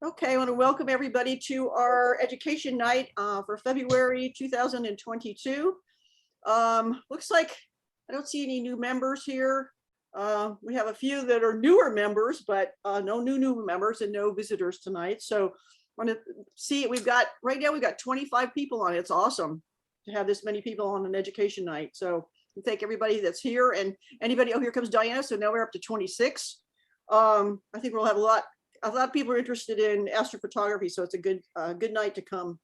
Okay, I want to welcome everybody to our education night for February 2022. Looks like I don't see any new members here. We have a few that are newer members, but no new members and no visitors tonight. So I want to see, right now we've got 25 people on it. It's awesome to have this many people on an education night. So we thank everybody that's here and anybody. Oh, here comes Diana. So now we're up to 26. I think we'll have a lot of people are interested in astrophotography, so it's a good night to come.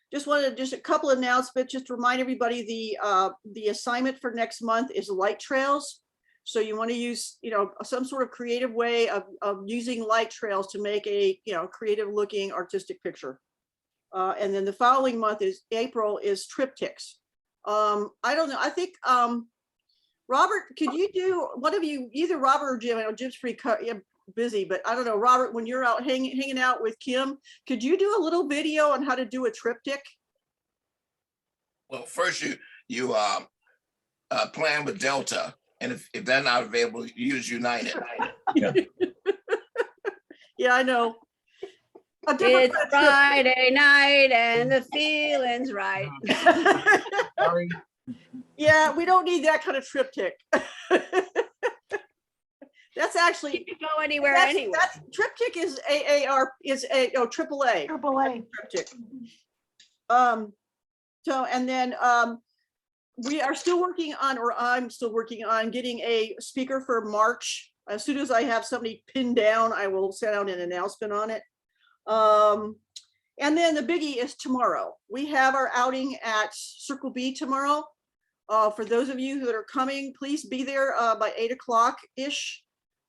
Just a couple of announcements, just to remind everybody the assignment for next month is light trails. So you want to use, some sort of creative way of using light trails to make a, creative looking artistic picture. And then the following month is April is triptychs. I don't know, I think, Robert, could you do, one of you, either Robert or Jim? I know Jim's pretty busy, but I don't know, Robert, when you're out hanging out with Kim, could you do a little video on how to do a triptych? Well, first you plan with Delta, and if they're not available, you use United. Yeah. Yeah, I know. It's Friday night and the feeling's right. Sorry. Yeah, we don't need that kind of triptych. That's actually, You can go anywhere, anywhere. That's triptych is AAA. AAA. Triptych. So, and then we are still working on, or I'm still working on getting a speaker for March. As soon as I have somebody pinned down, I will send out an announcement on it. And then the biggie is tomorrow. We have our outing at Circle B tomorrow. For those of you that are coming, please be there by 8 o'clock-ish.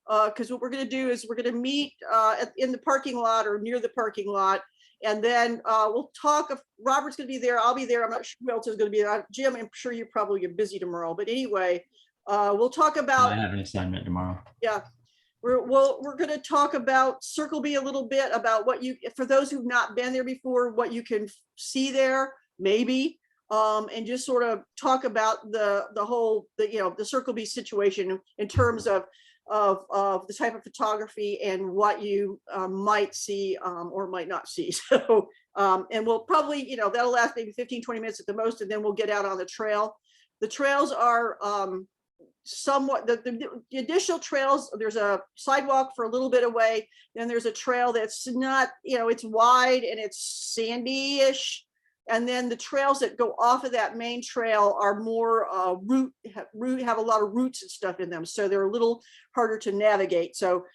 Because what we're going to do is we're going to meet in the parking lot or near the parking lot. And then we'll talk. If Robert's going to be there, I'll be there. I'm not sure who else is going to be there. Jim, I'm sure you probably get busy tomorrow. But anyway, we'll talk about. I have an assignment tomorrow. Yeah. We're going to talk about Circle B a little bit, about what for those who've not been there before, what you can see there, maybe, and just sort of talk about the whole, the Circle B situation in terms of the type of photography and what you might see or might not see. So, and we'll probably, that'll last maybe 15-20 minutes at the most, and then we'll get out on the trail. The trails are somewhat, the initial trails, there's a sidewalk for a little bit away, then there's a trail that's not, it's wide and it's sandy-ish, and then the trails that go off of that main trail are more have a lot of roots and stuff in them, so they're a little harder to navigate. So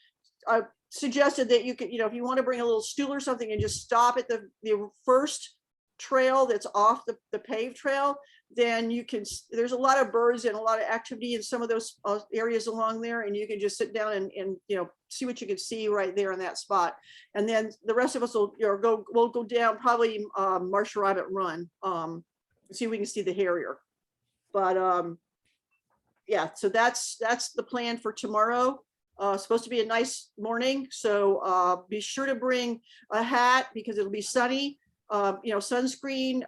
I suggested that you could, if you want to bring a little stool or something and just stop at the first trail that's off the paved trail, then you can, there's a lot of birds and a lot of activity in some of those areas along there, and you can just sit down and see what you can see right there in that spot. And then the rest of us will we'll go down probably Marsh Rabbit Run, see if we can see the Harrier. But yeah, so that's the plan for tomorrow. Supposed to be a nice morning, so be sure to bring a hat because it'll be sunny. Sunscreen,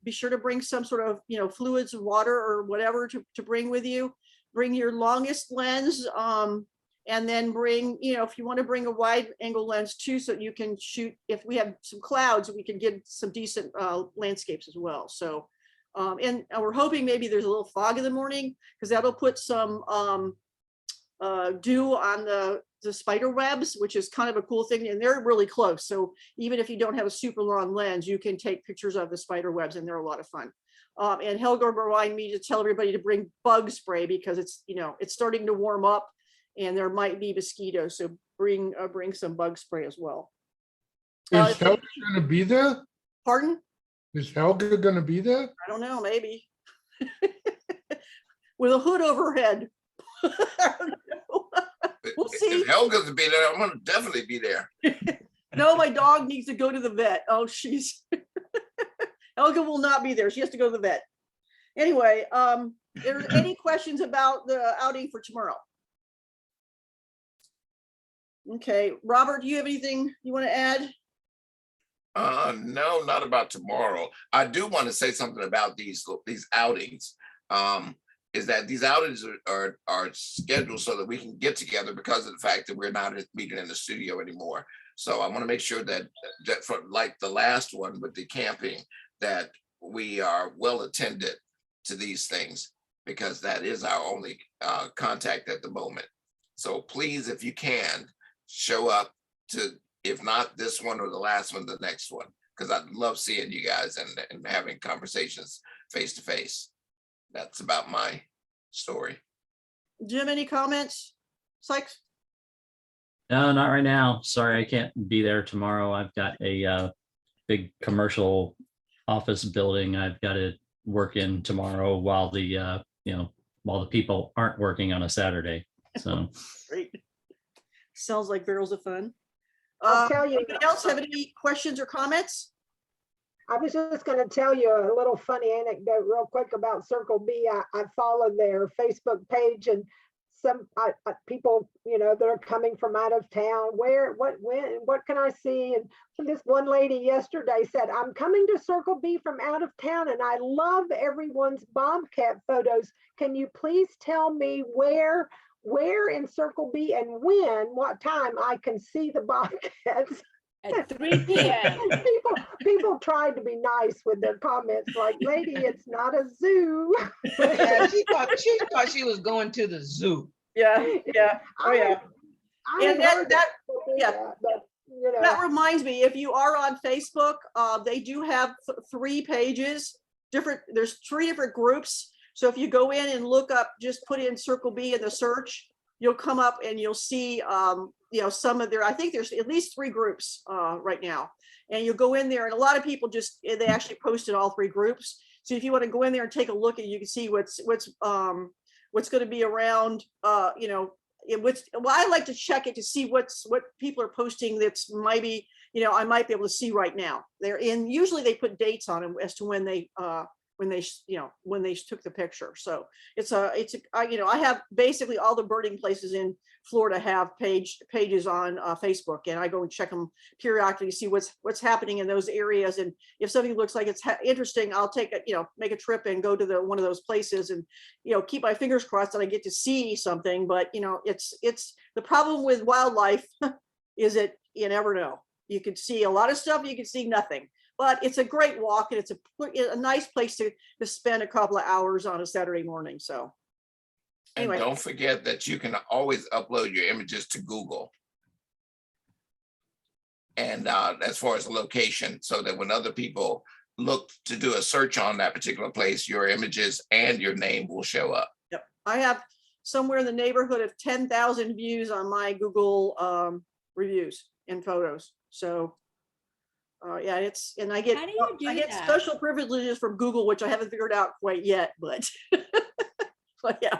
be sure to bring some sort of, fluids, water or whatever to bring with you. Bring your longest lens, and then bring, if you want to bring a wide angle lens too, so you can shoot, if we have some clouds, we can get some decent landscapes as well. So, and we're hoping maybe there's a little fog in the morning, because that'll put some dew on the spider webs, which is kind of a cool thing, and they're really close. So even if you don't have a super long lens, you can take pictures of the spider webs, and they're a lot of fun. And Helga reminded me to tell everybody to bring bug spray, because it's, it's starting to warm up and there might be mosquitoes. So bring some bug spray as well. Is Helga going to be there? Pardon? Is Helga going to be there? I don't know, maybe. With a hood over her head. I don't know. We'll see. If Helga's to be there, I'm gonna definitely be there. No, my dog needs to go to the vet. Oh, Helga will not be there. She has to go to the vet. Anyway, there's any questions about the outing for tomorrow? Okay, Robert, do you have anything you want to add? No, not about tomorrow. I do want to say something about these outings. is that these outages are scheduled so that we can get together because of the fact that we're not meeting in the studio anymore. So I want to make sure that for like the last one with the camping, that we are well attended to these things, because that is our only contact at the moment. So please, if you can, show up to, if not this one or the last one, the next one, because I'd love seeing you guys and having conversations face to face. That's about my story. Jim, any comments? Sykes? No, not right now. Sorry, I can't be there tomorrow. I've got a big commercial office building I've got to work in tomorrow while the while the people aren't working on a Saturday. So Great. Sounds like barrels of fun. I'll tell you. Anybody else have any questions or comments? I was just going to tell you a little funny anecdote real quick about Circle B. I follow their Facebook page, and some people, they're coming from out of town. Where, when, what can I see? And this one lady yesterday said, I'm coming to Circle B from out of town, and I love everyone's Bobcat photos. Can you please tell me where in Circle B and what time I can see the Bobcats? At 3 p.m. People tried to be nice with their comments, like, lady, it's not a zoo. Yeah, she thought she was going to the zoo. Yeah. Oh, yeah. And that That reminds me, if you are on Facebook, they do have 3 pages, there's 3 different groups. So if you go in and look up, just put in Circle B in the search, you'll come up and you'll see, some of I think there's at least 3 groups right now. And you'll go in there, and a lot of people they actually posted all 3 groups. So if you want to go in there and take a look, and you can see what's going to be around, well, I like to check it to see what people are posting that's maybe, I might be able to see right now. Usually they put dates on them as to when they took the picture. So I have basically all the birding places in Florida have pages on Facebook, and I go and check them periodically to see what's happening in those areas. And if something looks like it's interesting, I'll make a trip and go to one of those places, and keep my fingers crossed that I get to see something. But it's the problem with wildlife is that you never know. You could see a lot of stuff, you can see nothing. But it's a great walk, and it's a nice place to spend a couple of hours on a Saturday morning. So anyway. And don't forget that you can always upload your images to Google. And as far as the location, so that when other people look to do a search on that particular place, your images and your name will show up. Yep. I have somewhere in the neighborhood of 10,000 views on my Google reviews and photos. So yeah, I get How do you do that? special privileges from Google, which I haven't figured out quite yet, but but yeah.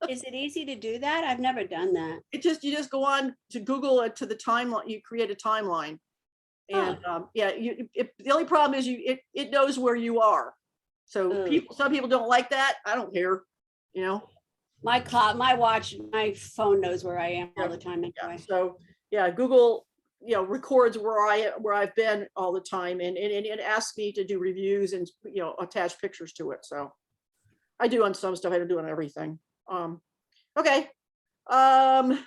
Is it easy to do that? I've never done that. You just go on to Google to the timeline. You create a timeline, and the only problem is it knows where you are. So some people don't like that. I don't care. My phone knows where I am all the time anyway. Yeah. So yeah, Google records where I've been all the time, and it asks me to do reviews and attach pictures to it. So I do on some stuff. I don't do on everything. Okay. I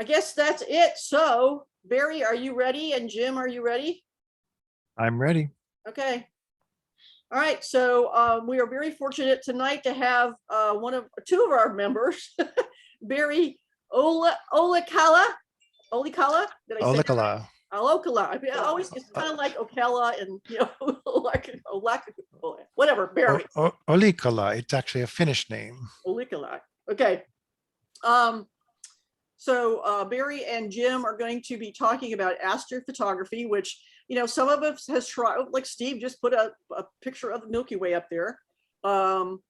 guess that's it. So Barry, are you ready? And Jim, are you ready? I'm ready. Okay. All right. So we are very fortunate tonight to have 2 of our members, Barry Ollikkala. Ollikkala? Did I say that right? Ollikkala. Ollikkala. I always, it's kind of like Ocala and whatever. Barry. Ollikkala. It's actually a Finnish name. Ollikkala. Okay. So Barry and Jim are going to be talking about astrophotography, which some of us has tried. Like Steve just put a picture of the Milky Way up there. Some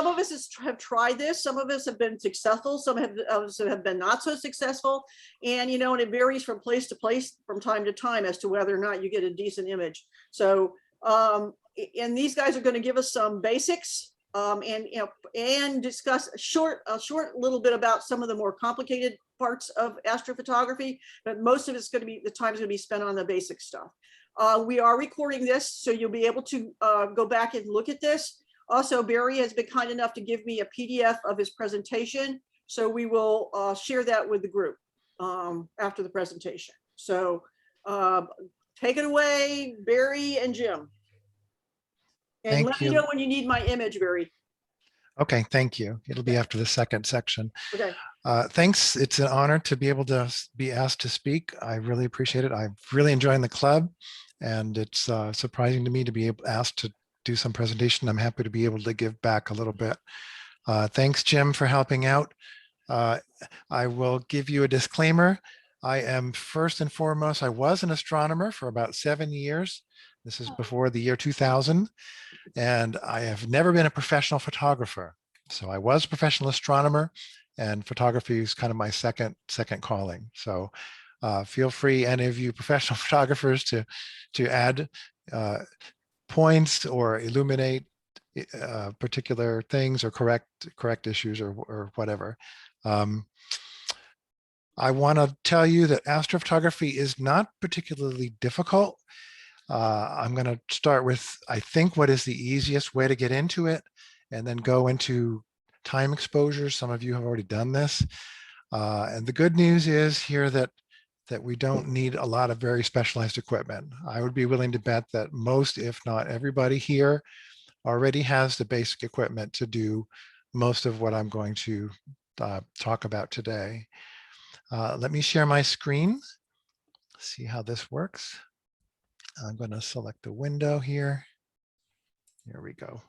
of us have tried this. Some of us have been successful. Some of us have been not so successful. And, and it varies from place to place from time to time as to whether or not you get a decent image. So, and these guys are going to give us some basics and discuss a short little bit about some of the more complicated parts of astrophotography, but most of the time's going to be spent on the basic stuff. We are recording this, so you'll be able to go back and look at this. Also, Barry has been kind enough to give me a PDF of his presentation. So we will share that with the group after the presentation. So take it away, Barry and Jim. And Thank let me you. know when you need my image, Barry. Okay, thank you. It'll be after the second section. Okay. Thanks. It's an honor to be able to be asked to speak. I really appreciate it. I'm really enjoying the club, and it's surprising to me to be asked to do some presentation. I'm happy to be able to give back a little bit. Thanks, Jim, for helping out. I will give you a disclaimer. I am first and foremost, I was an astronomer for about 7 years. This is before the year 2000. And I have never been a professional photographer. So I was a professional astronomer, and photography is kind of my second calling. So feel free, any of you professional photographers, to add points or illuminate particular things or correct issues or whatever. I want to tell you that astrophotography is not particularly difficult. I'm going to start with, I think, what is the easiest way to get into it, and then go into time exposure. Some of you have already done this. And the good news is here that we don't need a lot of very specialized equipment. I would be willing to bet that most, if not everybody here, already has the basic equipment to do most of what I'm going to talk about today. Let me share my screen, see how this works. I'm going to select a window here. Here we go.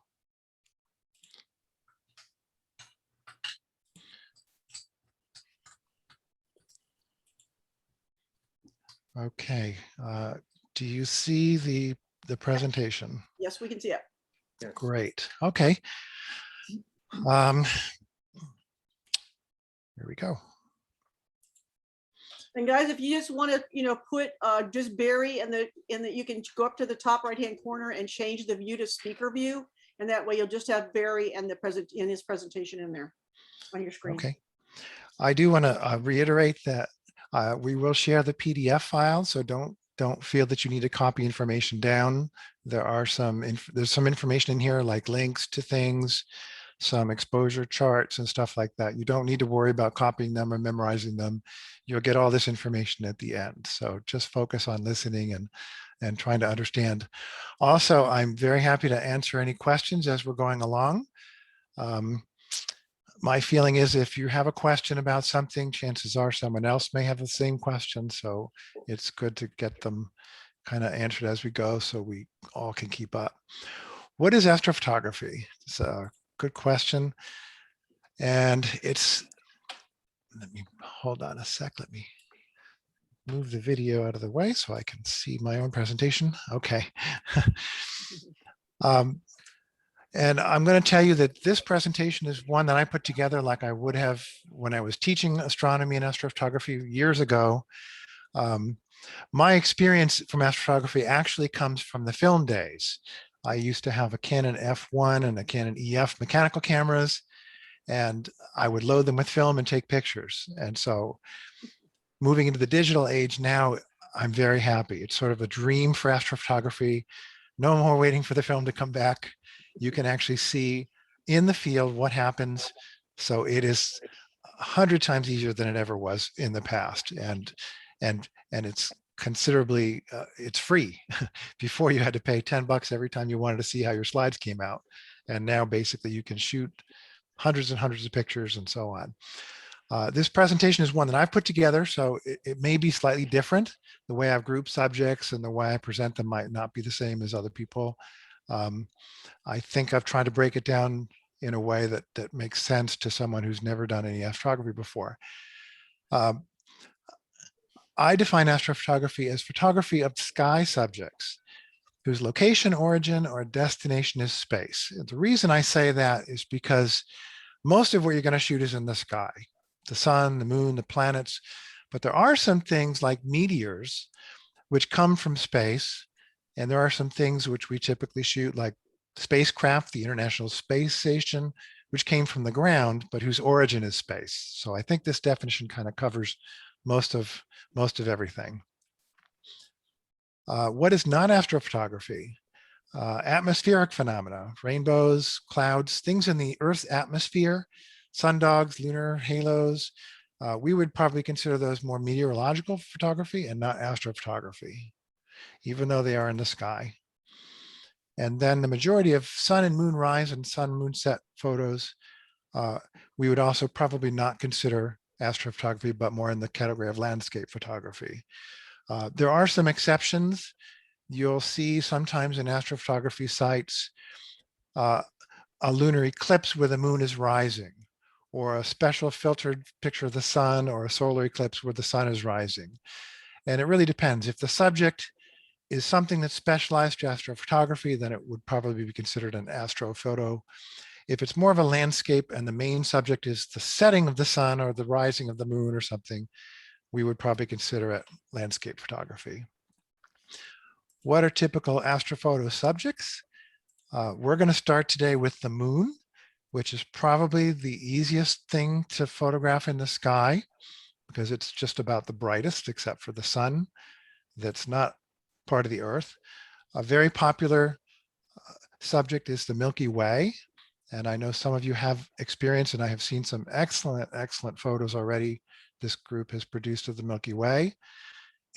Okay. Do you see the presentation? Yes, we can see it. Great. Okay. Here we go. And guys, if you just want to, put just Barry in the you can go up to the top right-hand corner and change the view to speaker view. And that way you'll just have Barry and his presentation in there on your screen. Okay. I do want to reiterate that we will share the PDF file, so don't feel that you need to copy information down. There's some information in here, like links to things, some exposure charts and stuff like that. You don't need to worry about copying them or memorizing them. You'll get all this information at the end. So just focus on listening and trying to understand. Also, I'm very happy to answer any questions as we're going along. My feeling is if you have a question about something, chances are someone else may have the same question. So it's good to get them kind of answered as we go so we all can keep up. What is astrophotography? It's a good question. And let me hold on a sec. Let me move the video out of the way so I can see my own presentation. Okay. And I'm going to tell you that this presentation is one that I put together like I would have when I was teaching astronomy and astrophotography years ago. My experience from astrophotography actually comes from the film days. I used to have a Canon F1 and a Canon EF mechanical cameras, and I would load them with film and take pictures. And so moving into the digital age now, I'm very happy. It's sort of a dream for astrophotography. No more waiting for the film to come back. You can actually see in the field what happens. So it is 100 times easier than it ever was in the past. And it's considerably, it's free. Before you had to pay $10 every time you wanted to see how your slides came out. And now basically you can shoot hundreds and hundreds of pictures and so on. This presentation is one that I've put together, so it may be slightly different. The way I've grouped subjects and the way I present them might not be the same as other people. I think I've tried to break it down in a way that makes sense to someone who's never done any astrophotography before. I define astrophotography as photography of sky subjects whose location, origin, or destination is space. And the reason I say that is because most of what you're going to shoot is in the sky, the sun, the moon, the planets, but there are some things like meteors which come from space. And there are some things which we typically shoot like spacecraft, the International Space Station, which came from the ground, but whose origin is space. So I think this definition kind of covers most of everything. What is not astrophotography? Atmospheric phenomena, rainbows, clouds, things in the Earth's atmosphere, sundogs, lunar halos. We would probably consider those more meteorological photography and not astrophotography, even though they are in the sky. And then the majority of sun and moon rise and sun moon set photos, we would also probably not consider astrophotography, but more in the category of landscape photography. There are some exceptions. You'll see sometimes in astrophotography sites a lunar eclipse where the moon is rising, or a special filtered picture of the sun, or a solar eclipse where the sun is rising. And it really depends. If the subject is something that's specialized to astrophotography, then it would probably be considered an astrophoto. If it's more of a landscape and the main subject is the setting of the sun or the rising of the moon or something, we would probably consider it landscape photography. What are typical astrophoto subjects? We're going to start today with the moon, which is probably the easiest thing to photograph in the sky because it's just about the brightest, except for the sun that's not part of the Earth. A very popular subject is the Milky Way. And I know some of you have experience, and I have seen some excellent, excellent photos already this group has produced of the Milky Way.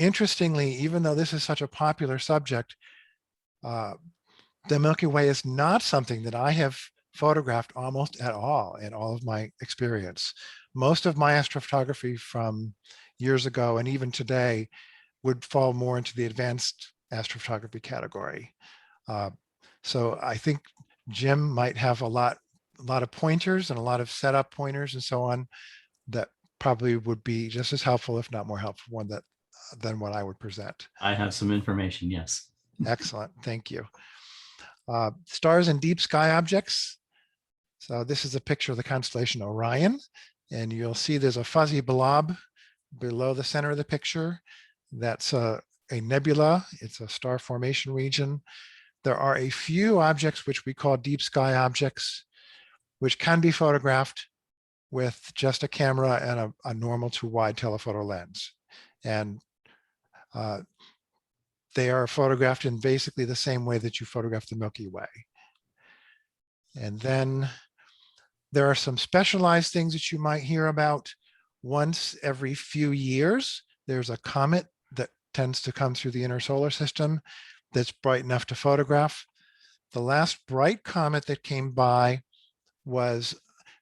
Interestingly, even though this is such a popular subject, the Milky Way is not something that I have photographed almost at all in all of my experience. Most of my astrophotography from years ago and even today would fall more into the advanced astrophotography category. So I think Jim might have a lot of pointers and a lot of setup pointers and so on that probably would be just as helpful, if not more helpful, than what I would present. I have some information, yes. Excellent, thank you. Stars and deep sky objects. So this is a picture of the constellation Orion, and you'll see there's a fuzzy blob below the center of the picture. That's a nebula. It's a star formation region. There are a few objects which we call deep sky objects, which can be photographed with just a camera and a normal to wide telephoto lens. And they are photographed in basically the same way that you photograph the Milky Way. And then there are some specialized things that you might hear about. Once every few years, there's a comet that tends to come through the inner solar system that's bright enough to photograph. The last bright comet that came by was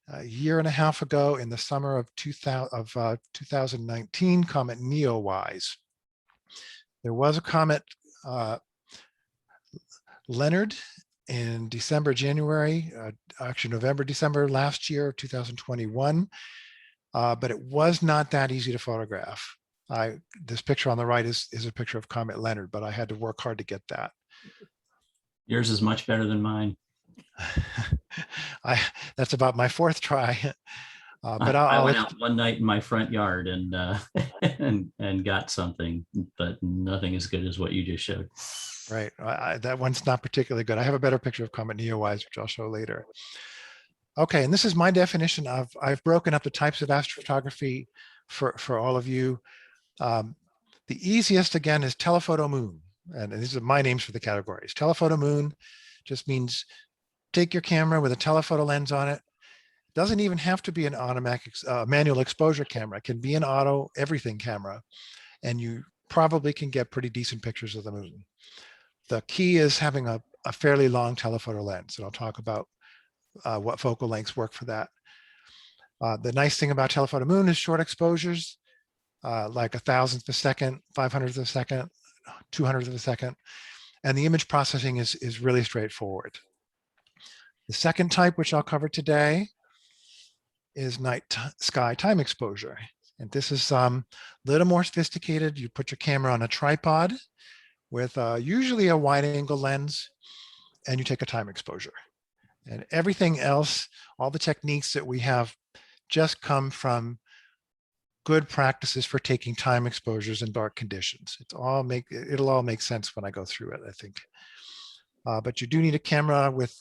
a year and a half ago in the summer of 2019, comet Neowise. There was a comet Leonard in December, January, actually November, December last year, 2021, but it was not that easy to photograph. This picture on the right is a picture of Comet Leonard, but I had to work hard to get that. Yours is much better than mine. That's about my fourth try. But I went out one night in my front yard and and got something, but nothing as good as what you just showed. Right, that one's not particularly good. I have a better picture of Comet Neowise, which I'll show later. Okay, and this is my definition of, I've broken up the types of astrophotography for all of you. The easiest, again, is telephoto moon. And these are my names for the categories. Telephoto moon just means take your camera with a telephoto lens on it. Doesn't even have to be an automatic manual exposure camera. It can be an auto everything camera. And you probably can get pretty decent pictures of the moon. The key is having a fairly long telephoto lens. And I'll talk about what focal lengths work for that. The nice thing about telephoto moon is short exposures, like 1,000th of a second, 500th of a second, 200th of a second. And the image processing is really straightforward. The second type, which I'll cover today, is night sky time exposure. And this is a little more sophisticated. You put your camera on a tripod with usually a wide angle lens, and you take a time exposure. And everything else, all the techniques that we have just come from good practices for taking time exposures in dark conditions. It'll all make sense when I go through it, I think. But you do need a camera with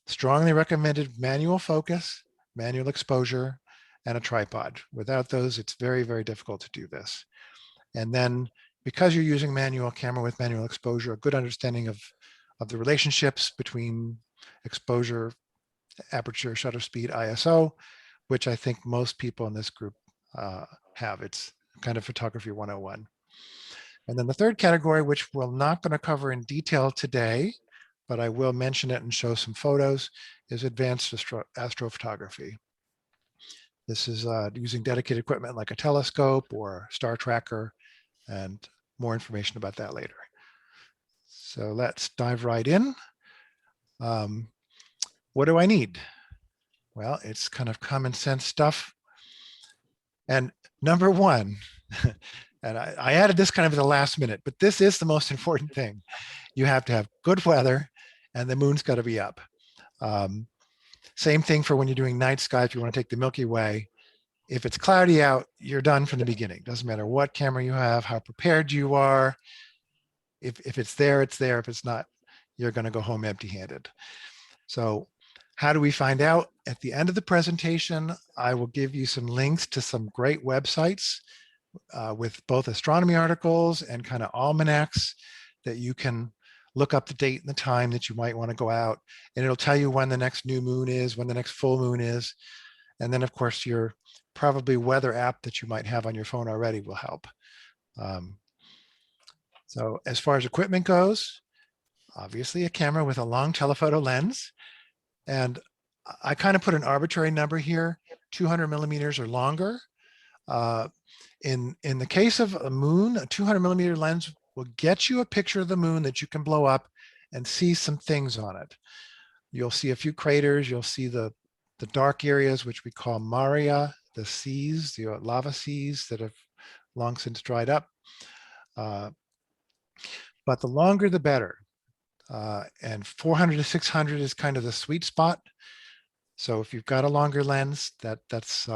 strongly recommended manual focus, manual exposure, and a tripod. Without those, it's very, very difficult to do this. And then because you're using manual camera with manual exposure, a good understanding of of the relationships between exposure, aperture, shutter speed, ISO, which I think most people in this group have. It's kind of photography 101. And then the third category, which we're not going to cover in detail today, but I will mention it and show some photos, is advanced astrophotography. This is using dedicated equipment like a telescope or star tracker, and more information about that later. So let's dive right in. What do I need? Well, it's kind of common sense stuff. And number one, and I added this kind of at the last minute, but this is the most important thing. You have to have good weather and the moon's got to be up. Same thing for when you're doing night sky. If you want to take the Milky Way, if it's cloudy out, you're done from the beginning. Doesn't matter what camera you have, how prepared you are. If it's there, it's there. If it's not, you're going to go home empty-handed. So how do we find out? At the end of the presentation, I will give you some links to some great websites with both astronomy articles and kind of almanacs that you can look up the date and the time that you might want to go out. And it'll tell you when the next new moon is, when the next full moon is. And then, of course, your probably weather app that you might have on your phone already will help. So as far as equipment goes, obviously a camera with a long telephoto lens. And I kind of put an arbitrary number here, 200 millimeters or longer. In the case of a moon, a 200 millimeter lens will get you a picture of the moon that you can blow up and see some things on it. You'll see a few craters. You'll see the dark areas, which we call maria, the seas, the lava seas that have long since dried up. But the longer, the better. And 400 to 600 is kind of the sweet spot. So if you've got a longer lens, that's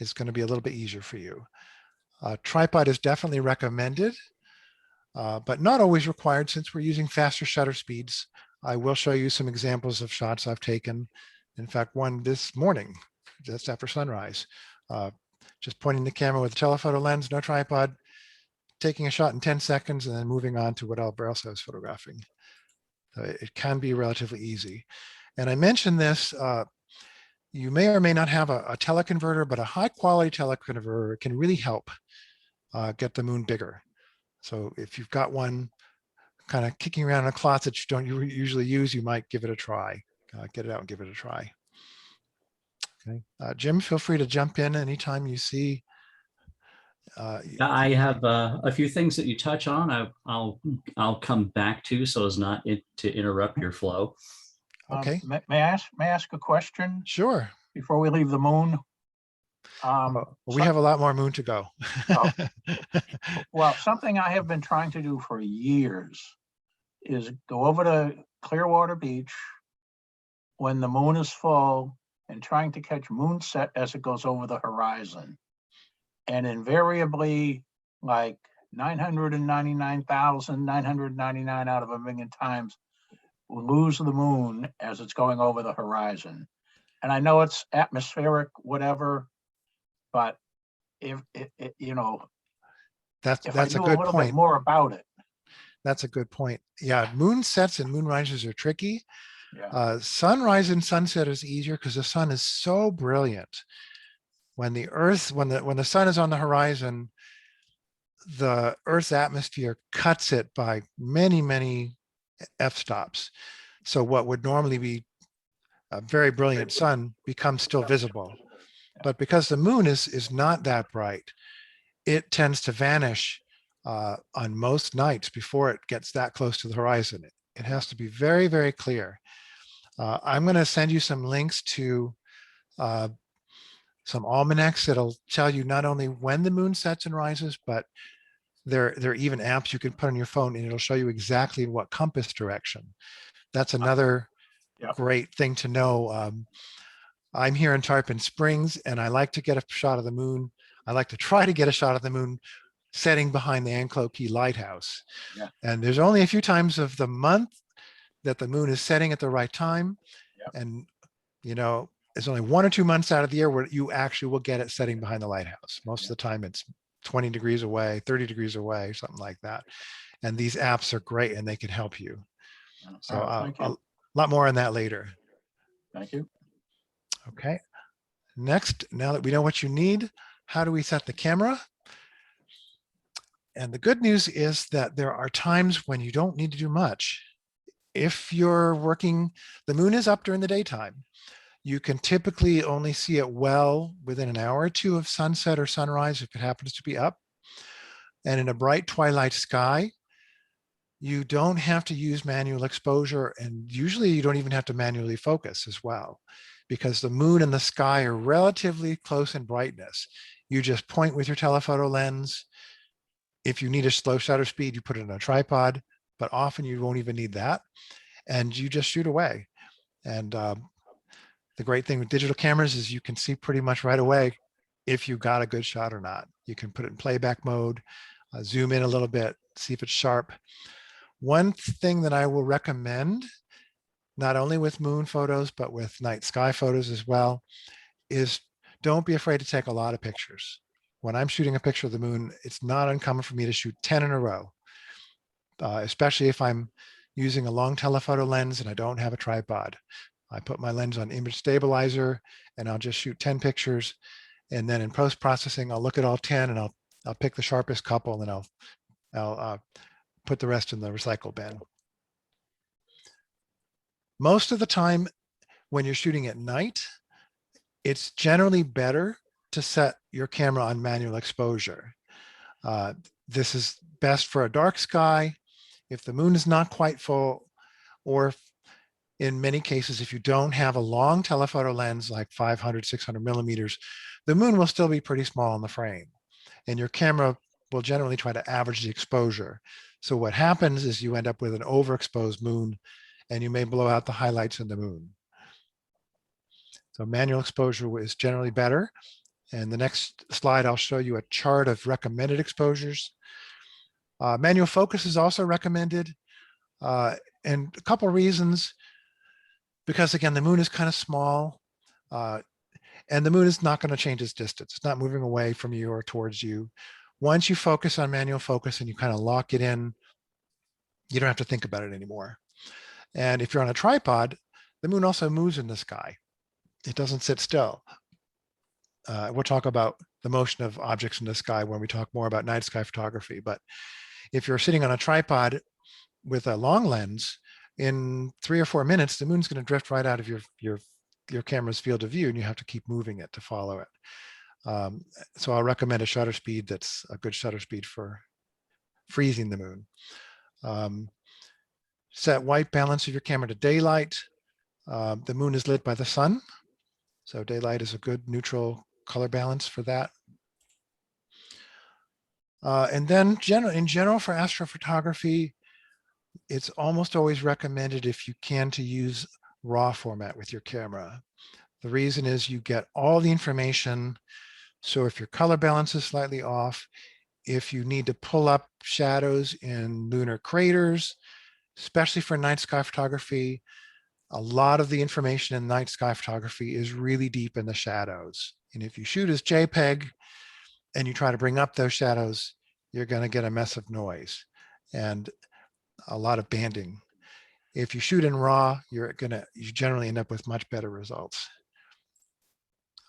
is going to be a little bit easier for you. Tripod is definitely recommended, but not always required since we're using faster shutter speeds. I will show you some examples of shots I've taken. In fact, one this morning, just after sunrise, just pointing the camera with a telephoto lens, no tripod, taking a shot in 10 seconds and then moving on to whatever else I was photographing. So it can be relatively easy. And I mentioned this, you may or may not have a teleconverter, but a high quality teleconverter can really help get the moon bigger. So if you've got one kind of kicking around in a closet that you don't usually use, you might give it a try. Get it out and give it a try. Okay, Jim, feel free to jump in anytime you see. I have a few things that you touch on. I'll come back to so as not to interrupt your flow. Okay. May I ask a question Sure. before we leave the moon? We have a lot more moon to go. Oh. Well, something I have been trying to do for years is go over to Clearwater Beach when the moon is full and trying to catch moonset as it goes over the horizon. And invariably, like 999,999 out of a million times, we'll lose the moon as it's going over the horizon. And I know it's atmospheric, whatever, but if you know, that's I a knew good little point. bit more about it. That's a good point. Yeah, moon sets and moon rises are tricky. Yeah. Sunrise and sunset is easier because the sun is so brilliant. When the Earth, when the sun is on the horizon, the Earth's atmosphere cuts it by many, many f-stops. So what would normally be a very brilliant sun becomes still visible. But because the moon is not that bright, it tends to vanish on most nights before it gets that close to the horizon. It has to be very, very clear. I'm going to send you some links to some almanacs that'll tell you not only when the moon sets and rises, but there are even apps you can put on your phone and it'll show you exactly in what compass direction. That's another great thing to know. I'm here in Tarpon Springs and I like to get a shot of the moon. I like to try to get a shot of the moon setting behind the Anclo Key Lighthouse. Yeah. And there's only a few times of the month that the moon is setting at the right time. Yep. And, you know, there's only 1 or 2 months out of the year where you actually will get it setting behind the lighthouse. Most of the time it's 20 degrees away, 30 degrees away, something like that. And these apps are great and they can help you. So All right, thank a you. lot more on that later. Thank you. Okay. Next, now that we know what you need, how do we set the camera? And the good news is that there are times when you don't need to do much. If you're working, the moon is up during the daytime. You can typically only see it well within an hour or two of sunset or sunrise if it happens to be up. And in a bright twilight sky, you don't have to use manual exposure, and usually you don't even have to manually focus as well, because the moon and the sky are relatively close in brightness. You just point with your telephoto lens. If you need a slow shutter speed, you put it on a tripod, but often you won't even need that, and you just shoot away. And the great thing with digital cameras is you can see pretty much right away if you got a good shot or not. You can put it in playback mode, zoom in a little bit, see if it's sharp. One thing that I will recommend, not only with moon photos, but with night sky photos as well, is don't be afraid to take a lot of pictures. When I'm shooting a picture of the moon, it's not uncommon for me to shoot 10 in a row, especially if I'm using a long telephoto lens and I don't have a tripod. I put my lens on image stabilizer and I'll just shoot 10 pictures. And then in post-processing, I'll look at all 10 and I'll pick the sharpest couple and I'll put the rest in the recycle bin. Most of the time when you're shooting at night, it's generally better to set your camera on manual exposure. This is best for a dark sky, if the moon is not quite full, or in many cases, if you don't have a long telephoto lens like 500, 600 millimeters, the moon will still be pretty small in the frame. And your camera will generally try to average the exposure. So what happens is you end up with an overexposed moon and you may blow out the highlights in the moon. So manual exposure is generally better. And the next slide, I'll show you a chart of recommended exposures. Manual focus is also recommended. And a couple of reasons, because again, the moon is kind of small and the moon is not going to change its distance. It's not moving away from you or towards you. Once you focus on manual focus and you kind of lock it in, you don't have to think about it anymore. And if you're on a tripod, the moon also moves in the sky. It doesn't sit still. We'll talk about the motion of objects in the sky when we talk more about night sky photography. But if you're sitting on a tripod with a long lens, in 3 or 4 minutes, the moon's going to drift right out of your camera's field of view, and you have to keep moving it to follow it. So I'll recommend a shutter speed that's a good shutter speed for freezing the moon. Set white balance of your camera to daylight. The moon is lit by the sun, so daylight is a good neutral color balance for that. And then in general for astrophotography, it's almost always recommended, if you can, to use RAW format with your camera. The reason is you get all the information. So if your color balance is slightly off, if you need to pull up shadows in lunar craters, especially for night sky photography, a lot of the information in night sky photography is really deep in the shadows. And if you shoot as JPEG and you try to bring up those shadows, you're going to get a mess of noise and a lot of banding. If you shoot in RAW, you generally end up with much better results.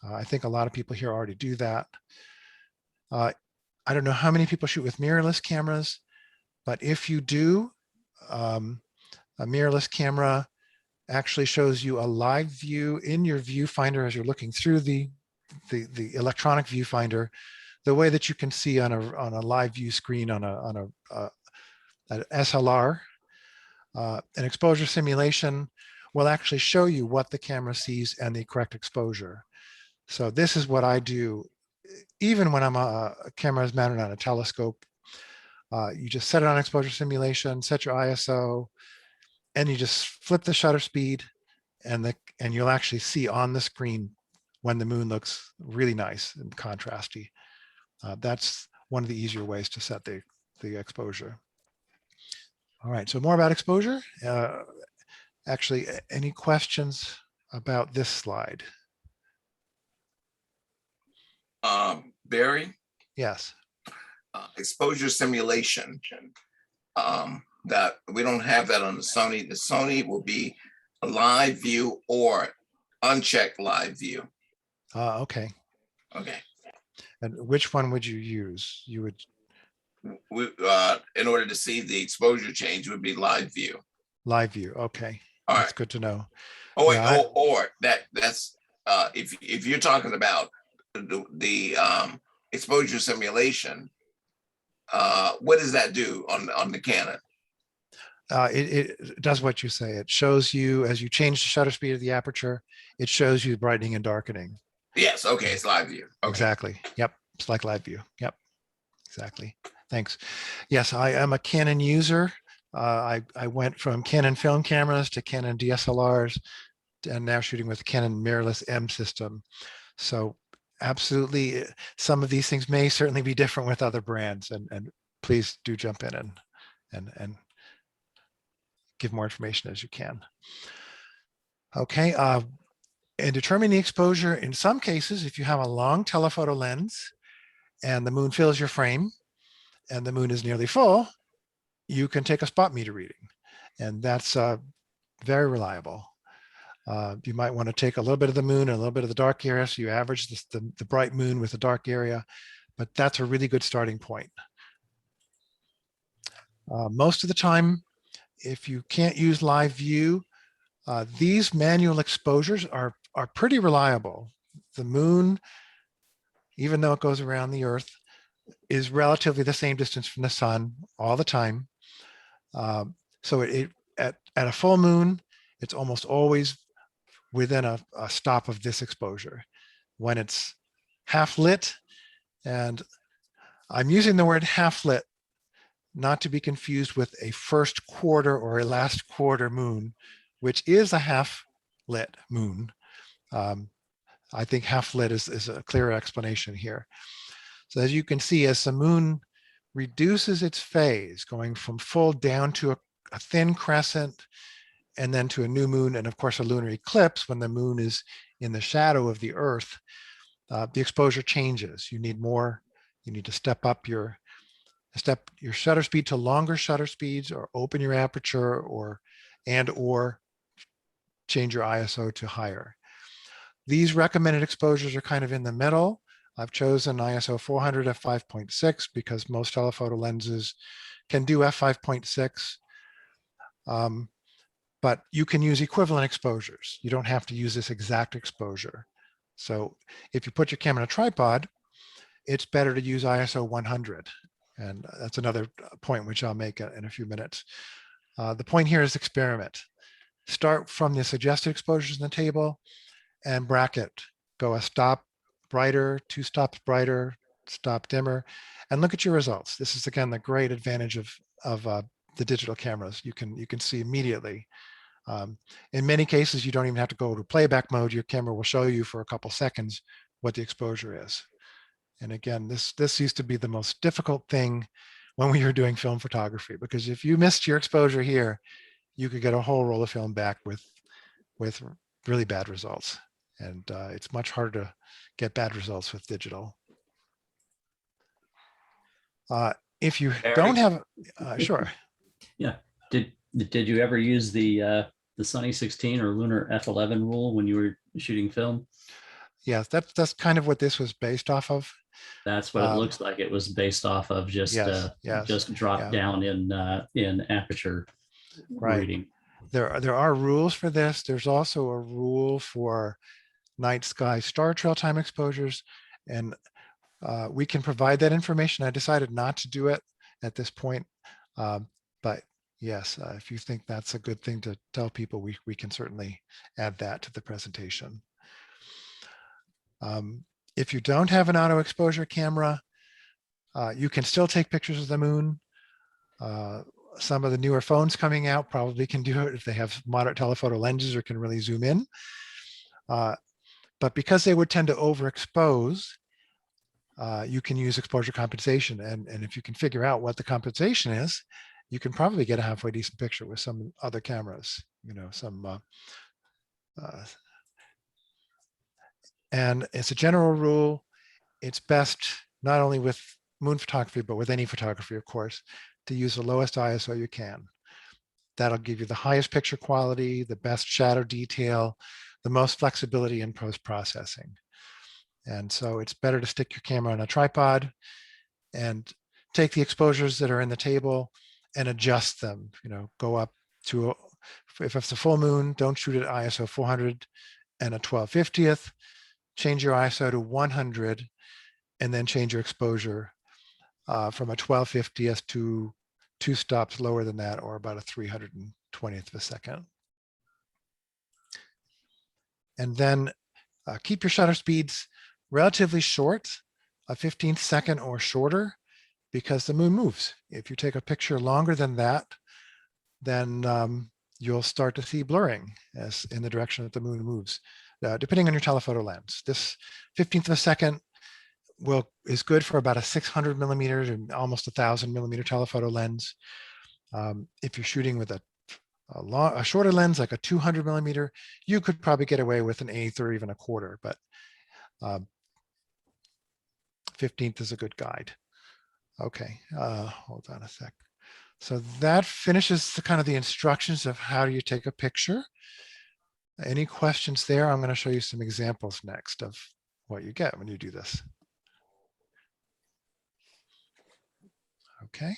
I think a lot of people here already do that. I don't know how many people shoot with mirrorless cameras, but if you do, a mirrorless camera actually shows you a live view in your viewfinder as you're looking through the electronic viewfinder, the way that you can see on a live view screen on an SLR. An exposure simulation will actually show you what the camera sees and the correct exposure. So this is what I do, even when a camera is mounted on a telescope. You just set it on exposure simulation, set your ISO, and you just flip the shutter speed, and you'll actually see on the screen when the moon looks really nice and contrasty. That's one of the easier ways to set the exposure. All right, so more about exposure. Actually, any questions about this slide? Barry, Yes. exposure simulation. that we don't have that on the Sony. The Sony will be a live view or unchecked live view. Okay. Okay. And which one would you use? You would, In order to see the exposure change would be live view. live view. Okay. All That's right. good to know. Oh, wait, Yeah, or that's if you're talking about the exposure simulation, what does that do on the Canon? It does what you say. It shows you, as you change the shutter speed of the aperture, it shows you brightening and darkening. Yes. Okay. It's live view. Okay. Exactly. Yep. It's like live view. Yep. Exactly. Thanks. Yes, I am a Canon user. I went from Canon film cameras to Canon DSLRs and now shooting with Canon mirrorless M system. So absolutely, some of these things may certainly be different with other brands, and please do jump in and give more information as you can. Okay. And determine the exposure in some cases, if you have a long telephoto lens and the moon fills your frame and the moon is nearly full, you can take a spot meter reading, and that's very reliable. You might want to take a little bit of the moon and a little bit of the dark area, so you average the bright moon with the dark area, but that's a really good starting point. Most of the time, if you can't use live view, these manual exposures are pretty reliable. The moon, even though it goes around the Earth, is relatively the same distance from the sun all the time. So at a full moon, it's almost always within a stop of this exposure. When it's half lit, and I'm using the word half lit not to be confused with a first quarter or a last quarter moon, which is a half lit moon. I think half lit is a clearer explanation here. So as you can see, as the moon reduces its phase, going from full down to a thin crescent, and then to a new moon, and of course a lunar eclipse when the moon is in the shadow of the Earth, the exposure changes. You need more. You need to step up your shutter speed to longer shutter speeds, or open your aperture, or change your ISO to higher. These recommended exposures are kind of in the middle. I've chosen ISO 400 f5.6 because most telephoto lenses can do f5.6. But you can use equivalent exposures. You don't have to use this exact exposure. So if you put your camera on a tripod, it's better to use ISO 100. And that's another point which I'll make in a few minutes. The point here is experiment. Start from the suggested exposures in the table and bracket. Go a stop brighter, 2 stops brighter, stop dimmer, and look at your results. This is again the great advantage of the digital cameras. You can see immediately. In many cases, you don't even have to go to playback mode. Your camera will show you for a couple seconds what the exposure is. And again, this used to be the most difficult thing when we were doing film photography, because if you missed your exposure here, you could get a whole roll of film back with really bad results. And it's much harder to get bad results with digital. If you don't have, sure. Yeah. Did you ever use the Sunny 16 or Lunar F11 rule when you were shooting film? Yes, that's kind of what this was based off of. That's what it looks like. It was based off of just just drop down in aperture reading. There are rules for this. There's also a rule for night sky star trail time exposures, and we can provide that information. I decided not to do it at this point, but yes, if you think that's a good thing to tell people, we can certainly add that to the presentation. If you don't have an auto exposure camera, you can still take pictures of the moon. Some of the newer phones coming out probably can do it if they have moderate telephoto lenses or can really zoom in. But because they would tend to overexpose, you can use exposure compensation. And if you can figure out what the compensation is, you can probably get a halfway decent picture with some other cameras, and it's a general rule. It's best not only with moon photography, but with any photography, of course, to use the lowest ISO you can. That'll give you the highest picture quality, the best shadow detail, the most flexibility in post-processing. And so it's better to stick your camera on a tripod and take the exposures that are in the table and adjust them, go up to, if it's a full moon, don't shoot at ISO 400 and a 12/50th, change your ISO to 100 and then change your exposure from a 12/50th to 2 stops lower than that, or about a 320th of a second. And then keep your shutter speeds relatively short, a 15th second or shorter, because the moon moves. If you take a picture longer than that, then you'll start to see blurring as in the direction that the moon moves, depending on your telephoto lens. This 15th of a second is good for about a 600 millimeter to almost 1,000 millimeter telephoto lens. If you're shooting with a shorter lens, like a 200 millimeter, you could probably get away with an eighth or even a quarter, but 15th is a good guide. Okay, hold on a sec. So that finishes the kind of the instructions of how do you take a picture. Any questions there? I'm going to show you some examples next of what you get when you do this. Okay.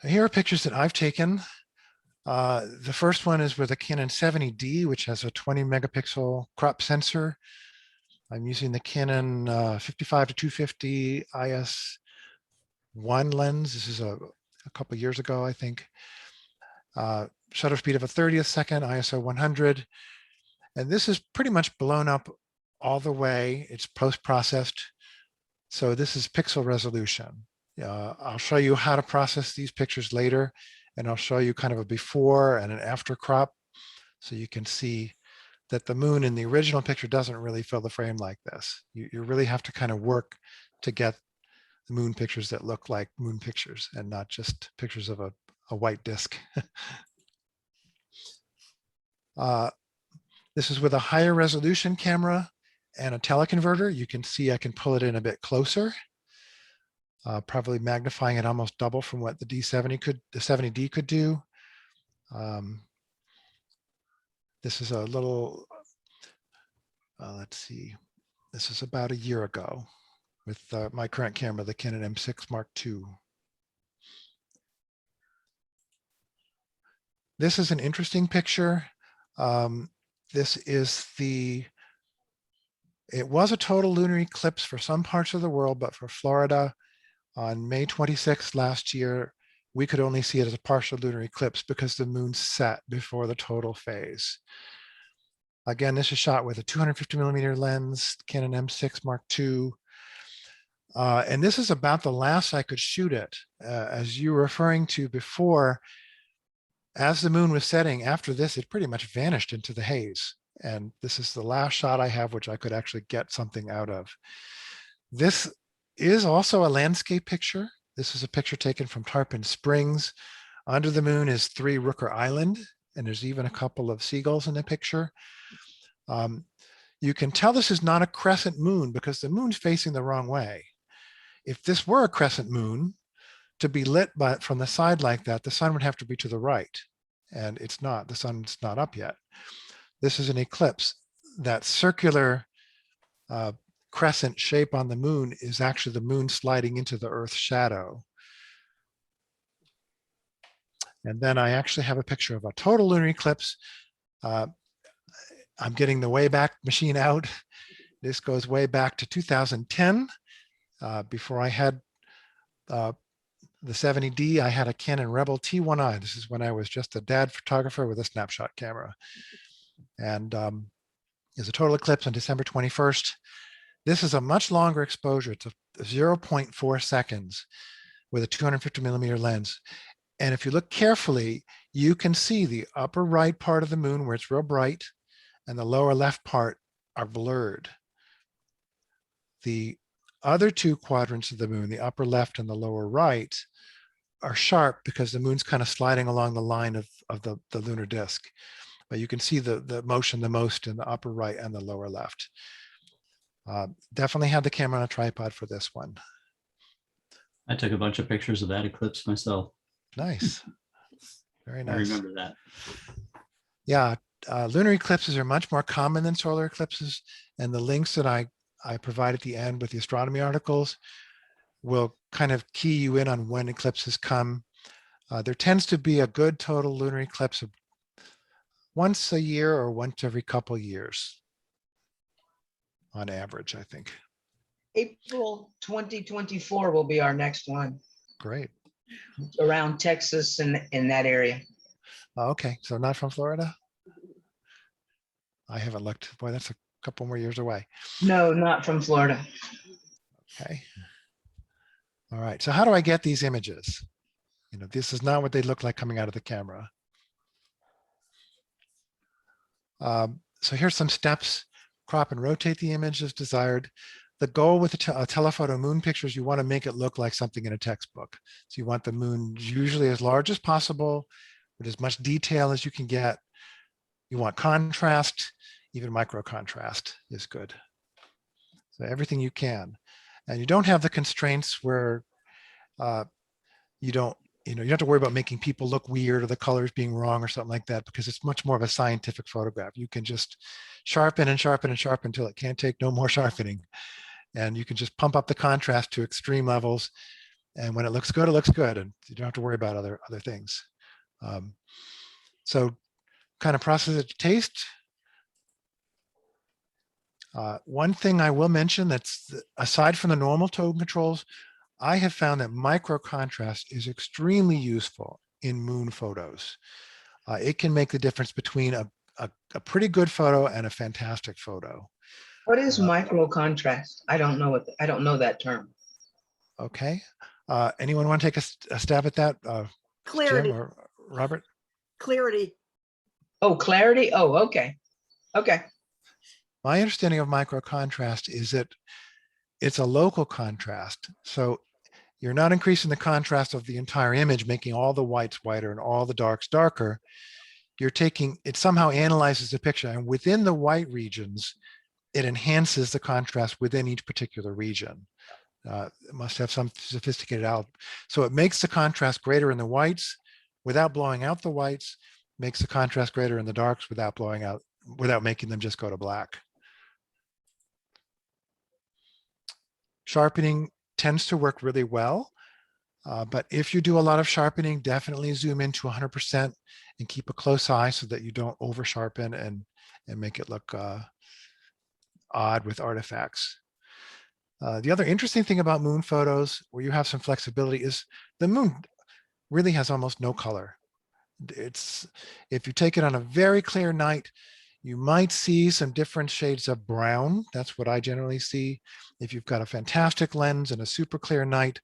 So here are pictures that I've taken. The first one is with a Canon 70D, which has a 20 megapixel crop sensor. I'm using the Canon 55 to 250 IS-1 lens. This is a couple years ago, I think. Shutter speed of a 30th second, ISO 100. And this is pretty much blown up all the way. It's post-processed. So this is pixel resolution. I'll show you how to process these pictures later, and I'll show you kind of a before and an after crop, so you can see that the moon in the original picture doesn't really fill the frame like this. You really have to kind of work to get the moon pictures that look like moon pictures and not just pictures of a white disk. This is with a higher resolution camera and a teleconverter. You can see I can pull it in a bit closer, probably magnifying it almost double from what the the 70D could do. This is a little, let's see, this is about a year ago with my current camera, the Canon M6 Mark II. This is an interesting picture. This is it was a total lunar eclipse for some parts of the world, but for Florida on May 26th last year, we could only see it as a partial lunar eclipse because the moon set before the total phase. Again, this is shot with a 250 millimeter lens, Canon M6 Mark II. And this is about the last I could shoot it. As you were referring to before, as the moon was setting, after this, it pretty much vanished into the haze. And this is the last shot I have, which I could actually get something out of. This is also a landscape picture. This is a picture taken from Tarpon Springs. Under the moon is 3 Rooker Island, and there's even a couple of seagulls in the picture. You can tell this is not a crescent moon because the moon's facing the wrong way. If this were a crescent moon, to be lit from the side like that, the sun would have to be to the right, and it's not. The sun's not up yet. This is an eclipse. That circular crescent shape on the moon is actually the moon sliding into the Earth's shadow. And then I actually have a picture of a total lunar eclipse. I'm getting the Wayback Machine out. This goes way back to 2010. Before I had the 70D, I had a Canon Rebel T1i. This is when I was just a dad photographer with a snapshot camera. And there's a total eclipse on December 21st. This is a much longer exposure. It's a 0.4 seconds with a 250 millimeter lens. And if you look carefully, you can see the upper right part of the moon where it's real bright, and the lower left part are blurred. The other 2 quadrants of the moon, the upper left and the lower right, are sharp because the moon's kind of sliding along the line of the lunar disk. But you can see the motion the most in the upper right and the lower left. Definitely had the camera on a tripod for this one. I took a bunch of pictures of that eclipse myself. Nice. Very I nice. remember that. Yeah, lunar eclipses are much more common than solar eclipses, and the links that I provide at the end with the astronomy articles will kind of key you in on when eclipses come. There tends to be a good total lunar eclipse of once a year or once every couple years on average, I think. April 2024 will be our next one Great. around Texas and in that area. Okay, so not from Florida? I haven't looked. Boy, that's a couple more years away. No, not from Florida. Okay. All right, so how do I get these images? You know, this is not what they look like coming out of the camera. So here's some steps. Crop and rotate the image as desired. The goal with a telephoto moon picture is you want to make it look like something in a textbook. So you want the moon usually as large as possible, with as much detail as you can get. You want contrast, even micro contrast is good. So everything you can. And you don't have the constraints where you don't have to worry about making people look weird or the colors being wrong or something like that, because it's much more of a scientific photograph. You can just sharpen and sharpen and sharpen until it can't take no more sharpening. And you can just pump up the contrast to extreme levels. And when it looks good, and you don't have to worry about other things. So kind of process it to taste. One thing I will mention that's aside from the normal tone controls, I have found that micro contrast is extremely useful in moon photos. It can make the difference between a pretty good photo and a fantastic photo. What is micro contrast? I don't know that term. Okay. Anyone want to take a stab at that? Clarity, Jim or Robert? clarity. Oh, clarity. Oh, okay. Okay. My understanding of micro contrast is that it's a local contrast. So you're not increasing the contrast of the entire image, making all the whites whiter and all the darks darker. It somehow analyzes the picture, and within the white regions, it enhances the contrast within each particular region. It must have some sophisticated algorithm. So it makes the contrast greater in the whites without blowing out the whites, makes the contrast greater in the darks without making them just go to black. Sharpening tends to work really well, but if you do a lot of sharpening, definitely zoom into 100% and keep a close eye so that you don't over sharpen and make it look odd with artifacts. The other interesting thing about moon photos where you have some flexibility is the moon really has almost no color. If you take it on a very clear night, you might see some different shades of brown. That's what I generally see. If you've got a fantastic lens and a super clear night,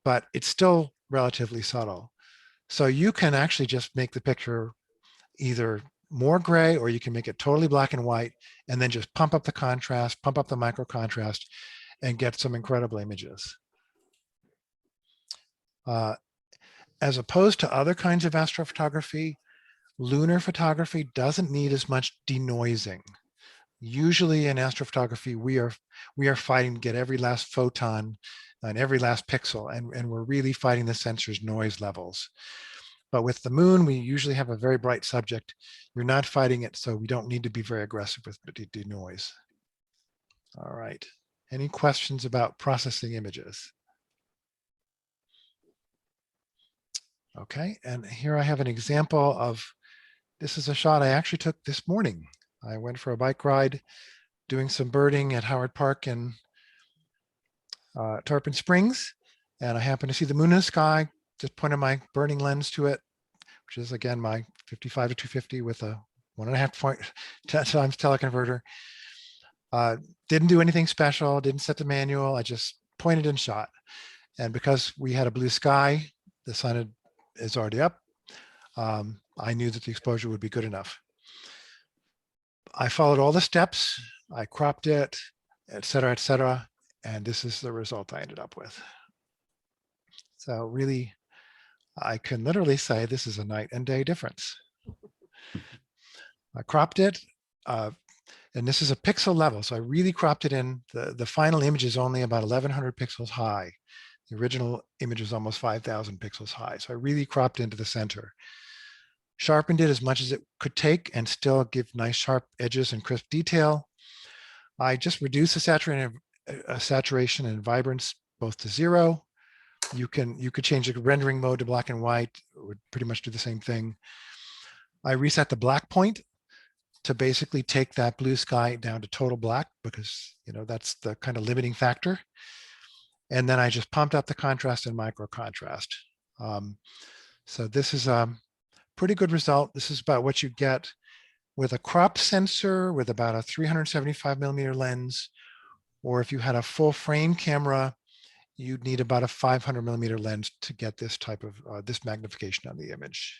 but it's still relatively subtle. So you can actually just make the picture either more gray, or you can make it totally black and white, and then just pump up the contrast, pump up the micro contrast, and get some incredible images. As opposed to other kinds of astrophotography, lunar photography doesn't need as much denoising. Usually in astrophotography, we are fighting to get every last photon and every last pixel, and we're really fighting the sensor's noise levels. But with the moon, we usually have a very bright subject. You're not fighting it, so we don't need to be very aggressive with denoise. All right. Any questions about processing images? Okay, and here I have an example of, this is a shot I actually took this morning. I went for a bike ride, doing some birding at Howard Park in Tarpon Springs, and I happened to see the moon in the sky, just pointed my birding lens to it, which is again my 55 to 250 with a 1.5 times teleconverter. Didn't do anything special, didn't set the manual, I just pointed and shot. And because we had a blue sky, the sun is already up, I knew that the exposure would be good enough. I followed all the steps, I cropped it, et cetera, and this is the result I ended up with. So really, I can literally say this is a night and day difference. I cropped it, and this is a pixel level, so I really cropped it in. The final image is only about 1100 pixels high. The original image is almost 5,000 pixels high. So I really cropped into the center. Sharpened it as much as it could take and still give nice sharp edges and crisp detail. I just reduced the saturation and vibrance both to 0. You could change the rendering mode to black and white. It would pretty much do the same thing. I reset the black point to basically take that blue sky down to total black, because that's the kind of limiting factor. And then I just pumped up the contrast and micro contrast. So this is a pretty good result. This is about what you get with a crop sensor with about a 375 millimeter lens, or if you had a full frame camera, you'd need about a 500 millimeter lens to get this type of this magnification on the image.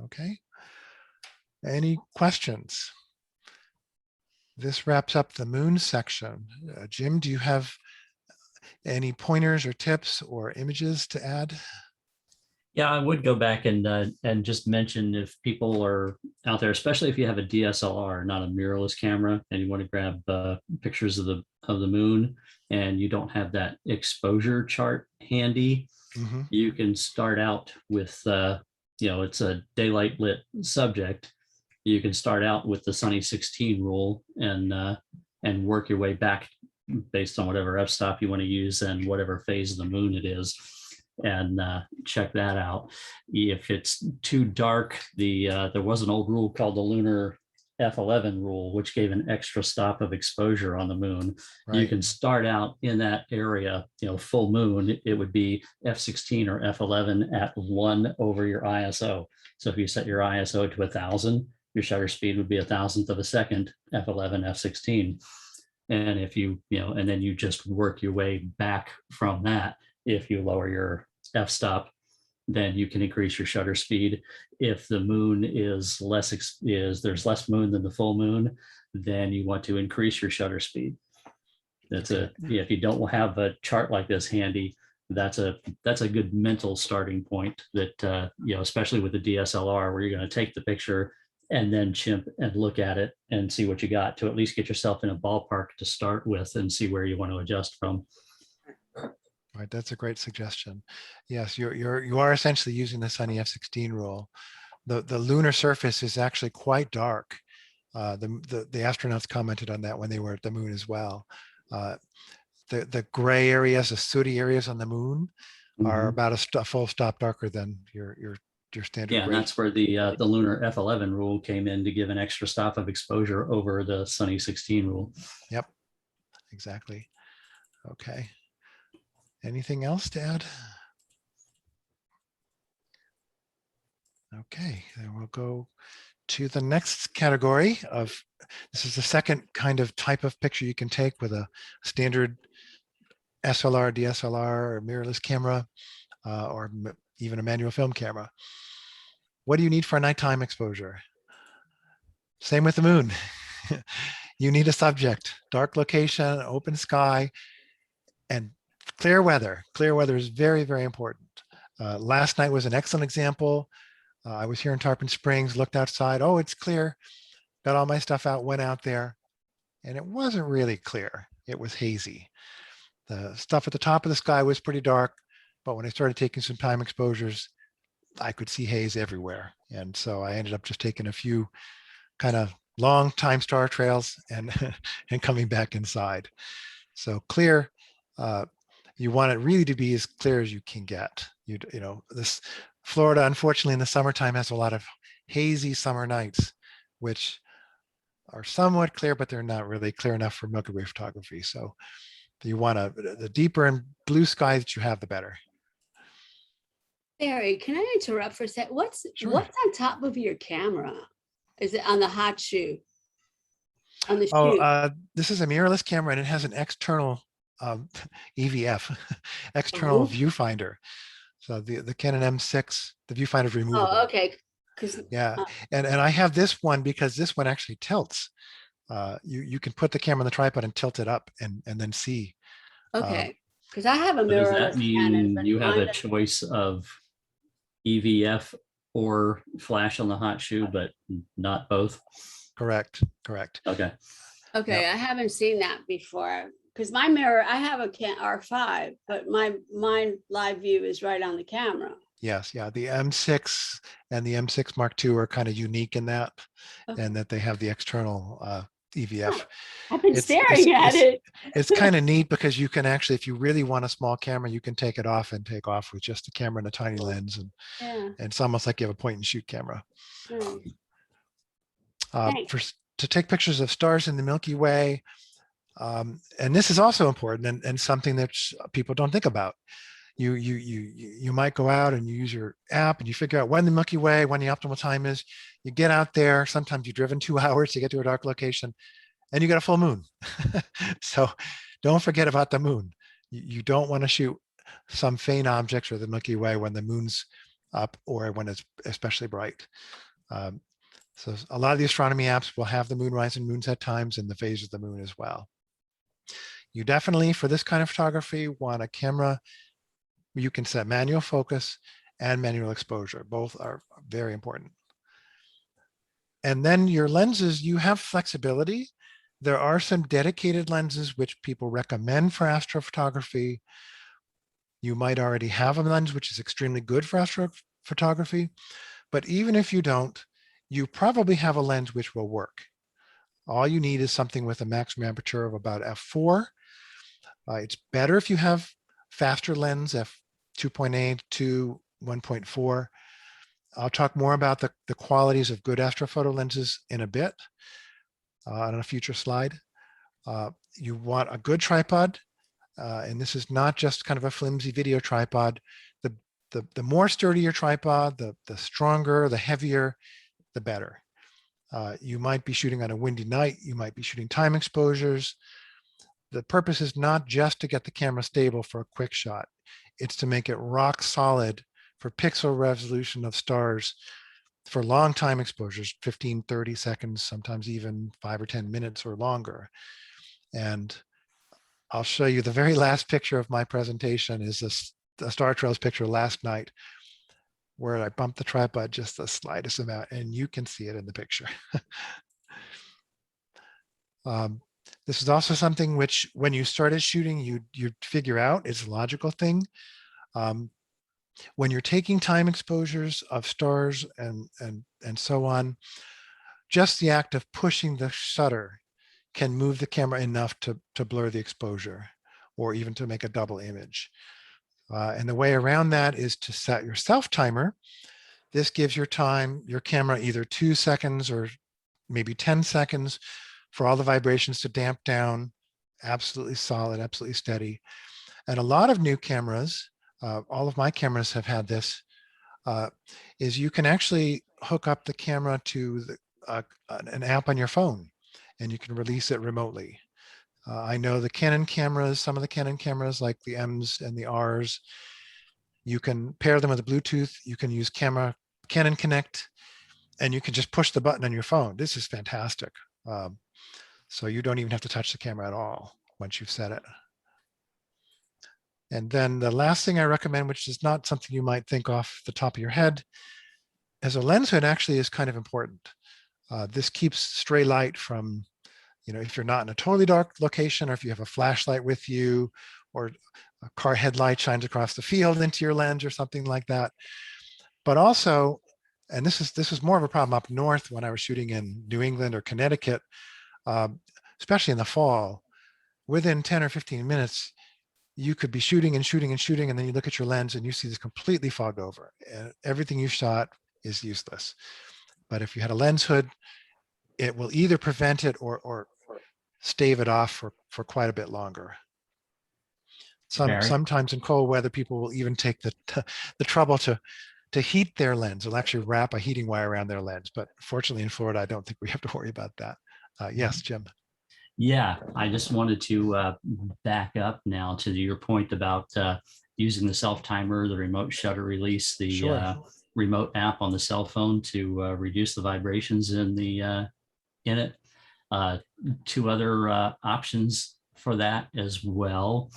Okay. Any questions? This wraps up the moon section. Jim, do you have any pointers or tips or images to add? Yeah, I would go back and just mention, if people are out there, especially if you have a DSLR, not a mirrorless camera, and you want to grab pictures of the moon, and you don't have that exposure chart handy, you can start out with it's a daylight lit subject. You can start out with the Sunny 16 rule and work your way back based on whatever f-stop you want to use and whatever phase of the moon it is, and check that out. If it's too dark, there was an old rule called the lunar F11 rule, which gave an extra stop of exposure on the moon. Right. You can start out in that area, full moon, it would be F16 or F11 at 1 over your ISO. So if you set your ISO to 1,000, your shutter speed would be 1,000th of a second, F11, F16. And if and then you just work your way back from that. If you lower your f-stop, then you can increase your shutter speed. If the moon is there's less moon than the full moon, then you want to increase your shutter speed. If you don't have a chart like this handy, that's a good mental starting point that, especially with the DSLR, where you're going to take the picture and then chimp and look at it and see what you got, to at least get yourself in a ballpark to start with and see where you want to adjust from. Right, that's a great suggestion. Yes, you are essentially using the Sunny F16 rule. The lunar surface is actually quite dark. The astronauts commented on that when they were at the moon as well. The gray areas, the sooty areas on the moon are about a full stop darker than your standard. Yeah, and that's where the lunar F11 rule came in, to give an extra stop of exposure over the Sunny 16 rule. Yep, exactly. Okay. Anything else to add? Okay, then we'll go to the next category of, this is the second kind of type of picture you can take with a standard SLR, DSLR, or mirrorless camera, or even a manual film camera. What do you need for a nighttime exposure? Same with the moon. You need a subject, dark location, open sky, and clear weather. Clear weather is very, very important. Last night was an excellent example. I was here in Tarpon Springs, looked outside. Oh, it's clear. Got all my stuff out, went out there, and it wasn't really clear. It was hazy. The stuff at the top of the sky was pretty dark, but when I started taking some time exposures, I could see haze everywhere. And so I ended up just taking a few kind of long time star trails and coming back inside. So clear, you want it really to be as clear as you can get. This Florida, unfortunately, in the summertime has a lot of hazy summer nights, which are somewhat clear, but they're not really clear enough for Milky Way photography. So you want the deeper and blue sky that you have, the better. Barry, can I interrupt for a sec? What's Sure. what's on top of your camera? Is it on the hot shoe? On the shoe? Oh, this is a mirrorless camera, and it has an external EVF, external viewfinder. So the Canon M6, the viewfinder is removable. Oh, okay. Yeah, and I have this one because this one actually tilts. You can put the camera on the tripod and tilt it up and then see. Okay, because I have a So does mirrorless that mean Canon, but you have mine a doesn't- choice of EVF or flash on the hot shoe, but not both? Correct. Okay. Okay, Yep. I haven't seen that before. because my mirror, I have a R5, but mine live view is right on the camera. Yes, yeah, the M6 and the M6 Mark II are kind of unique in that, Okay. and that they have the external EVF. I've been It's- staring at it. It's kind of neat because you can actually, if you really want a small camera, you can take it off and take off with just a camera and a tiny lens, and Yeah. it's almost like you have a point and shoot camera. Nice. Thanks. To take pictures of stars in the Milky Way, and this is also important and something that people don't think about. You might go out and you use your app and you figure out when the Milky Way, when the optimal time is. You get out there, sometimes you've driven 2 hours to get to a dark location, and you got a full moon. So don't forget about the moon. You don't want to shoot some faint objects or the Milky Way when the moon's up or when it's especially bright. So a lot of the astronomy apps will have the moonrise and moonset times and the phase of the moon as well. You definitely, for this kind of photography, want a camera where you can set manual focus and manual exposure. Both are very important. And then your lenses, you have flexibility. There are some dedicated lenses which people recommend for astrophotography. You might already have a lens which is extremely good for astrophotography, but even if you don't, you probably have a lens which will work. All you need is something with a maximum aperture of about f4. It's better if you have faster lens, f2.8 to 1.4. I'll talk more about the qualities of good astrophoto lenses in a bit on a future slide. You want a good tripod, and this is not just kind of a flimsy video tripod. The more sturdy your tripod, the stronger, the heavier, the better. You might be shooting on a windy night. You might be shooting time exposures. The purpose is not just to get the camera stable for a quick shot. It's to make it rock solid for pixel resolution of stars for long time exposures, 15, 30 seconds, sometimes even 5 or 10 minutes or longer. And I'll show you the very last picture of my presentation is a Star Trails picture last night, where I bumped the tripod just the slightest amount, and you can see it in the picture. This is also something which, when you started shooting, you figure out it's a logical thing. When you're taking time exposures of stars and so on, just the act of pushing the shutter can move the camera enough to blur the exposure or even to make a double image. And the way around that is to set your self timer. This gives your camera either 2 seconds or maybe 10 seconds for all the vibrations to damp down, absolutely solid, absolutely steady. And a lot of new cameras, all of my cameras have had this, is you can actually hook up the camera to an app on your phone, and you can release it remotely. I know the Canon cameras, some of the Canon cameras like the M's and the R's, you can pair them with a Bluetooth. You can use Canon Connect, and you can just push the button on your phone. This is fantastic. So you don't even have to touch the camera at all once you've set it. And then the last thing I recommend, which is not something you might think off the top of your head, as a lens hood actually is kind of important. This keeps stray light from, if you're not in a totally dark location, or if you have a flashlight with you, or a car headlight shines across the field into your lens or something like that. But also, and this is more of a problem up north when I was shooting in New England or Connecticut, especially in the fall, within 10 or 15 minutes, you could be shooting and shooting and shooting, and then you look at your lens and you see this completely fogged over, and everything you shot is useless. But if you had a lens hood, it will either prevent it or stave it off for quite a bit longer. Sometimes in cold weather, people will even take the trouble to heat their lens. They'll actually wrap a heating wire around their lens. But fortunately in Florida, I don't think we have to worry about that. Yes, Jim. Yeah, I just wanted to back up now to your point about using the self timer, the remote shutter release, the Sure. remote app on the cell phone to reduce the vibrations in it. 2 other options for that as well.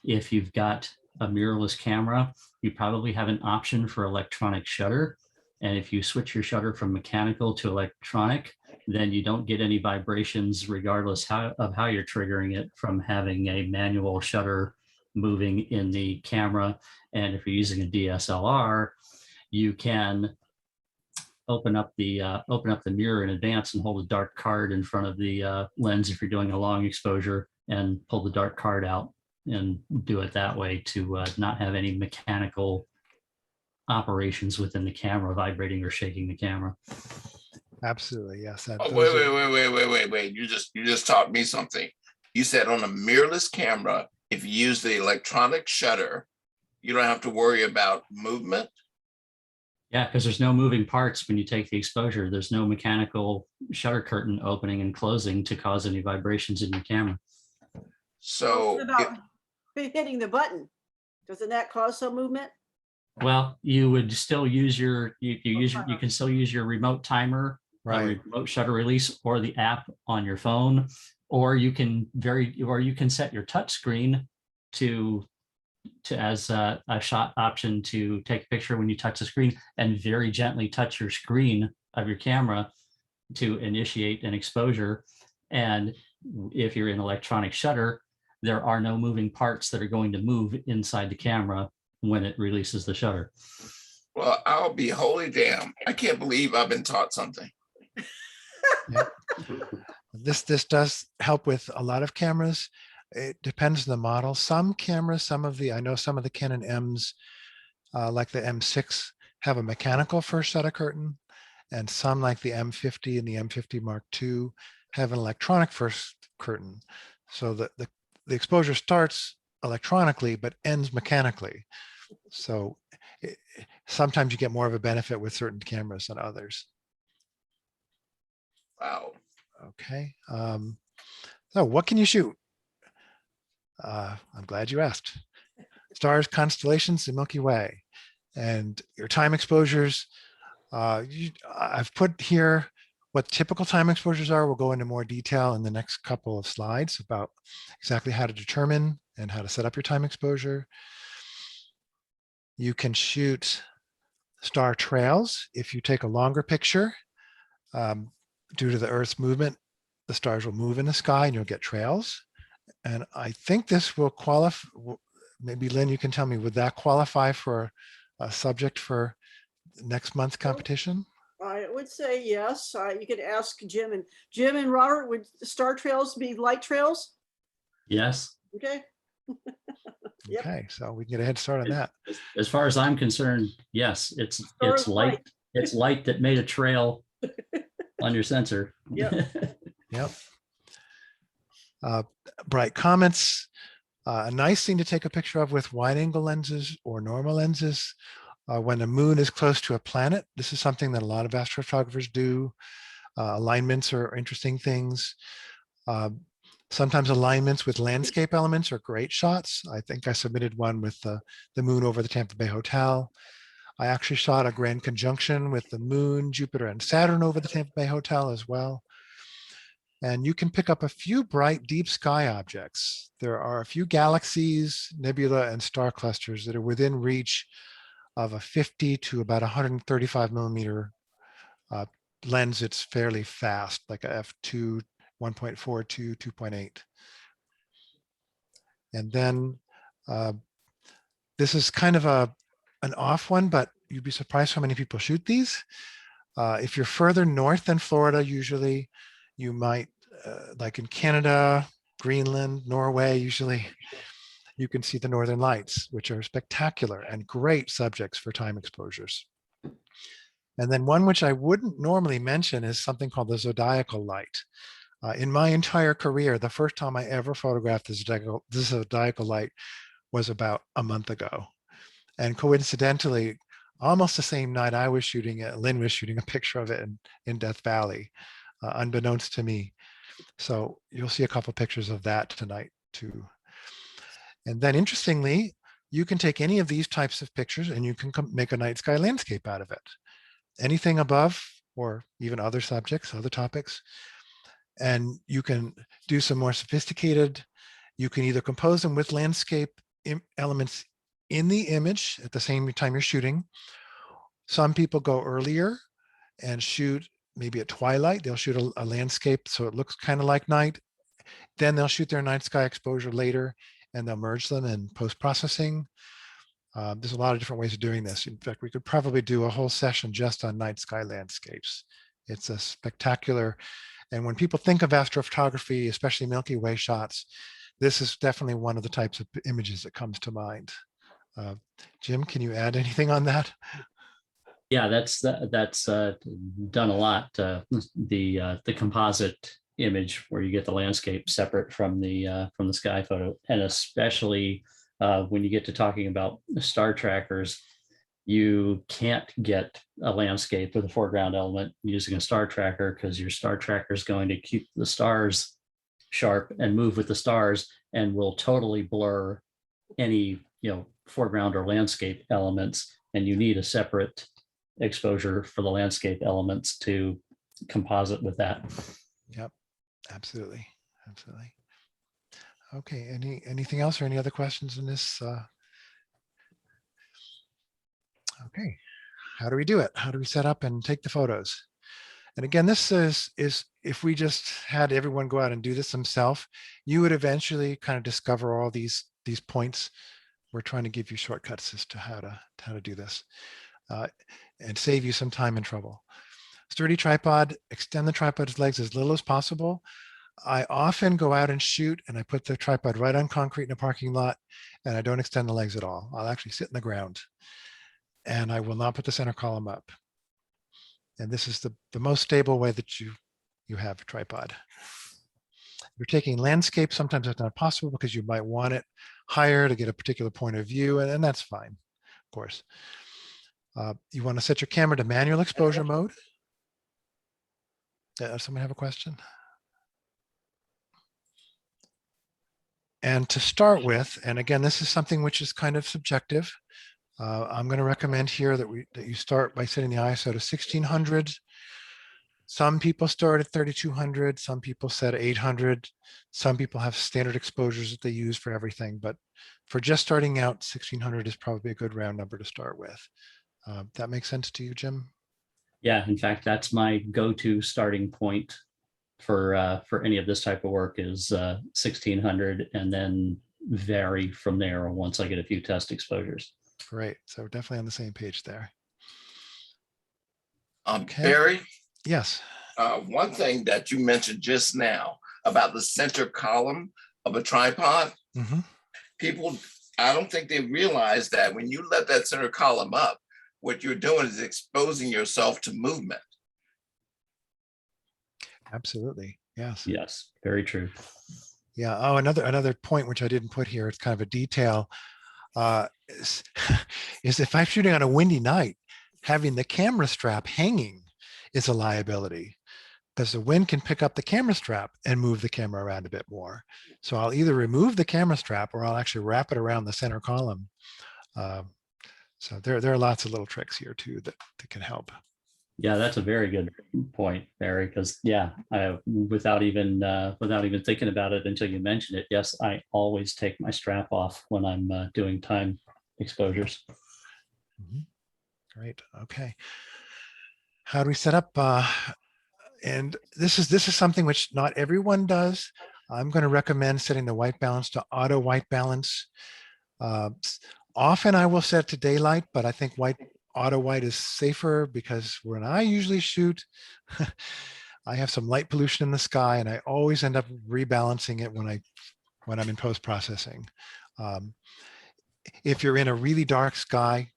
If you've got a mirrorless camera, you probably have an option for electronic shutter. And if you switch your shutter from mechanical to electronic, then you don't get any vibrations regardless of how you're triggering it from having a manual shutter moving in the camera. And if you're using a DSLR, you can open up the mirror in advance and hold a dark card in front of the lens if you're doing a long exposure, and pull the dark card out and do it that way to not have any mechanical operations within the camera vibrating or shaking the camera. Absolutely, yes. Oh, wait. You just taught me something. You said on a mirrorless camera, if you use the electronic shutter, you don't have to worry about movement. Yeah, because there's no moving parts when you take the exposure. There's no mechanical shutter curtain opening and closing to cause any vibrations in your camera. So What about hitting the button? Doesn't that cause some movement? Well, you would still use you can still use your remote timer, Right. remote shutter release, or the app on your phone, or you can set your touch screen to as a shot option to take a picture when you touch the screen, and very gently touch your screen of your camera to initiate an exposure. And if you're in electronic shutter, there are no moving parts that are going to move inside the camera when it releases the shutter. Well, I'll be holy damn. I can't believe I've been taught something. Yep. This does help with a lot of cameras. It depends on the model. Some cameras, I know some of the Canon M's, like the M6, have a mechanical first shutter curtain, and some like the M50 and the M50 Mark II have an electronic first curtain. So the exposure starts electronically but ends mechanically. So sometimes you get more of a benefit with certain cameras than others. Wow. Okay. So what can you shoot? I'm glad you asked. Stars, constellations, the Milky Way. And your time exposures, I've put here what typical time exposures are. We'll go into more detail in the next couple of slides about exactly how to determine and how to set up your time exposure. You can shoot star trails. If you take a longer picture, due to the Earth's movement, the stars will move in the sky and you'll get trails. And I think this will qualify, maybe Lynn, you can tell me, would that qualify for a subject for next month's competition? I would say yes. You could ask Jim and Robert, would star trails be light trails? Yes. Okay. Yep. Okay, so we can get a head start on that. As far as I'm concerned, yes, it's Stars light. light. It's light that made a trail on your sensor. Yep. Yep. Bright comets, a nice thing to take a picture of with wide angle lenses or normal lenses. When the moon is close to a planet, this is something that a lot of astrophotographers do. Alignments are interesting things. Sometimes alignments with landscape elements are great shots. I think I submitted one with the moon over the Tampa Bay Hotel. I actually shot a grand conjunction with the moon, Jupiter, and Saturn over the Tampa Bay Hotel as well. And you can pick up a few bright deep sky objects. There are a few galaxies, nebula, and star clusters that are within reach of a 50 to about 135 millimeter lens. It's fairly fast, like a f2, 1.4 to 2.8. And then this is kind of an off one, but you'd be surprised how many people shoot these. If you're further north than Florida, usually you might, like in Canada, Greenland, Norway, usually you can see the northern lights, which are spectacular and great subjects for time exposures. And then one which I wouldn't normally mention is something called the zodiacal light. In my entire career, the first time I ever photographed the zodiacal light was about a month ago. And coincidentally, almost the same night I was shooting it, Lynn was shooting a picture of it in Death Valley, unbeknownst to me. So you'll see a couple pictures of that tonight too. And then interestingly, you can take any of these types of pictures and you can make a night sky landscape out of it. Anything above, or even other subjects, other topics. And you can do some more sophisticated, you can either compose them with landscape elements in the image at the same time you're shooting. Some people go earlier and shoot maybe at twilight, they'll shoot a landscape so it looks kind of like night. Then they'll shoot their night sky exposure later and they'll merge them in post-processing. There's a lot of different ways of doing this. In fact, we could probably do a whole session just on night sky landscapes. It's a spectacular, and when people think of astrophotography, especially Milky Way shots, this is definitely one of the types of images that comes to mind. Jim, can you add anything on that? Yeah, that's done a lot. The composite image where you get the landscape separate from the sky photo, and especially when you get to talking about star trackers, you can't get a landscape with a foreground element using a star tracker because your star tracker is going to keep the stars sharp and move with the stars and will totally blur any foreground or landscape elements, and you need a separate exposure for the landscape elements to composite with that. Yep, absolutely. Okay, anything else or any other questions in this? Okay, how do we do it? How do we set up and take the photos? And again, this is if we just had everyone go out and do this themselves, you would eventually kind of discover all these points. We're trying to give you shortcuts as to how to do this and save you some time and trouble. Sturdy tripod, extend the tripod's legs as little as possible. I often go out and shoot and I put the tripod right on concrete in a parking lot and I don't extend the legs at all. I'll actually sit in the ground and I will not put the center column up. And this is the most stable way that you have a tripod. If you're taking landscape, sometimes it's not possible because you might want it higher to get a particular point of view, and that's fine, of course. You want to set your camera to manual exposure mode. Does someone have a question? And to start with, and again, this is something which is kind of subjective. I'm going to recommend here that you start by setting the ISO to 1600. Some people start at 3200. Some people set 800. Some people have standard exposures that they use for everything. But for just starting out, 1600 is probably a good round number to start with. That makes sense to you, Jim? Yeah, in fact, that's my go-to starting point for any of this type of work is 1600, and then vary from there once I get a few test exposures. Great. So we're definitely on the same page there. Okay. Barry? Yes. One thing that you mentioned just now about the center column of a tripod, people, I don't think they realize that when you let that center column up, what you're doing is exposing yourself to movement. Absolutely. Yes. Yes, very true. Yeah. Oh, another point which I didn't put here, it's kind of a detail, is if I'm shooting on a windy night, having the camera strap hanging is a liability because the wind can pick up the camera strap and move the camera around a bit more. So I'll either remove the camera strap or I'll actually wrap it around the center column. So there are lots of little tricks here too that can help. Yeah, that's a very good point, Barry, because without even thinking about it until you mention it, yes, I always take my strap off when I'm doing time exposures. Great. Okay. How do we set up? And this is something which not everyone does. I'm going to recommend setting the white balance to auto white balance. Often I will set to daylight, but I think auto white is safer because when I usually shoot, I have some light pollution in the sky and I always end up rebalancing it when I'm in post-processing. If you're in a really dark sky,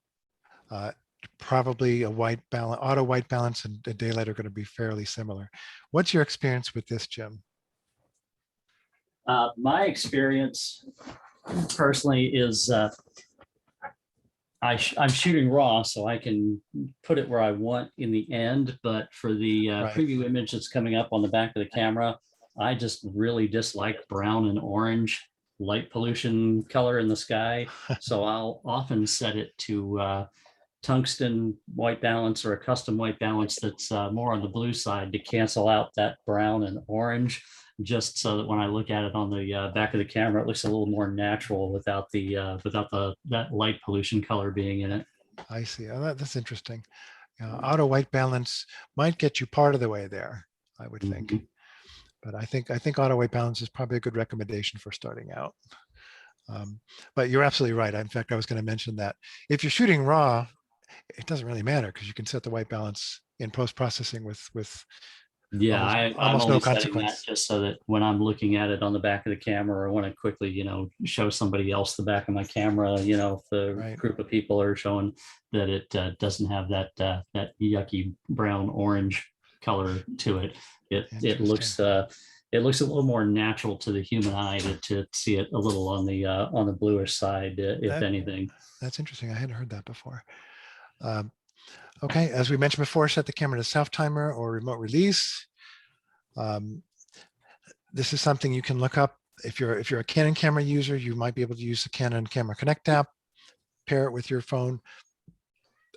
probably auto white balance and daylight are going to be fairly similar. What's your experience with this, Jim? My experience personally is I'm shooting raw, so I can put it where I want in the end. But for the preview image that's coming up on the back of the camera, I just really dislike brown and orange light pollution color in the sky. So I'll often set it to tungsten white balance or a custom white balance that's more on the blue side to cancel out that brown and orange, just so that when I look at it on the back of the camera, it looks a little more natural without that light pollution color being in it. I see. Oh, that's interesting. Auto white balance might get you part of the way there, I would think. Mhm. But I think auto white balance is probably a good recommendation for starting out. But you're absolutely right. In fact, I was going to mention that if you're shooting raw, it doesn't really matter because you can set the white balance in post-processing with Yeah, I'm almost no only setting that consequence. just so that when I'm looking at it on the back of the camera, or when I quickly, show somebody else the back of my camera, if the Right. group of people are showing that it doesn't have that yucky brown orange color to it. It Interesting. it looks a little more natural to the human eye to see it a little on the bluish side, if That- anything. That's interesting. I hadn't heard that before. Okay, as we mentioned before, set the camera to self-timer or remote release. This is something you can look up. If you're a Canon camera user, you might be able to use the Canon Camera Connect app, pair it with your phone.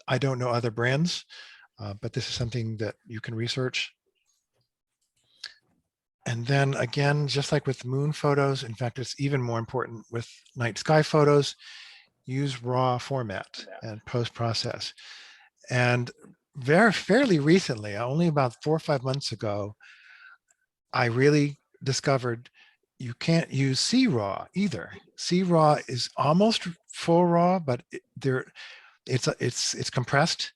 I don't know other brands, but this is something that you can research. And then again, just like with moon photos, in fact, it's even more important with night sky photos, use raw format and post-process. And fairly recently, only about 4 or 5 months ago, I really discovered you can't use CRAW either. CRAW is almost full raw, but it's compressed,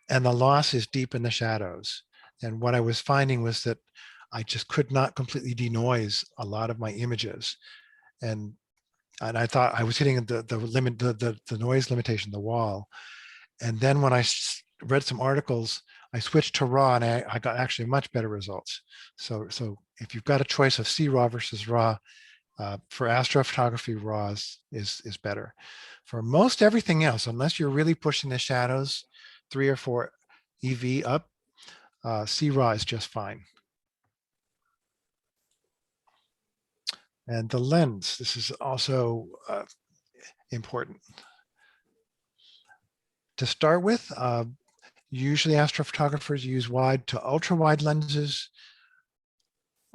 and the loss is deep in the shadows. And what I was finding was that I just could not completely denoise a lot of my images, and I thought I was hitting the limit, the noise limitation, the wall. And then when I read some articles, I switched to raw, and I got actually much better results. So if you've got a choice of CRAW versus raw, for astrophotography, raw is better. For most everything else, unless you're really pushing the shadows 3 or 4 EV up, CRAW is just fine. And the lens, this is also important. To start with, usually astrophotographers use wide to ultra wide lenses.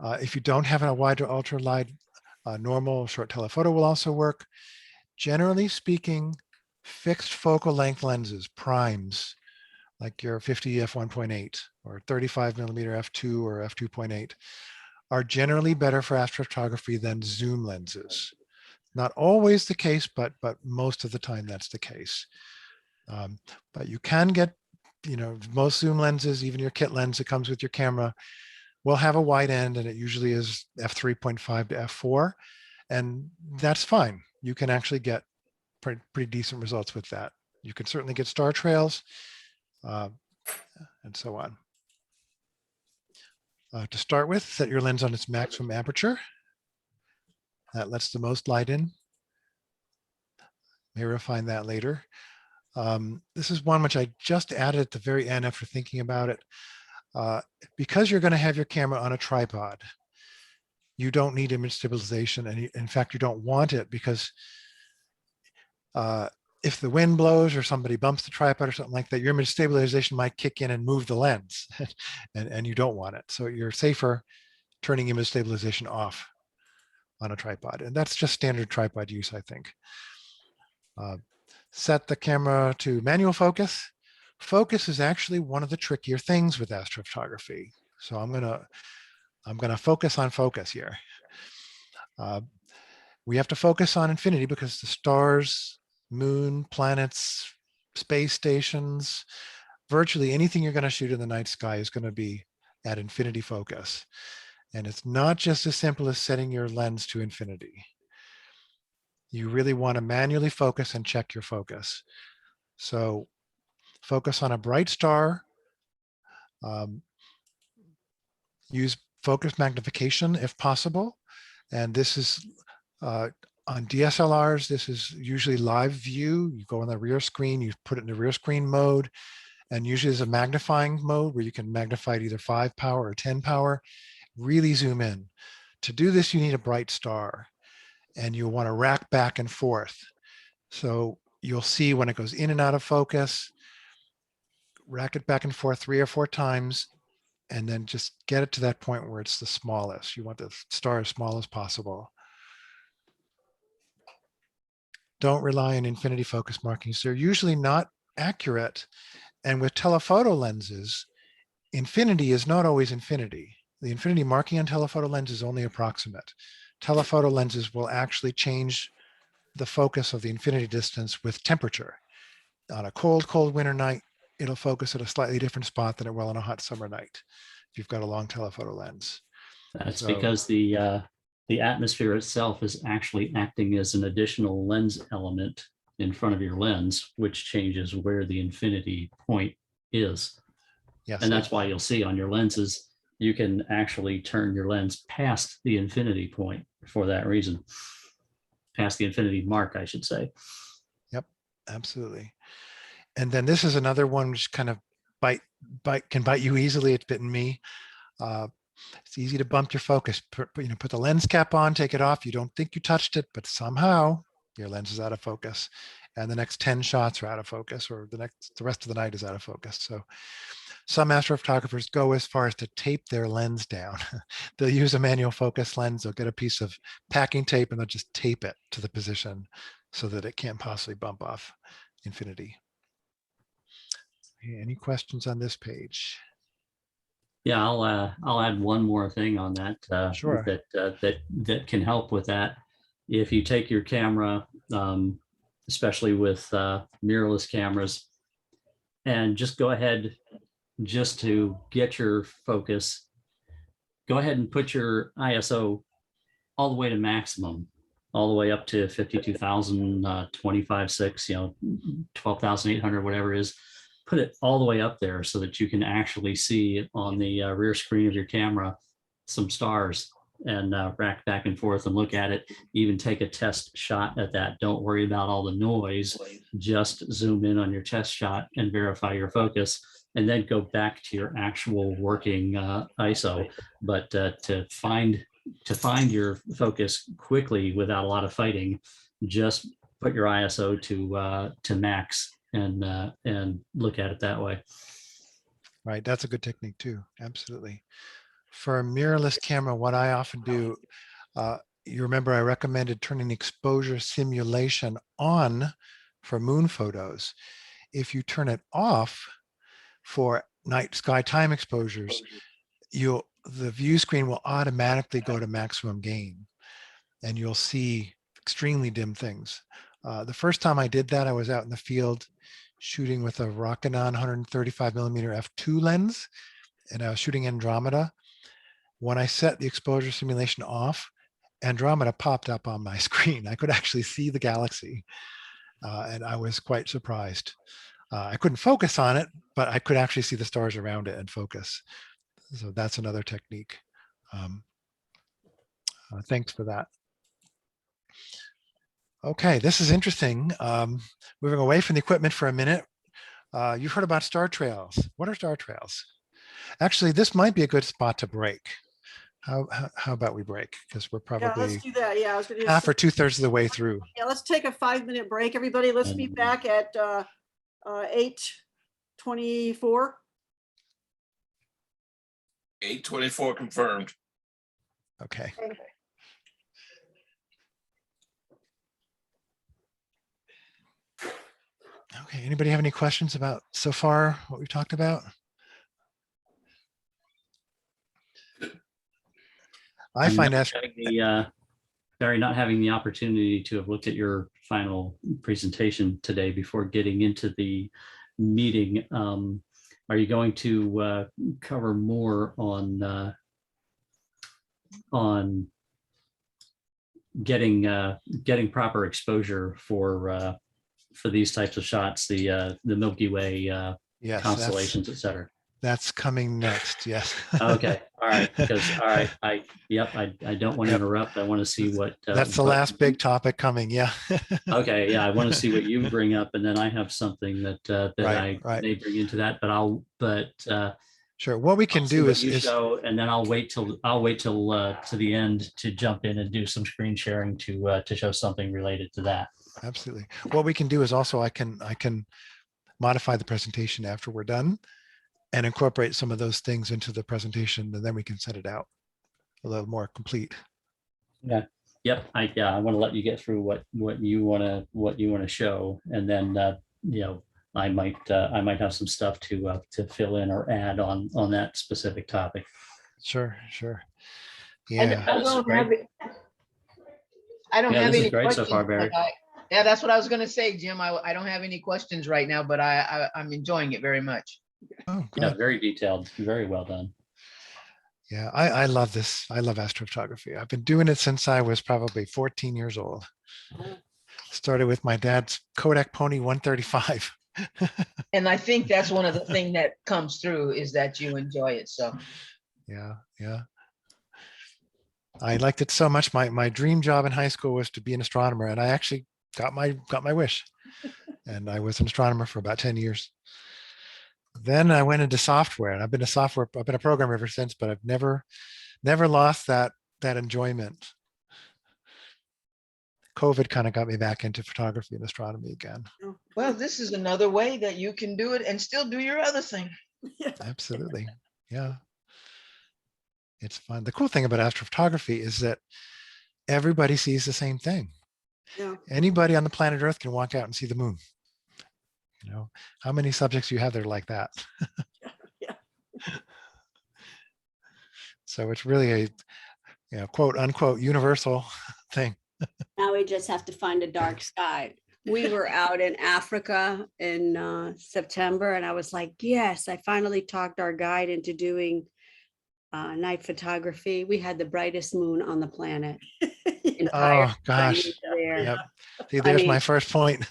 If you don't have a wide or ultra wide, normal short telephoto will also work. Generally speaking, fixed focal length lenses, primes, like your 50 f1.8 or 35 millimeter f2 or f2.8, are generally better for astrophotography than zoom lenses. Not always the case, but most of the time that's the case. But you can get, most zoom lenses, even your kit lens that comes with your camera, will have a wide end, and it usually is f3.5 to f4, and that's fine. You can actually get pretty decent results with that. You can certainly get star trails, and so on. To start with, set your lens on its maximum aperture. That lets the most light in. May refine that later. This is one which I just added at the very end after thinking about it. Because you're going to have your camera on a tripod, you don't need image stabilization. And in fact, you don't want it, because if the wind blows or somebody bumps the tripod or something like that, your image stabilization might kick in and move the lens, and you don't want it. So you're safer turning image stabilization off on a tripod. And that's just standard tripod use, I think. Set the camera to manual focus. Focus is actually one of the trickier things with astrophotography. So I'm gonna focus on focus here. We have to focus on infinity because the stars, moon, planets, space stations, virtually anything you're going to shoot in the night sky is going to be at infinity focus. And it's not just as simple as setting your lens to infinity. You really want to manually focus and check your focus. So focus on a bright star. Use focus magnification if possible. And this is on DSLRs, this is usually live view. You go on the rear screen, you put it in the rear screen mode, and usually there's a magnifying mode where you can magnify it either 5 power or 10 power, really zoom in. To do this, you need a bright star, and you want to rack back and forth. So you'll see when it goes in and out of focus, rack it back and forth 3 or 4 times, and then just get it to that point where it's the smallest. You want the star as small as possible. Don't rely on infinity focus markings. They're usually not accurate, And with telephoto lenses, infinity is not always infinity. The infinity marking on telephoto lens is only approximate. Telephoto lenses will actually change the focus of the infinity distance with temperature. On a cold, cold winter night, it'll focus at a slightly different spot than it will on a hot summer night if you've got a long telephoto lens. That's So- because the atmosphere itself is actually acting as an additional lens element in front of your lens, which changes where the infinity point is. Yes, And that's why you'll see on your lenses, you can actually turn your lens past the infinity point for that reason. Past the infinity mark, I should say. absolutely. And then this is another one which kind of can bite you easily. It's bitten me. It's easy to bump your focus. Put the lens cap on, take it off. You don't think you touched it, but somehow your lens is out of focus, and the next 10 shots are out of focus, or the rest of the night is out of focus. So some astrophotographers go as far as to tape their lens down. They'll use a manual focus lens. They'll get a piece of packing tape and they'll just tape it to the position so that it can't possibly bump off infinity. Okay, any questions on this page? Yeah, I'll add one more thing on that. Sure. That can help with that. If you take your camera, especially with mirrorless cameras, and just go ahead, just to get your focus, go ahead and put your ISO all the way to maximum, all the way up to 52,000, 25.6, 12,800, whatever it is. Put it all the way up there so that you can actually see on the rear screen of your camera some stars, and rack back and forth and look at it. Even take a test shot at that. Don't worry about all the noise. Just zoom in on your test shot and verify your focus, and then go back to your actual working ISO. But to find your focus quickly without a lot of fighting, just put your ISO to max and look at it that way. Right, that's a good technique too. Absolutely. For a mirrorless camera, what I often do, you remember I recommended turning the exposure simulation on for moon photos. If you turn it off for night sky time exposures, the view screen will automatically go to maximum gain, and you'll see extremely dim things. The first time I did that, I was out in the field shooting with a Rokinon 135 millimeter f2 lens, and I was shooting Andromeda. When I set the exposure simulation off, Andromeda popped up on my screen. I could actually see the galaxy, and I was quite surprised. I couldn't focus on it, but I could actually see the stars around it and focus. So that's another technique. Thanks for that. Okay, this is interesting. Moving away from the equipment for a minute. You've heard about star trails. What are star trails? Actually, this might be a good spot to break. How about we break? Because we're Yeah, probably let's do that. Yeah, I was gonna half or 2/3 of the way through. yeah, let's take a 5-minute break, everybody. Let's be back at 8:24. 8:24 confirmed. Okay. Okay, anybody have any questions about so far what we've talked about? I find that Barry, not having the opportunity to have looked at your final presentation today before getting into the meeting, are you going to cover more on getting proper exposure for these types of shots, the Milky Way yes, constellations, et cetera? that's coming next. Yes. Okay. All right. Because I don't want to Yep. interrupt. I want to see what That's the last big topic coming. Yeah. Okay. Yeah. I want to see what you bring up, and then I have something that Right, I may bring into that, but Sure. What we can I'll see do what you is show, and then I'll wait till to the end to jump in and do some screen sharing to show something related to that. absolutely. What we can do is also I can modify the presentation after we're done and incorporate some of those things into the presentation, and then we can set it out a little more complete. Yeah. Yep. I want to let you get through what you want to show, and then I might have some stuff to fill in or add on that specific topic. Sure, sure. I Yeah. don't have it. I don't Yeah, have this is any great so questions. far, Barry. Yeah, that's what I was gonna say, Jim. I don't have any questions right now, but I'm enjoying it very much. Oh, Yeah, good. very detailed, very well done. Yeah, I love this. I love astrophotography. I've been doing it since I was probably 14 years old. Started with my dad's Kodak Pony 135. And I think that's one of the things that comes through is that you enjoy it. So Yeah, yeah. I liked it so much. My dream job in high school was to be an astronomer, and I actually got my wish. And I was an astronomer for about 10 years. Then I went into software, and I've been a programmer ever since, but I've never lost that enjoyment. COVID kind of got me back into photography and astronomy again. well, this is another way that you can do it and still do your other thing. Absolutely. Yeah. It's fun. The cool thing about astrophotography is that everybody sees the same thing. Yeah. Anybody on the planet Earth can walk out and see the moon. You know, how many subjects you have that are like that? Yeah. So it's really a quote unquote universal thing. Now we just have to find a dark sky. We were out in Africa in September, and I was like, yes, I finally talked our guide into doing night photography. We had the brightest moon on the planet. Oh gosh. There. Yep. See, there's my first point.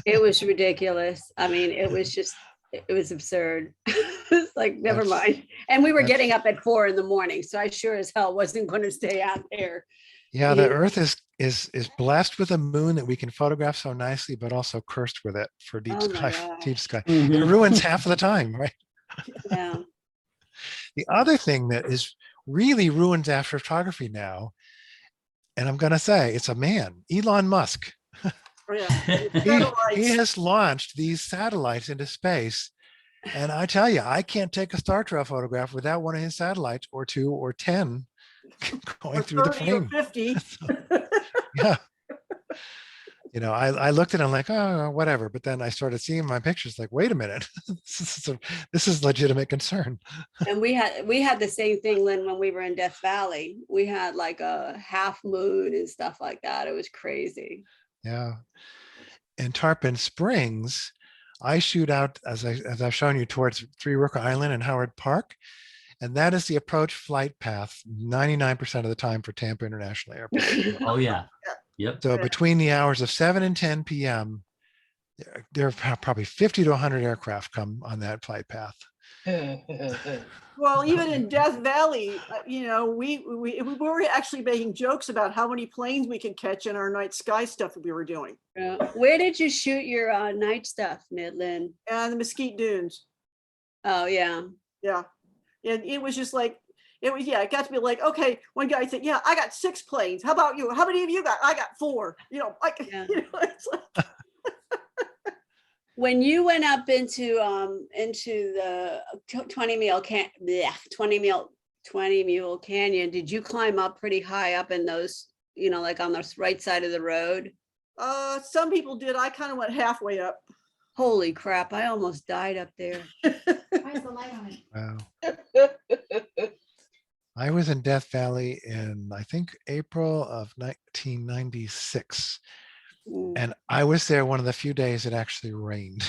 It was ridiculous. I mean, it was absurd. It's like, never mind. And we were getting up at 4 a.m. So I sure as hell wasn't going to stay out there. Yeah, the Earth is blessed with a moon that we can photograph so nicely, but also cursed with it for deep Oh my sky. gosh. Deep sky. Mhm. It ruins half of the time, right? Yeah. The other thing that is really ruins astrophotography now, and I'm going to say it's a man, Elon Musk. Oh, yeah. He Satellites. has launched these satellites into space. And I tell you, I can't take a Star Trek photograph without one of his satellites or 2 or 10 going Or through the 30 or frame. 50. Yeah. You know, I looked at it, I'm like, oh, whatever. But then I started seeing my pictures like, wait a minute, this is legitimate concern. And we had the same thing, Lynn, when we were in Death Valley. We had like a half moon and stuff like that. It was crazy. Yeah. In Tarpon Springs, I shoot out, as I've shown you, towards Three Rooker Island and Howard Park. And that is the approach flight path 99% of the time for Tampa International Airport. Oh, yeah. Yep. So between the hours of 7 and 10 p.m., there are probably 50 to 100 aircraft come on that flight path. Well, even in Death Valley, you know, we were actually making jokes about how many planes we could catch in our night sky stuff that we were doing. Where did you shoot your night stuff, Lynn? And the Mesquite Dunes. Oh, yeah. Yeah. And it was just like, it got to be like, okay, one guy said, yeah, I got 6 planes. How about you? How many of you got? I got 4. You know, Yeah. you know, it's like, When you went up into the 20 Mule Canyon, did you climb up pretty high up in those, you know, like on the right side of the road? some people did. I kind of went halfway up. Holy crap, I almost died up there. Where's the light on it? Wow. I was in Death Valley in, I think, April of 1996. And I was there one of the few days it actually rained.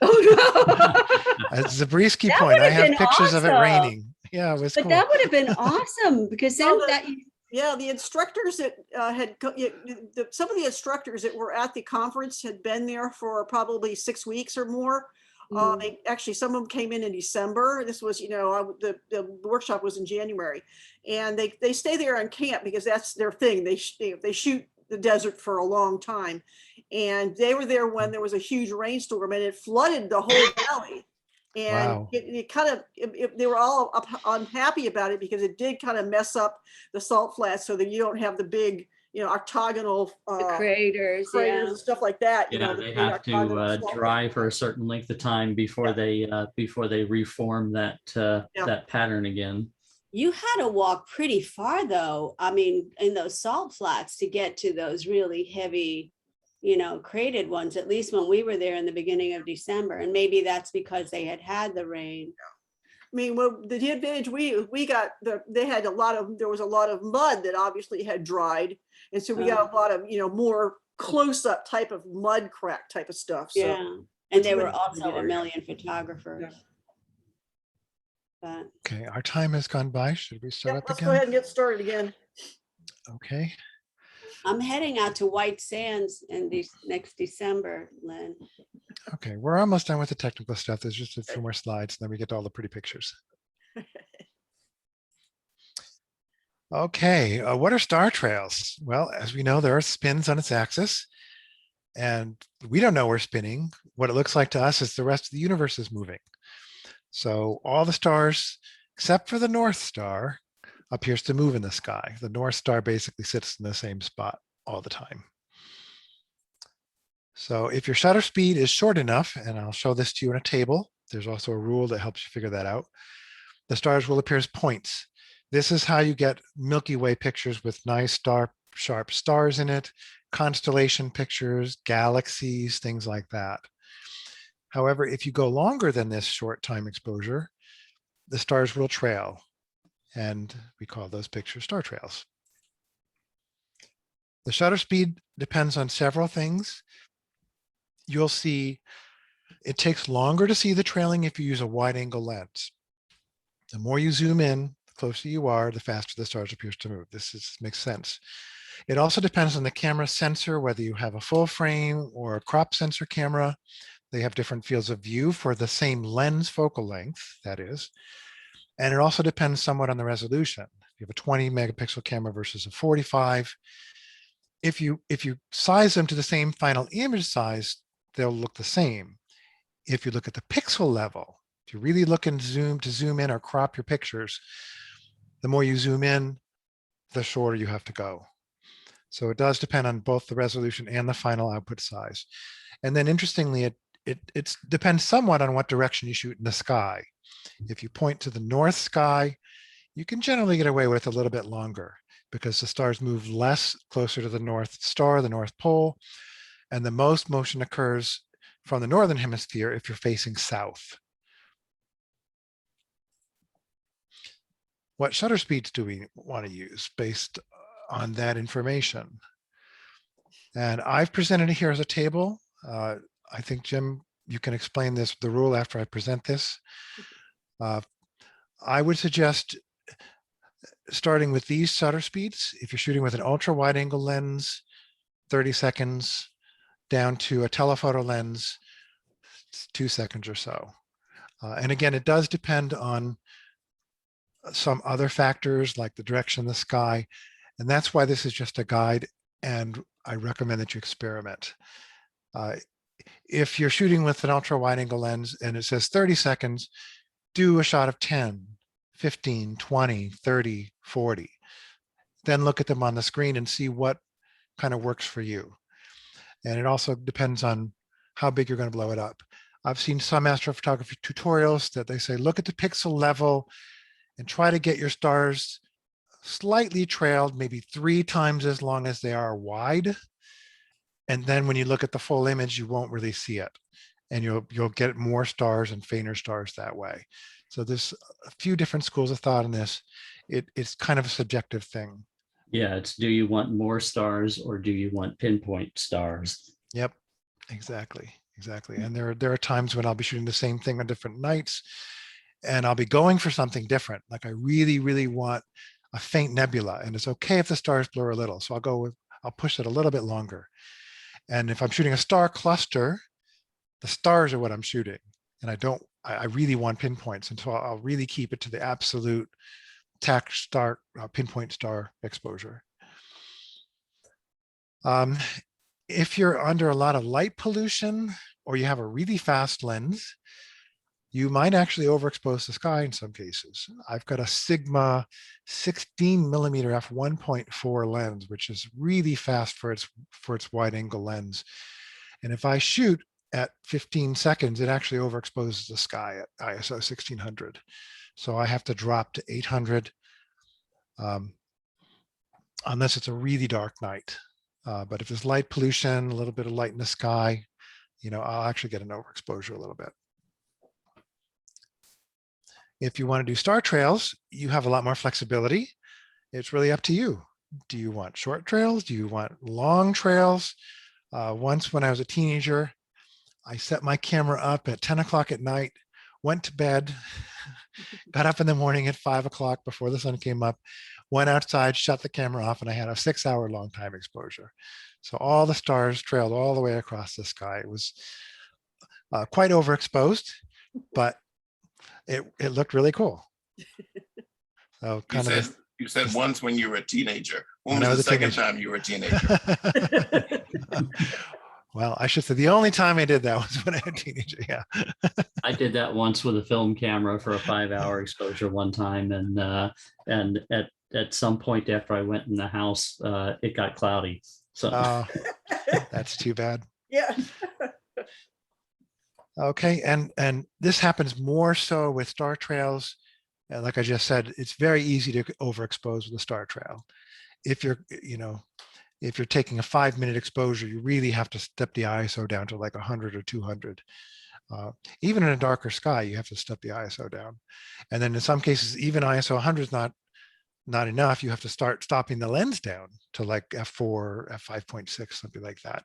Oh, no. At Zabriskie That Point, I would've have been pictures of it awesome. raining. Yeah, it was But cool. that would have been awesome because then Well, that Yeah, the instructors that some of the instructors that were at the conference had been there for probably 6 weeks or more. Actually, some of them came in December. This was, you know, the workshop was in January, and they stay there and camp because that's their thing. They shoot the desert for a long time, and they were there when there was a huge rainstorm and it flooded the whole valley. And Wow. it kind of, they were all unhappy about it because it did kind of mess up the salt flats so that you don't have the big, you know, octagonal the craters, craters and stuff like that. You Yeah, know, they the big have to octagonal salt dry flats. for a certain length of time before they reform that that pattern again. you had to walk pretty far though. I mean, in those salt flats to get to those really heavy created ones, at least when we were there in the beginning of December. And maybe that's because they had the rain. I mean, well, the advantage we got, there was a lot of mud that obviously had dried. And so we got a lot of, more close up type of mud crack type of stuff. So, Yeah. And there were which also made it a million photographers. Yeah. But Okay, our time has gone by. Should we start yeah, up let's again? go ahead and get started again. Okay. I'm heading out to White Sands in next December, Lynn. Okay, we're almost done with the technical stuff. There's just a few more slides, and then we get to all the pretty pictures. Okay, what are star trails? Well, as we know, the Earth spins on its axis, and we don't know we're spinning. What it looks like to us is the rest of the universe is moving. So all the stars, except for the North Star, appears to move in the sky. The North Star basically sits in the same spot all the time. So if your shutter speed is short enough, and I'll show this to you in a table, there's also a rule that helps you figure that out. The stars will appear as points. This is how you get Milky Way pictures with nice sharp stars in it, constellation pictures, galaxies, things like that. However, if you go longer than this short time exposure, the stars will trail, and we call those pictures star trails. The shutter speed depends on several things. You'll see it takes longer to see the trailing if you use a wide angle lens. The more you zoom in, the closer you are, the faster the stars appears to move. This makes sense. It also depends on the camera sensor, whether you have a full frame or a crop sensor camera. They have different fields of view for the same lens focal length, that is. And it also depends somewhat on the resolution. If you have a 20 megapixel camera versus a 45, if you size them to the same final image size, they'll look the same. If you look at the pixel level, if you really look and zoom in or crop your pictures, the more you zoom in, the shorter you have to go. So it does depend on both the resolution and the final output size. And then interestingly, it depends somewhat on what direction you shoot in the sky. If you point to the north sky, you can generally get away with a little bit longer because the stars move less closer to the North Star, the North Pole, and the most motion occurs from the northern hemisphere if you're facing south. What shutter speeds do we want to use based on that information? And I've presented it here as a table. I think, Jim, you can explain the rule after I present this. I would suggest starting with these shutter speeds. If you're shooting with an ultra wide angle lens, 30 seconds, down to a telephoto lens, 2 seconds or so. And again, it does depend on some other factors like the direction of the sky. And that's why this is just a guide, and I recommend that you experiment. If you're shooting with an ultra wide angle lens and it says 30 seconds, do a shot of 10, 15, 20, 30, 40. Then look at them on the screen and see what kind of works for you. And it also depends on how big you're going to blow it up. I've seen some astrophotography tutorials that they say, look at the pixel level and try to get your stars slightly trailed, maybe 3 times as long as they are wide. And then when you look at the full image, you won't really see it. And you'll get more stars and fainter stars that way. So there's a few different schools of thought on this. It's kind of a subjective thing. Yeah, it's do you want more stars or do you want pinpoint stars? Yep, exactly. And there are times when I'll be shooting the same thing on different nights, and I'll be going for something different. Like I really, really want a faint nebula, and it's okay if the stars blur a little. So I'll push it a little bit longer. And if I'm shooting a star cluster, the stars are what I'm shooting, and I really want pinpoints, and so I'll really keep it to the absolute tack star pinpoint star exposure. If you're under a lot of light pollution or you have a really fast lens, you might actually overexpose the sky in some cases. I've got a Sigma 16 millimeter f1.4 lens, which is really fast for its wide angle lens. And if I shoot at 15 seconds, it actually overexposes the sky at ISO 1600. So I have to drop to 800 unless it's a really dark night. But if there's light pollution, a little bit of light in the sky, I'll actually get an overexposure a little bit. If you want to do star trails, you have a lot more flexibility. It's really up to you. Do you want short trails? Do you want long trails? Once when I was a teenager, I set my camera up at 10 o'clock at night, went to bed, got up in the morning at 5 o'clock before the sun came up, went outside, shut the camera off, and I had a 6-hour long time exposure. So all the stars trailed all the way across the sky. It was quite overexposed, but it looked really cool. So kind of you said once when you were a teenager. When When I was was the a second teenager. time you were a teenager? Well, I should say the only time I did that was when I was a teenager. Yeah. I did that once with a film camera for a 5-hour exposure one time, and at some point after I went in the house, it got cloudy. So That's too bad. Yeah. Okay, and this happens more so with star trails. Like I just said, it's very easy to overexpose with a star trail. If you're taking a 5-minute exposure, you really have to step the ISO down to like 100 or 200. Even in a darker sky, you have to step the ISO down. And then in some cases, even ISO 100 is not enough. You have to start stopping the lens down to like f4, f5.6, something like that.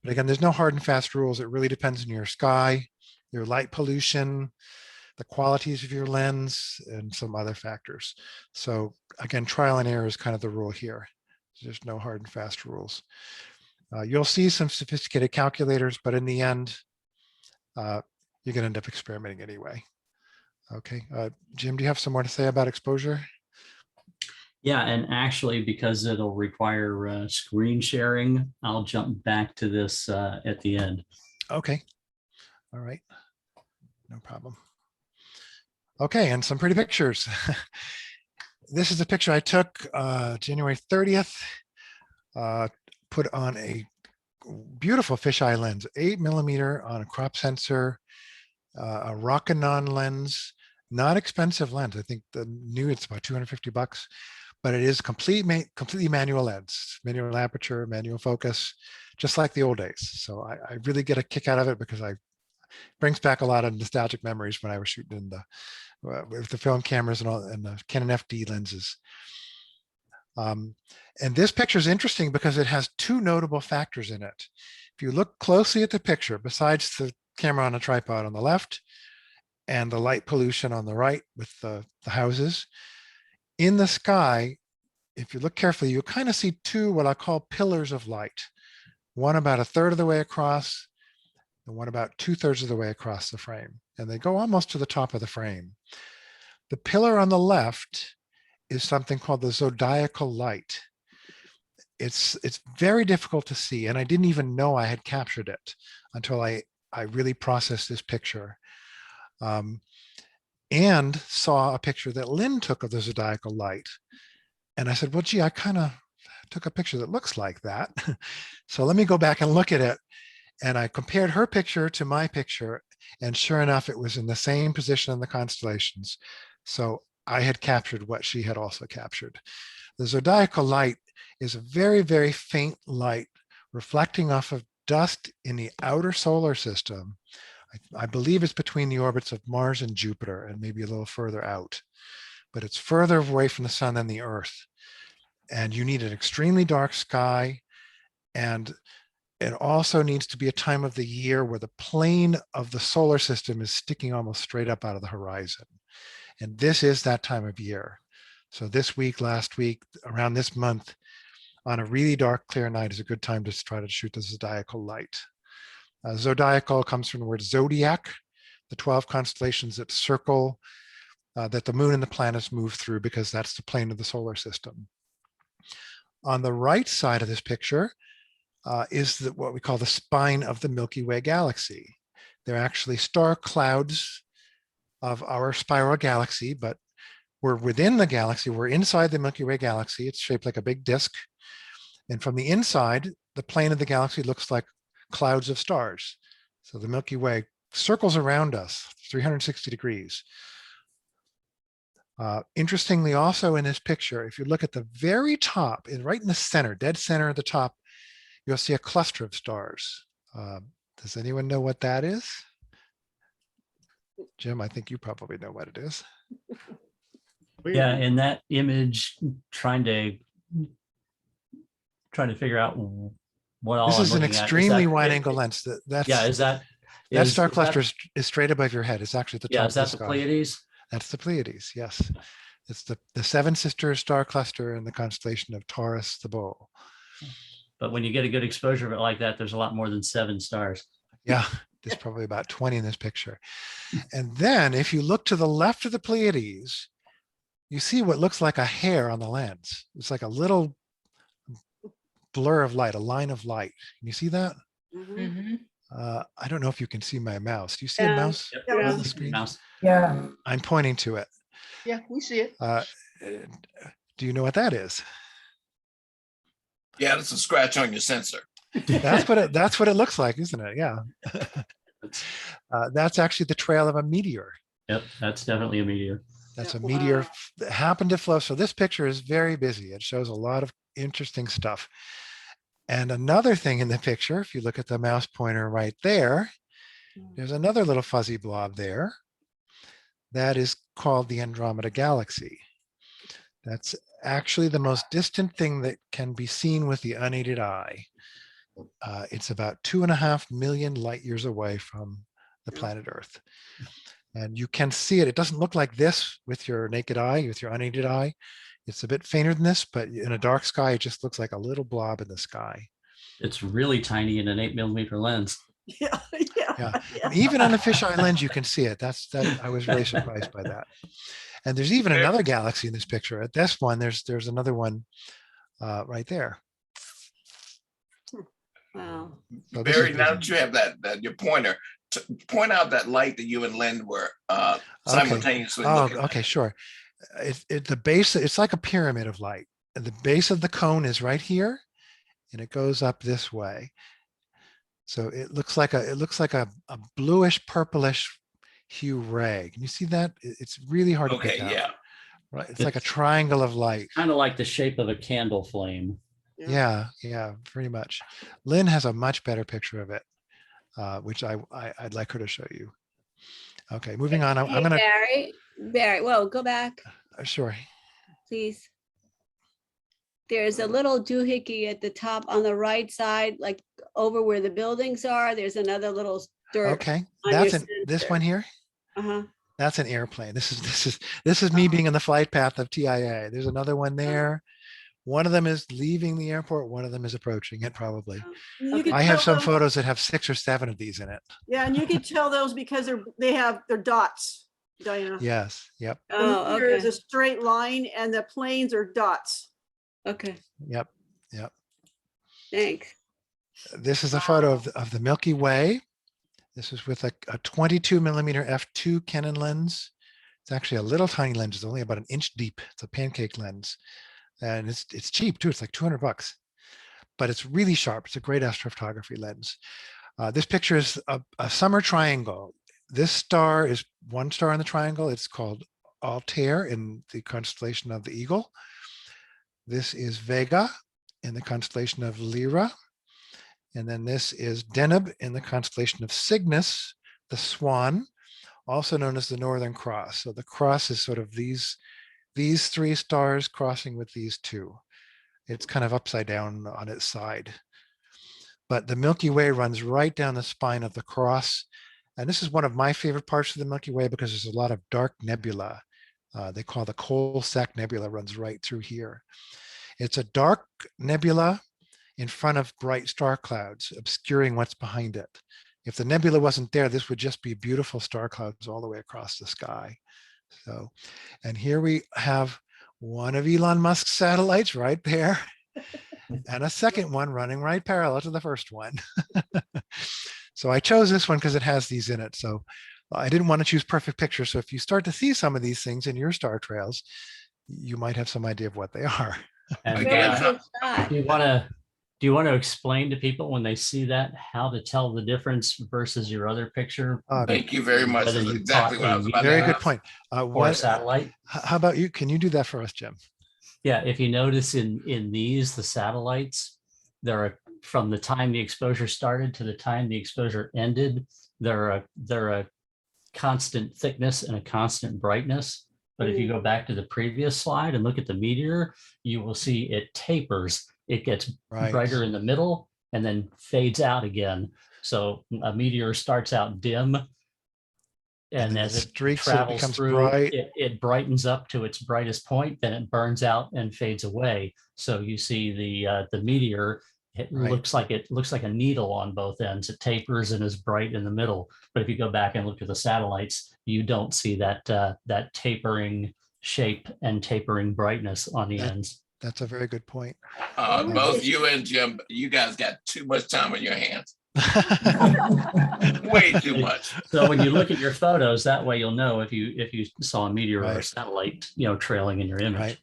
But again, there's no hard and fast rules. It really depends on your sky, your light pollution, the qualities of your lens, and some other factors. So again, trial and error is kind of the rule here. There's no hard and fast rules. You'll see some sophisticated calculators, but in the end, you're going to end up experimenting anyway. Okay, Jim, do you have some more to say about exposure? yeah, and actually, because it'll require screen sharing, I'll jump back to this at the end. Okay, all right, no problem. Okay, and some pretty pictures. This is a picture I took January 30th, put on a beautiful fisheye lens, 8mm on a crop sensor, a Rokinon lens, not expensive lens. I think the new it's about $250, but it is completely manual lens, manual aperture, manual focus, just like the old days. So I really get a kick out of it because it brings back a lot of nostalgic memories when I was shooting in with the film cameras and all, and the Canon FD lenses. And this picture is interesting because it has two notable factors in it. If you look closely at the picture, besides the camera on a tripod on the left and the light pollution on the right with the houses, in the sky, if you look carefully, you kind of see two what I call pillars of light. One about 1/3 of the way across, and one about 2/3 of the way across the frame. And they go almost to the top of the frame. The pillar on the left is something called the zodiacal light. It's very difficult to see, and I didn't even know I had captured it until I really processed this picture. And saw a picture that Lynn took of the zodiacal light. And I said, well, gee, I kind of took a picture that looks like that. So let me go back and look at it. And I compared her picture to my picture, and sure enough, it was in the same position in the constellations. So I had captured what she had also captured. The zodiacal light is a very, very faint light reflecting off of dust in the outer solar system. I believe it's between the orbits of Mars and Jupiter, and maybe a little further out, but it's further away from the sun than the Earth. And you need an extremely dark sky, and it also needs to be a time of the year where the plane of the solar system is sticking almost straight up out of the horizon. And this is that time of year. So this week, last week, around this month, on a really dark, clear night is a good time to try to shoot the zodiacal light. Zodiacal comes from the word zodiac, the 12 constellations that circle, that the moon and the planets move through, because that's the plane of the solar system. On the right side of this picture is what we call the spine of the Milky Way galaxy. They're actually star clouds of our spiral galaxy, but we're within the galaxy. We're inside the Milky Way galaxy. It's shaped like a big disk. And from the inside, the plane of the galaxy looks like clouds of stars. So the Milky Way circles around us 360 degrees. Interestingly, also in this picture, if you look at the very top, right in the center, dead center at the top, you'll see a cluster of stars. Does anyone know what that is? Jim, I think you probably know what it is. Yeah, in that image, trying to figure out what all This I'm is an looking at. extremely wide angle lens. That's Yeah, that star cluster is straight above your head. It's actually at the yeah, top is of the that the sky. Pleiades? That's the Pleiades, yes. It's the seven sister star cluster in the constellation of Taurus, the bull. But when you get a good exposure of it like that, there's a lot more than 7 stars. Yeah, there's probably about 20 in this picture. And then if you look to the left of the Pleiades, you see what looks like a hair on the lens. It's like a little blur of light, a line of light. Can you see that? Mhm. I don't know if you can see my mouse. Do you see a Yeah. mouse Yep. on the screen? Mouse. Yeah. I'm pointing to it. Yeah, we see it. Do you know what that is? Yeah, that's a scratch on your sensor. That's what it looks like, isn't it? Yeah. That's actually the trail of a meteor. Yep, that's definitely a meteor. That's a Yeah, meteor wow. that happened to flow. So this picture is very busy. It shows a lot of interesting stuff. And another thing in the picture, if you look at the mouse pointer right there, there's another little fuzzy blob there. That is called the Andromeda Galaxy. That's actually the most distant thing that can be seen with the unaided eye. It's about 2.5 million light years away from the planet Earth. And you can see it. It doesn't look like this with your naked eye, with your unaided eye. It's a bit fainter than this, but in a dark sky, it just looks like a little blob in the sky. It's really tiny in an 8mm lens. Yeah, Yeah. yeah. And even on a fisheye lens, you can see it. I was really surprised by that. And there's even another galaxy in this picture. At this one, there's another one right there. Wow. So this Barry, is now busy. that you have that your pointer, point out that light that you and Lynn were simultaneously Oh, looking at. okay, sure. The base, it's like a pyramid of light. And the base of the cone is right here, and it goes up this way. So it looks like a bluish purplish hue ray. Can you see that? It's really hard to Okay, pick out. yeah. Right. It's like a triangle of light. Kind of like the shape of a candle flame. Yeah, pretty much. Lynn has a much better picture of it, which I'd like her to show you. Okay, moving on. I'm Hey, gonna Barry, whoa, go back, sure. please. There's a little doohickey at the top on the right side, like over where the buildings are. There's another little dirt. Okay, on that's your this sensor. one here. Uh-huh. That's an airplane. This is me being in the flight path of TIA. There's another one there. One of them is leaving the airport. One of them is approaching it probably. You could I have tell some them- photos that have 6 or 7 of these in it. Yeah, and you can tell those because they're dots, Diana. Yes. Yep. Oh, There is okay, a straight line and the planes are dots. okay, Yep. thanks. This is a photo of the Milky Way. This is with a 22mm f2 Canon lens. It's actually a little tiny lens. It's only about 1 inch deep. It's a pancake lens. And it's cheap too. It's like $200, but it's really sharp. It's a great astrophotography lens. This picture is a summer triangle. This star is one star in the triangle. It's called Altair in the constellation of the Eagle. This is Vega in the constellation of Lyra. And then this is Deneb in the constellation of Cygnus, the Swan, also known as the Northern Cross. So the cross is sort of these 3 stars crossing with these 2. It's kind of upside down on its side. But the Milky Way runs right down the spine of the cross. And this is one of my favorite parts of the Milky Way because there's a lot of dark nebula. They call the Coal-Sack Nebula runs right through here. It's a dark nebula in front of bright star clouds, obscuring what's behind it. If the nebula wasn't there, this would just be beautiful star clouds all the way across the sky. So, and here we have one of Elon Musk's satellites right there, and a second one running right parallel to the first one. So I chose this one because it has these in it. So I didn't want to choose perfect pictures. So if you start to see some of these things in your star trails, you might have some idea of what they are. And Again, Very good shot. do you want to explain to people when they see that how to tell the difference versus your other picture? Thank you very much. Whether That's you exactly caught what I a was about to Very meteor good point. or a satellite. How about you? Can you do that for us, Jim? Yeah, if you notice in these, the satellites, there are from the time the exposure started to the time the exposure ended, they're a constant thickness and a constant brightness. But if you go back to the previous slide and look at the meteor, you will see it tapers. It gets brighter in the middle and then fades out again. So a meteor starts out dim, and as it streaks, it travels becomes through, bright. it brightens up to its brightest point, then it burns out and fades away. So you see the meteor, it looks like a needle on both ends. It tapers and is bright in the middle. But if you go back and look at the satellites, you don't see that tapering shape and tapering brightness on the ends. That's a very good point. Both you and Jim, you guys got too much time on your hands. Way too much. So when you look at your photos, that way you'll know if you saw a meteor or a satellite, trailing in your image.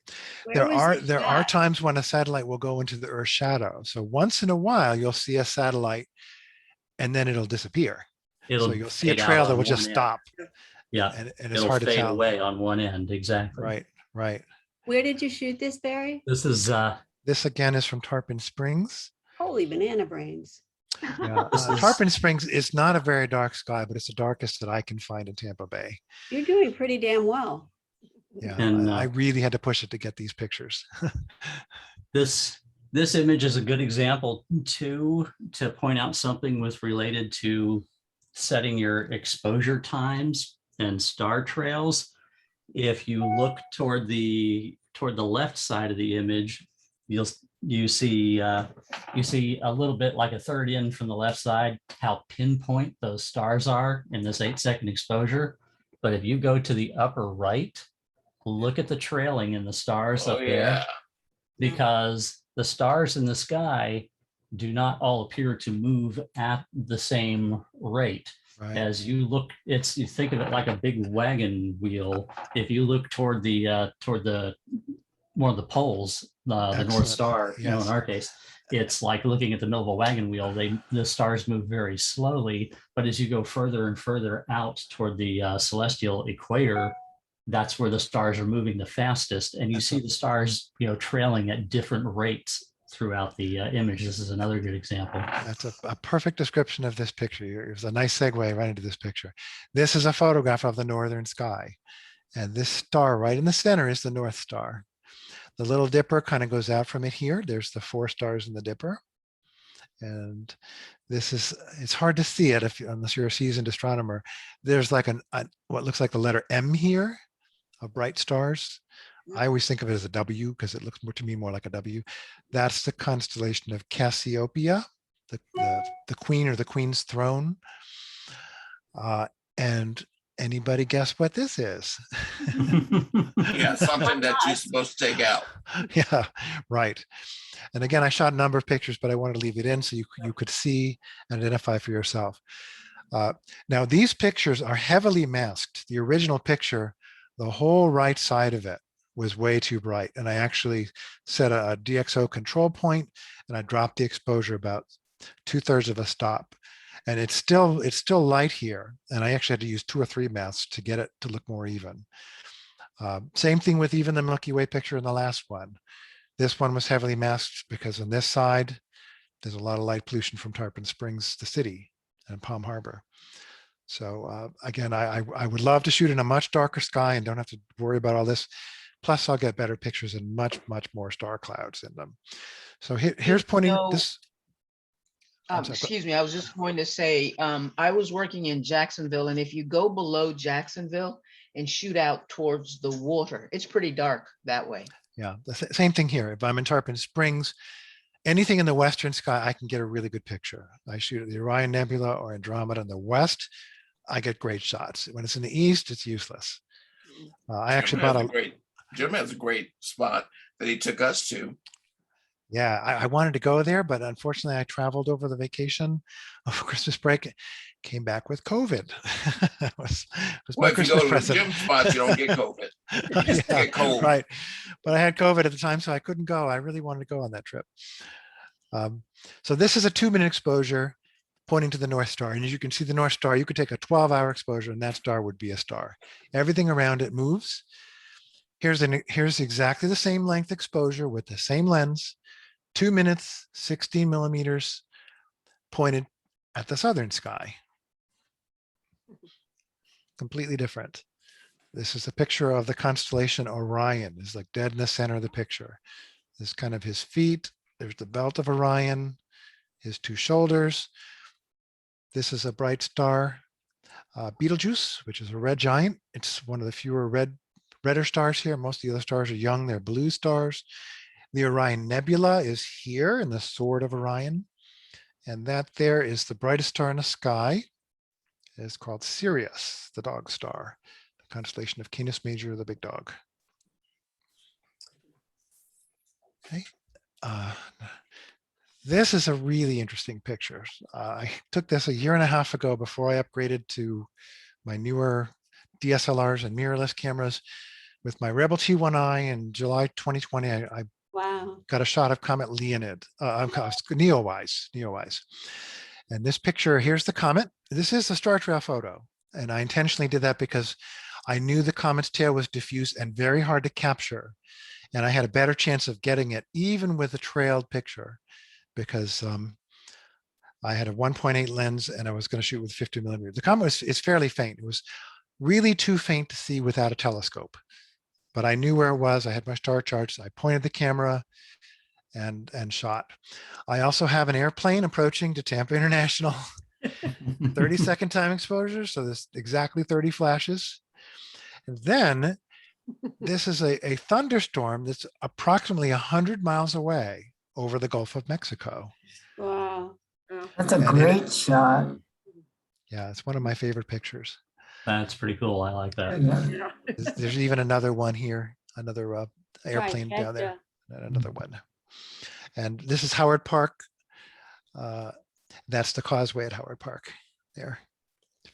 Right. There are times when a satellite will go into the Earth's shadow. So once in a while, you'll see a satellite, and then it'll disappear. So you'll see a trail that will just stop. Yeah, and it's it'll hard to fade tell. away on one end. Exactly. Right. Where did you shoot this, Barry? This again is from Tarpon Springs. Holy banana brains. Yeah. Tarpon Springs is not a very dark sky, but it's the darkest that I can find in Tampa Bay. You're doing pretty damn well. Yeah, And I really had to push it to get these pictures. This image is a good example too, to point out something with related to setting your exposure times and star trails. If you look toward the left side of the image, you see a little bit like a third in from the left side, how pinpoint those stars are in this 8-second exposure. But if you go to the upper right, look at the trailing in the stars up there, because the stars in the sky do not all appear to move at the same rate. As you look, you think of it like a big wagon wheel. If you look toward the one of the poles, the North Star, in our case, it's like looking at the middle of a wagon wheel. The stars move very slowly, but as you go further and further out toward the celestial equator, that's where the stars are moving the fastest, and you see the stars, trailing at different rates throughout the image. This is another good example. That's a perfect description of this picture. It was a nice segue right into this picture. This is a photograph of the northern sky, and this star right in the center is the North Star. The Little Dipper kind of goes out from it here. There's the 4 stars in the Dipper. And it's hard to see it unless you're a seasoned astronomer. There's like what looks like the letter M here of bright stars. I always think of it as a W because it looks to me more like a W. That's the constellation of Cassiopeia, the queen or the queen's throne. And anybody guess what this is? Yeah, something that you're supposed to take out. Yeah, right. And again, I shot a number of pictures, but I wanted to leave it in so you could see and identify for yourself. Now, these pictures are heavily masked. The original picture, the whole right side of it was way too bright. And I actually set a DxO control point, and I dropped the exposure about 2/3 of a stop. And it's still light here. And I actually had to use 2 or 3 masks to get it to look more even. Same thing with even the Milky Way picture in the last one. This one was heavily masked because on this side, there's a lot of light pollution from Tarpon Springs, the city, and Palm Harbor. So again, I would love to shoot in a much darker sky and don't have to worry about all this. Plus, I'll get better pictures and much more star clouds in them. So here's pointing this. Excuse me, I was just going to say, I was working in Jacksonville, and if you go below Jacksonville and shoot out towards the water, it's pretty dark that way. Yeah, the same thing here. If I'm in Tarpon Springs, anything in the western sky, I can get a really good picture. I shoot at the Orion Nebula or Andromeda in the west, I get great shots. When it's in the east, it's useless. I actually Jim has a great spot that he took us to. Yeah, I wanted to go there, but unfortunately I traveled over the vacation over Christmas break, came back with COVID. It was Well, if you go to Jim's spots, you don't get COVID. You just get cold. Right, but I had COVID at the time, so I couldn't go. I really wanted to go on that trip. So this is a 2-minute exposure pointing to the North Star. And as you can see the North Star, you could take a 12-hour exposure and that star would be a star. Everything around it moves. Here's exactly the same length exposure with the same lens, 2 minutes, 16 millimeters pointed at the southern sky. Completely different. This is a picture of the constellation Orion. It's like dead in the center of the picture. This is kind of his feet. There's the belt of Orion, his two shoulders. This is a bright star, Betelgeuse, which is a red giant. It's one of the fewer redder stars here. Most of the other stars are young, they're blue stars. The Orion Nebula is here in the Sword of Orion. And that there is the brightest star in the sky. It's called Sirius, the dog star, the constellation of Canis Major, the big dog. Okay. This is a really interesting picture. I took this a year and a half ago before I upgraded to my newer DSLRs and mirrorless cameras. With my Rebel T1i in July 2020, I Wow. got a shot of Comet Leonid, Neowise. And this picture, here's the comet. This is a star trail photo. And I intentionally did that because I knew the comet's tail was diffuse and very hard to capture. And I had a better chance of getting it even with a trailed picture because I had a 1.8 lens and I was going to shoot with 50 millimeters. The comet is fairly faint. It was really too faint to see without a telescope. But I knew where it was. I had my star charts. I pointed the camera and shot. I also have an airplane approaching to Tampa International, 30-second time exposure. So this exactly 30 flashes. And then this is a thunderstorm that's approximately 100 miles away over the Gulf of Mexico. Wow. That's a great shot. Yeah, it's one of my favorite pictures. That's pretty cool. I like that. Yeah. There's even another one here, another airplane down there, and another one. And this is Howard Park. That's the causeway at Howard Park there.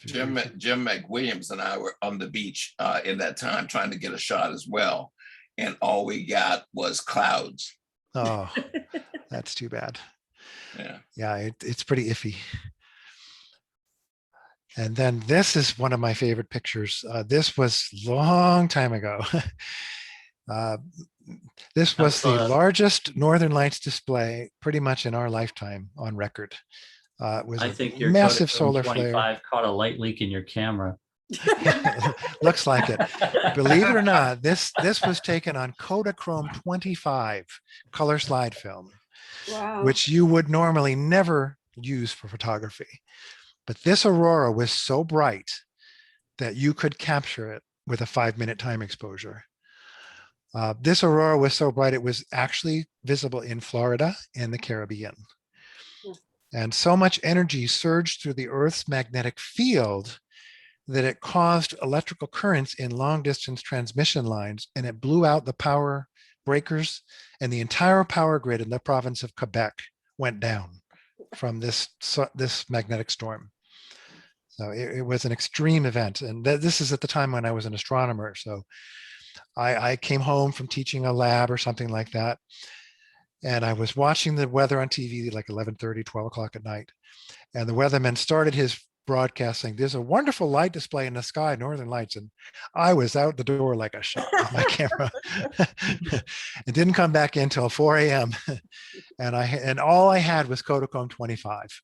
Jim McWilliams and I were on the beach in that time trying to get a shot as well. And all we got was clouds. Oh, that's too bad. Yeah. Yeah, it's pretty iffy. And then this is one of my favorite pictures. This was a long time ago. This was the largest Northern Lights display pretty much in our lifetime on record. It was I think your massive Kodachrome solar 25 flare. caught a light leak in your camera. Looks like it. Believe it or not, this was taken on Kodachrome 25 color slide film, Wow. which you would normally never use for photography. But this aurora was so bright that you could capture it with a 5-minute time exposure. This aurora was so bright, it was actually visible in Florida and the Caribbean. And so much energy surged through the Earth's magnetic field that it caused electrical currents in long distance transmission lines, and it blew out the power breakers, and the entire power grid in the province of Quebec went down from this magnetic storm. So it was an extreme event. And this is at the time when I was an astronomer. So I came home from teaching a lab or something like that. And I was watching the weather on TV like 11:30, 12 o'clock at night. And the weatherman started his broadcast saying, "There's a wonderful light display in the sky, Northern Lights." And I was out the door like a shot with my camera. It didn't come back in until 4 a.m. And all I had was Kodachrome 25.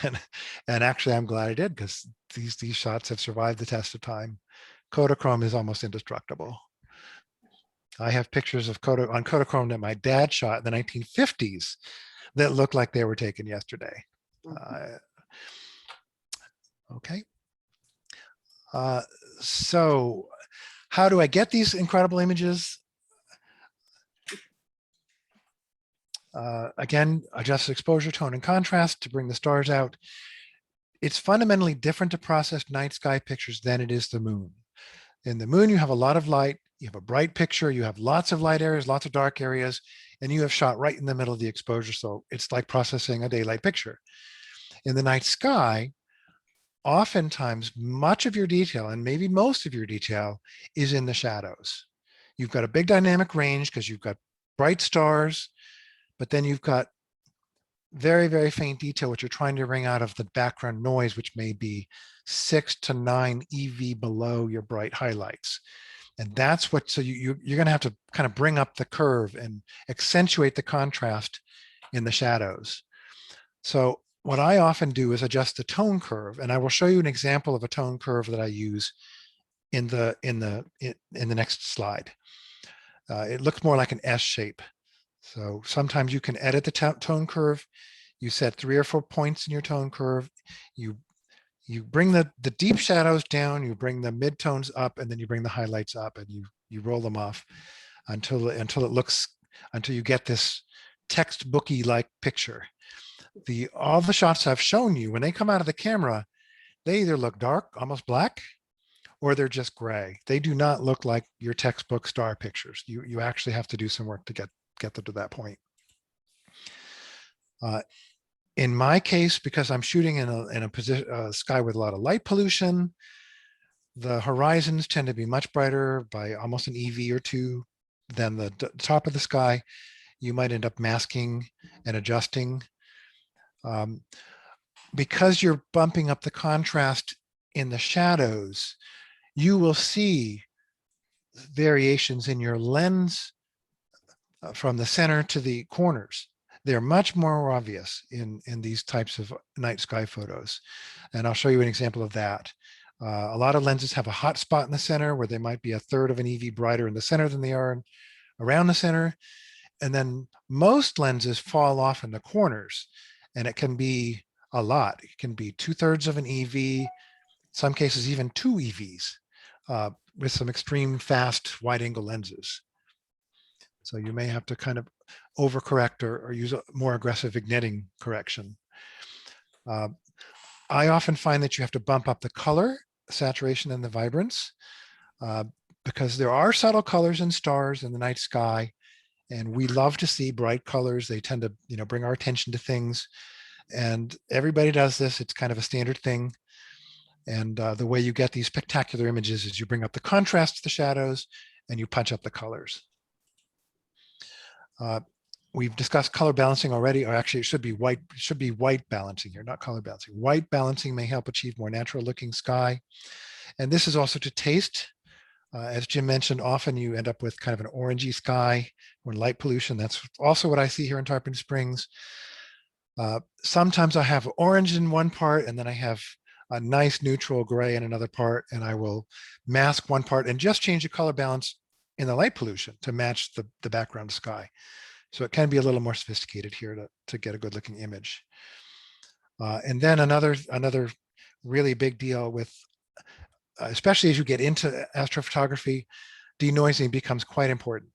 and actually I'm glad I did, because these shots have survived the test of time. Kodachrome is almost indestructible. I have pictures of on Kodachrome that my dad shot in the 1950s that look like they were taken yesterday. Okay. So how do I get these incredible images? Again, adjust exposure, tone, and contrast to bring the stars out. It's fundamentally different to process night sky pictures than it is the moon. In the moon, you have a lot of light, you have a bright picture, you have lots of light areas, lots of dark areas, and you have shot right in the middle of the exposure. So it's like processing a daylight picture. In the night sky, oftentimes much of your detail, and maybe most of your detail, is in the shadows. You've got a big dynamic range because you've got bright stars, but then you've got very, very faint detail, which you're trying to wring out of the background noise, which may be 6 to 9 EV below your bright highlights. And that's what, so you're going to have to kind of bring up the curve and accentuate the contrast in the shadows. So what I often do is adjust the tone curve, and I will show you an example of a tone curve that I use in the next slide. It looks more like an S shape. So sometimes you can edit the tone curve. You set 3 or 4 points in your tone curve. You bring the deep shadows down, you bring the midtones up, and then you bring the highlights up, and you roll them off until you get this textbooky like picture. All the shots I've shown you, when they come out of the camera, they either look dark, almost black, or they're just gray. They do not look like your textbook star pictures. You actually have to do some work to get them to that point. In my case, because I'm shooting in a sky with a lot of light pollution, the horizons tend to be much brighter by almost an EV or 2 than the top of the sky. You might end up masking and adjusting. Because you're bumping up the contrast in the shadows, you will see variations in your lens from the center to the corners. They're much more obvious in these types of night sky photos. And I'll show you an example of that. A lot of lenses have a hot spot in the center where they might be 1/3 of an EV brighter in the center than they are around the center. And then most lenses fall off in the corners, and it can be a lot. It can be 2/3 of an EV, some cases even 2 EVs with some extreme fast wide angle lenses. So you may have to kind of overcorrect or use a more aggressive vignetting correction. I often find that you have to bump up the color, saturation, and the vibrance because there are subtle colors in stars in the night sky, and we love to see bright colors. They tend to, bring our attention to things, and everybody does this. It's kind of a standard thing. And the way you get these spectacular images is you bring up the contrast to the shadows and you punch up the colors. We've discussed color balancing already, or actually it should be white balancing here, not color balancing. White balancing may help achieve more natural looking sky. And this is also to taste. As Jim mentioned, often you end up with kind of an orangey sky or light pollution. That's also what I see here in Tarpon Springs. Sometimes I have orange in one part and then I have a nice neutral gray in another part, and I will mask one part and just change the color balance in the light pollution to match the background sky. So it can be a little more sophisticated here to get a good looking image. And then another really big deal with, especially as you get into astrophotography, denoising becomes quite important.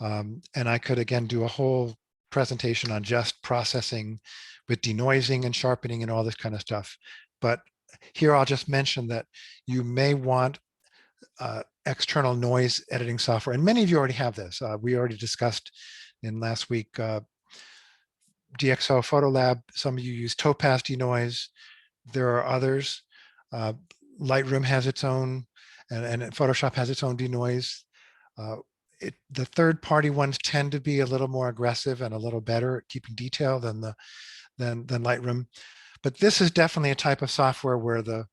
And I could again do a whole presentation on just processing with denoising and sharpening and all this kind of stuff. But here I'll just mention that you may want external noise editing software. And many of you already have this. We already discussed in last week, DxO Photo Lab. Some of you use Topaz denoise. There are others. Lightroom has its own, and Photoshop has its own denoise. The third-party ones tend to be a little more aggressive and a little better at keeping detail than Lightroom. But this is definitely a type of software where the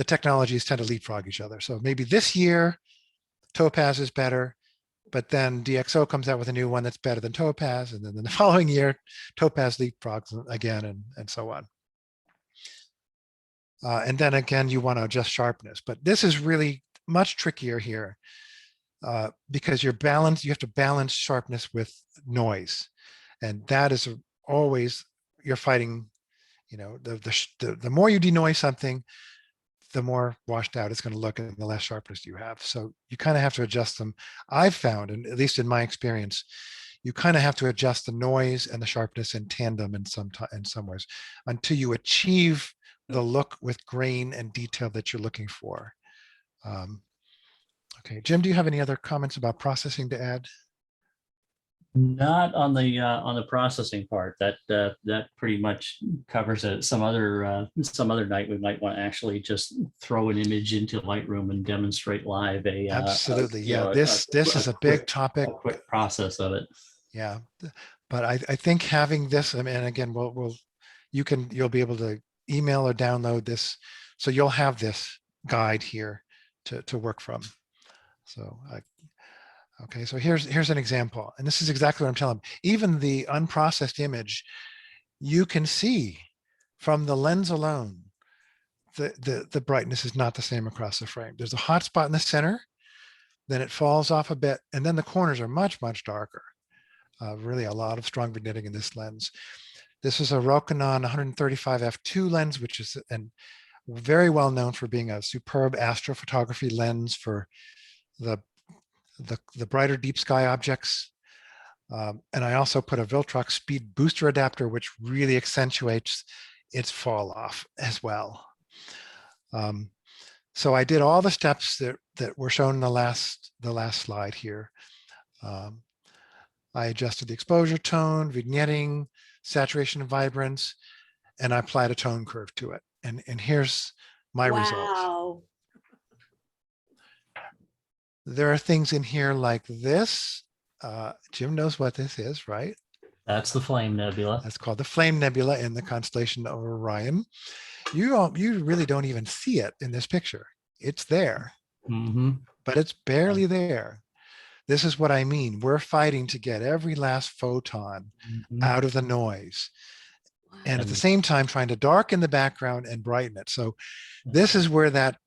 technologies tend to leapfrog each other. So maybe this year, Topaz is better, but then DxO comes out with a new one that's better than Topaz. And then the following year, Topaz leapfrogs again, and so on. And then again, you want to adjust sharpness. But this is really much trickier here because you have to balance sharpness with noise. And that is always, you're fighting, the more you denoise something, the more washed out it's going to look and the less sharpness you have. So you kind of have to adjust them. I've found, and at least in my experience, you kind of have to adjust the noise and the sharpness in tandem in some ways until you achieve the look with grain and detail that you're looking for. Okay, Jim, do you have any other comments about processing to add? Not on the processing part. That pretty much covers it. Some other night we might want to actually just throw an image into Lightroom and demonstrate live Absolutely. This is a big topic. A quick process of it. Yeah, but I think having this, and again, you'll be able to email or download this, so you'll have this guide here to work from. So, okay, so here's an example, and this is exactly what I'm telling them. Even the unprocessed image, you can see from the lens alone, the brightness is not the same across the frame. There's a hot spot in the center, then it falls off a bit, and then the corners are much, much darker. Really a lot of strong vignetting in this lens. This is a Rokinon 135 f2 lens, which is very well known for being a superb astrophotography lens for the brighter deep sky objects. And I also put a Viltrox speed booster adapter, which really accentuates its fall off as well. So I did all the steps that were shown in the last slide here. I adjusted the exposure tone, vignetting, saturation and vibrance, and I applied a tone curve to it. And here's my results. Wow. There are things in here like this. Jim knows what this is, right? That's the Flame Nebula. That's called the Flame Nebula in the constellation of Orion. You really don't even see it in this picture. It's there, but it's barely there. This is what I mean. We're fighting to get every last photon out of the noise. And at the same time, trying to darken the background and brighten it. So this is where that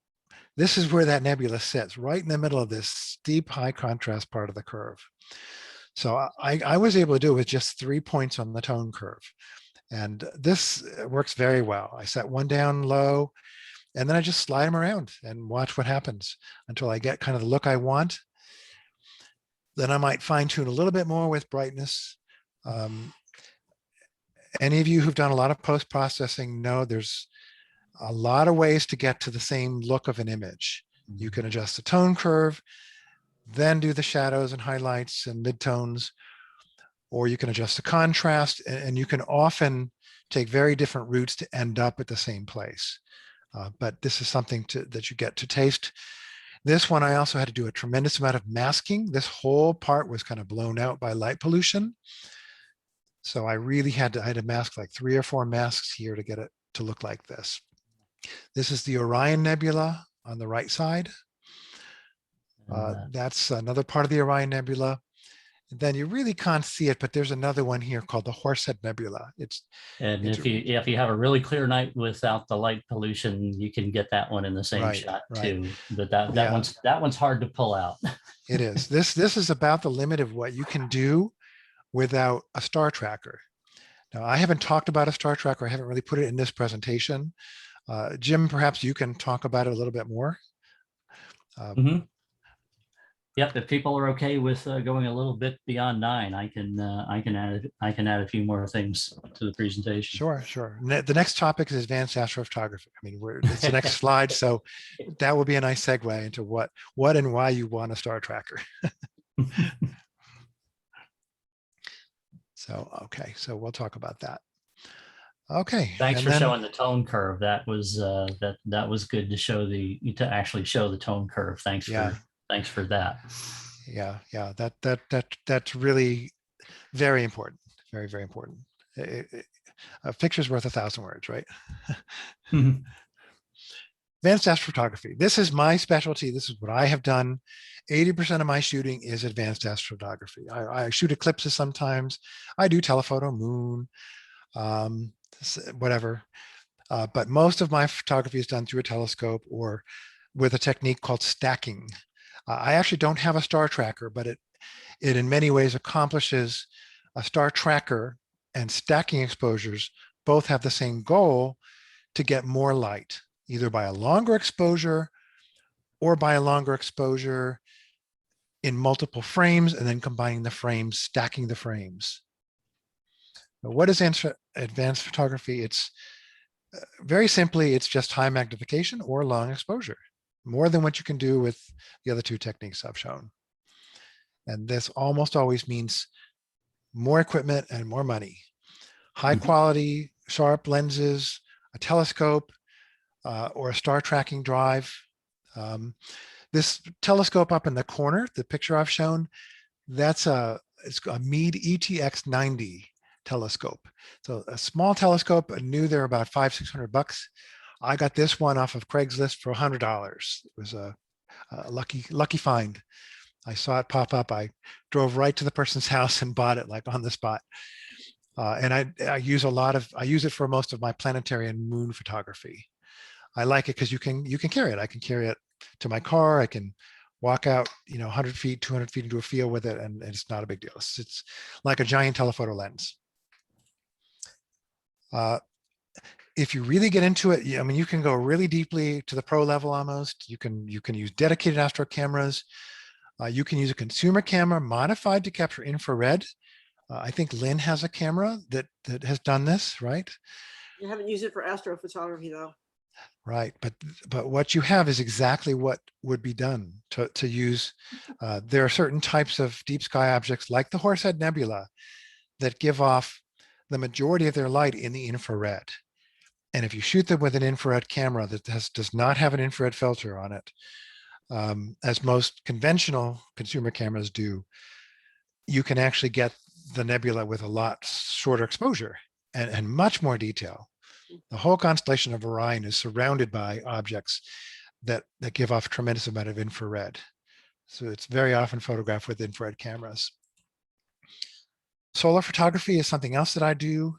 nebula sits, right in the middle of this steep, high contrast part of the curve. So I was able to do it with just 3 points on the tone curve. And this works very well. I set one down low, and then I just slide them around and watch what happens until I get kind of the look I want. Then I might fine tune a little bit more with brightness. Any of you who've done a lot of post-processing know there's a lot of ways to get to the same look of an image. You can adjust the tone curve, then do the shadows and highlights and midtones, or you can adjust the contrast, and you can often take very different routes to end up at the same place. But this is something that you get to taste. This one, I also had to do a tremendous amount of masking. This whole part was kind of blown out by light pollution. So I really had to mask like 3 or 4 masks here to get it to look like this. This is the Orion Nebula on the right side. That's another part of the Orion Nebula. Then you really can't see it, but there's another one here called the Horsehead Nebula. If you have a really clear night without the light pollution, you can get that one in the same shot too. But that one's hard to pull out. It is. This is about the limit of what you can do without a star tracker. Now, I haven't talked about a star tracker. I haven't really put it in this presentation. Jim, perhaps you can talk about it a little bit more. Yep, if people are okay with going a little bit beyond 9, I can add a few more things to the presentation. Sure. The next topic is advanced astrophotography. I mean, it's the next slide, so that will be a nice segue into what and why you want a star tracker. Okay, so we'll talk about that. Okay. Thanks for showing the tone curve. That was that was good to actually show the tone curve. Thanks for that. Yeah, that's really very important. Very, very important. A picture's worth 1,000 words, right? Advanced astrophotography. This is my specialty. This is what I have done. 80% of my shooting is advanced astrophotography. I shoot eclipses sometimes. I do telephoto, moon, whatever. But most of my photography is done through a telescope or with a technique called stacking. I actually don't have a star tracker, but it in many ways accomplishes a star tracker and stacking exposures. Both have the same goal to get more light, either by a longer exposure or by a longer exposure in multiple frames and then combining the frames, stacking the frames. But what is advanced photography? It's very simply, it's just high magnification or long exposure, more than what you can do with the other 2 techniques I've shown. And this almost always means more equipment and more money. High quality, sharp lenses, a telescope, or a star tracking drive. This telescope up in the corner, the picture I've shown, it's a Meade ETX90 telescope. So a small telescope, new, they're about $500-600. I got this one off of Craigslist for $100. It was Lucky find. I saw it pop up. I drove right to the person's house and bought it like on the spot. And I use it for most of my planetary and moon photography. I like it because you can carry it. I can carry it to my car. I can walk out, 100 feet, 200 feet into a field with it, and it's not a big deal. It's like a giant telephoto lens. If you really get into it, I mean, you can go really deeply to the pro level almost. You can use dedicated astro cameras. You can use a consumer camera modified to capture infrared. I think Lynn has a camera that has done this, right? You haven't used it for astrophotography though. Right, but what you have is exactly what would be done to use. There are certain types of deep sky objects like the Horsehead Nebula that give off the majority of their light in the infrared. And if you shoot them with an infrared camera that does not have an infrared filter on it, as most conventional consumer cameras do, you can actually get the nebula with a lot shorter exposure and much more detail. The whole constellation of Orion is surrounded by objects that give off a tremendous amount of infrared. So it's very often photographed with infrared cameras. Solar photography is something else that I do.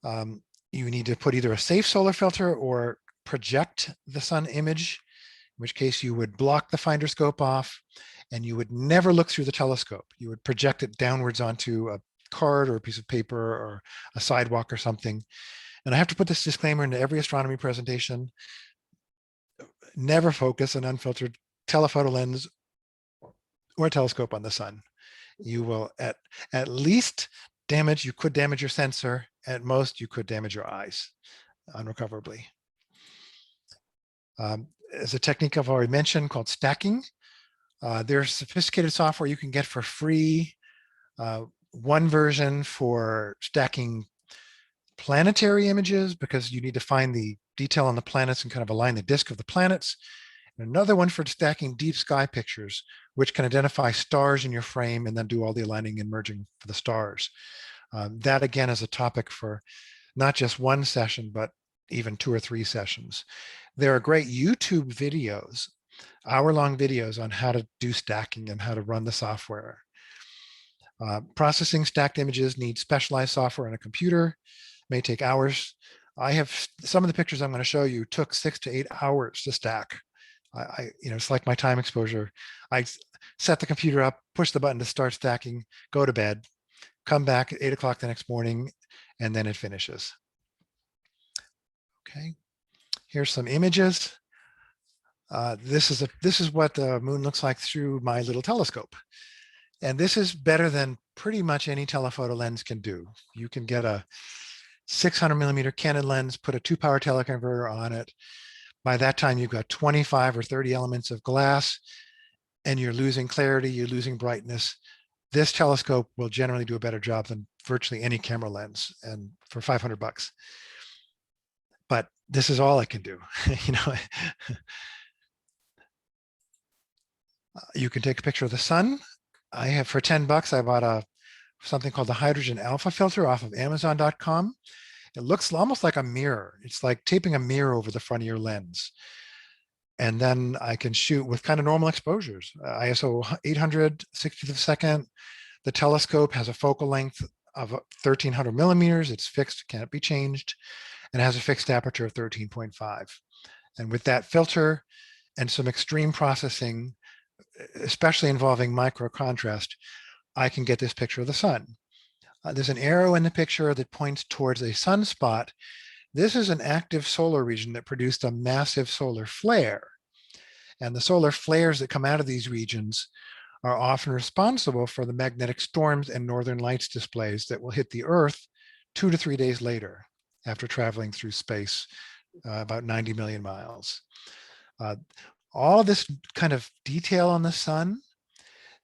You need to put either a safe solar filter or project the sun image, in which case you would block the finder scope off and you would never look through the telescope. You would project it downwards onto a card or a piece of paper or a sidewalk or something. And I have to put this disclaimer into every astronomy presentation. Never focus an unfiltered telephoto lens or telescope on the sun. You will at least you could damage your sensor. At most, you could damage your eyes unrecoverably. As a technique I've already mentioned called stacking, there's sophisticated software you can get for free. One version for stacking planetary images because you need to find the detail on the planets and kind of align the disk of the planets. And another one for stacking deep sky pictures, which can identify stars in your frame and then do all the aligning and merging for the stars. That again is a topic for not just one session, but even 2 or 3 sessions. There are great YouTube videos, hour-long videos on how to do stacking and how to run the software. Processing stacked images needs specialized software on a computer, may take hours. I have some of the pictures I'm going to show you took 6 to 8 hours to stack. It's like my time exposure. I set the computer up, push the button to start stacking, go to bed, come back at 8 o'clock the next morning, and then it finishes. Okay, here's some images. This is what the moon looks like through my little telescope. And this is better than pretty much any telephoto lens can do. You can get a 600 millimeter Canon lens, put a 2-power teleconverter on it. By that time, you've got 25 or 30 elements of glass, and you're losing clarity, you're losing brightness. This telescope will generally do a better job than virtually any camera lens, and for $500. But this is all I can do. You can take a picture of the sun. I have for $10, I bought something called the hydrogen alpha filter off of Amazon.com. It looks almost like a mirror. It's like taping a mirror over the front of your lens. And then I can shoot with kind of normal exposures. ISO 800, 60th of a second. The telescope has a focal length of 1300 millimeters. It's fixed, can't be changed, and has a fixed aperture of 13.5. And with that filter and some extreme processing, especially involving micro contrast, I can get this picture of the sun. There's an arrow in the picture that points towards a sunspot. This is an active solar region that produced a massive solar flare. And the solar flares that come out of these regions are often responsible for the magnetic storms and northern lights displays that will hit the Earth 2 to 3 days later after traveling through space about 90 million miles. All this kind of detail on the sun,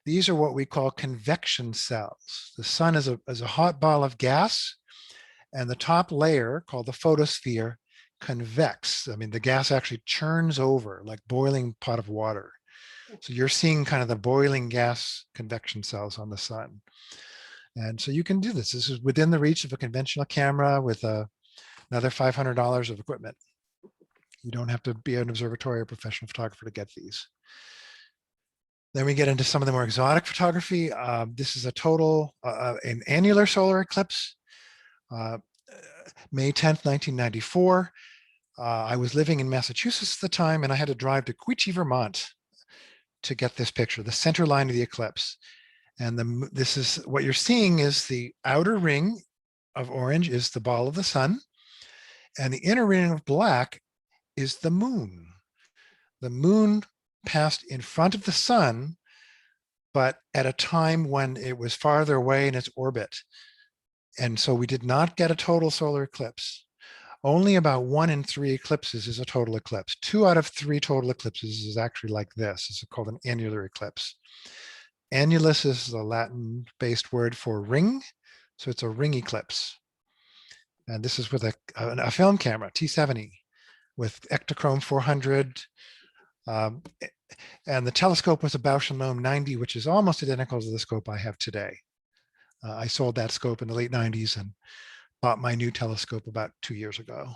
these are what we call convection cells. The sun is a hot ball of gas, and the top layer, called the photosphere, convex. I mean, the gas actually churns over like boiling pot of water. So you're seeing kind of the boiling gas convection cells on the sun. And so you can do this. This is within the reach of a conventional camera with another $500 of equipment. You don't have to be an observatory or professional photographer to get these. Then we get into some of the more exotic photography. This is a total, an annular solar eclipse, May 10th, 1994. I was living in Massachusetts at the time, and I had to drive to Quechee, Vermont to get this picture, the center line of the eclipse. And this is what you're seeing is the outer ring of orange is the ball of the sun, and the inner ring of black is the moon. The moon passed in front of the sun, but at a time when it was farther away in its orbit. And so we did not get a total solar eclipse. Only about 1 in 3 eclipses is a total eclipse. 2 out of 3 total eclipses is actually like this. It's called an annular eclipse. Annulus is the Latin-based word for ring, so it's a ring eclipse. And this is with a film camera, T70, with Ektachrome 400. And the telescope was a Bausch & Lomb 90, which is almost identical to the scope I have today. I sold that scope in the late 90s and bought my new telescope about 2 years ago.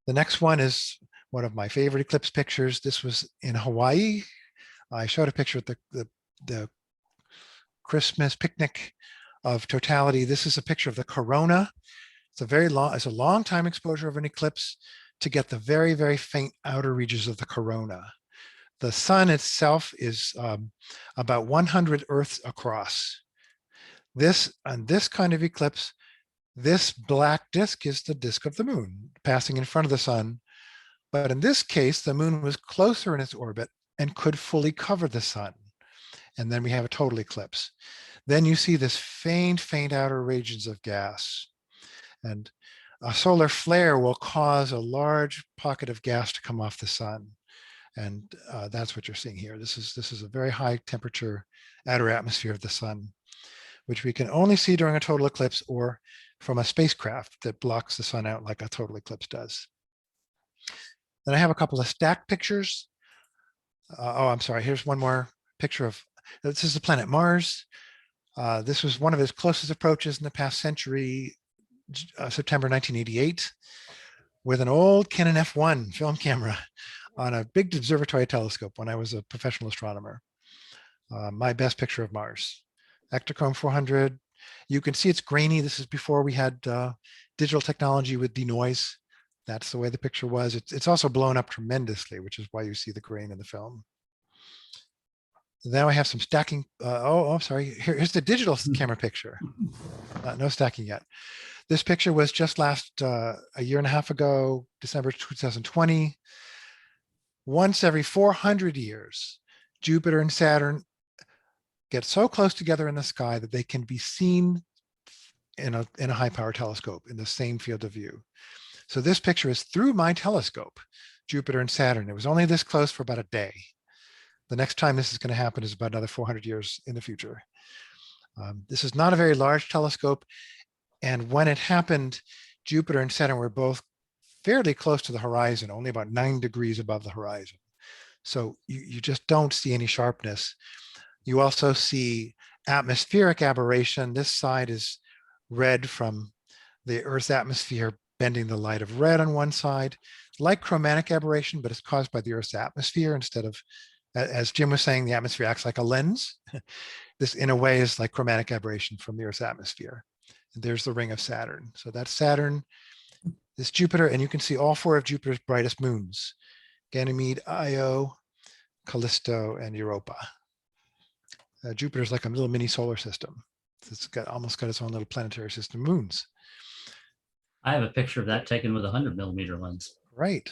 The next one is one of my favorite eclipse pictures. This was in Hawaii. I showed a picture at the Christmas picnic of totality. This is a picture of the corona. It's a long time exposure of an eclipse to get the very, very faint outer regions of the corona. The sun itself is about 100 Earths across. On this kind of eclipse, this black disk is the disk of the moon passing in front of the sun. But in this case, the moon was closer in its orbit and could fully cover the sun. And then we have a total eclipse. Then you see this faint, faint outer regions of gas. And a solar flare will cause a large pocket of gas to come off the sun. And that's what you're seeing here. This is a very high temperature outer atmosphere of the sun, which we can only see during a total eclipse or from a spacecraft that blocks the sun out like a total eclipse does. Then I have a couple of stacked pictures. I'm sorry, here's one more picture of, this is the planet Mars. This was one of its closest approaches in the past century, September 1988, with an old Canon F1 film camera on a big observatory telescope when I was a professional astronomer. My best picture of Mars. Ektachrome 400. You can see it's grainy. This is before we had digital technology with denoise. That's the way the picture was. It's also blown up tremendously, which is why you see the grain in the film. Now I have some stacking. Sorry. Here's the digital camera picture. No stacking yet. This picture was just a year and a half ago, December 2020. Once every 400 years, Jupiter and Saturn get so close together in the sky that they can be seen in a high power telescope in the same field of view. So this picture is through my telescope, Jupiter and Saturn. It was only this close for about a day. The next time this is going to happen is about another 400 years in the future. This is not a very large telescope. And when it happened, Jupiter and Saturn were both fairly close to the horizon, only about 9 degrees above the horizon. So you just don't see any sharpness. You also see atmospheric aberration. This side is red from the Earth's atmosphere bending the light of red on one side, like chromatic aberration, but it's caused by the Earth's atmosphere instead of, as Jim was saying, the atmosphere acts like a lens. This, in a way, is like chromatic aberration from the Earth's atmosphere. And there's the ring of Saturn. So that's Saturn, this Jupiter, and you can see all 4 of Jupiter's brightest moons: Ganymede, Io, Callisto, and Europa. Jupiter's like a little mini solar system. It's almost got its own little planetary system of moons. I have a picture of that taken with a 100mm lens. Right.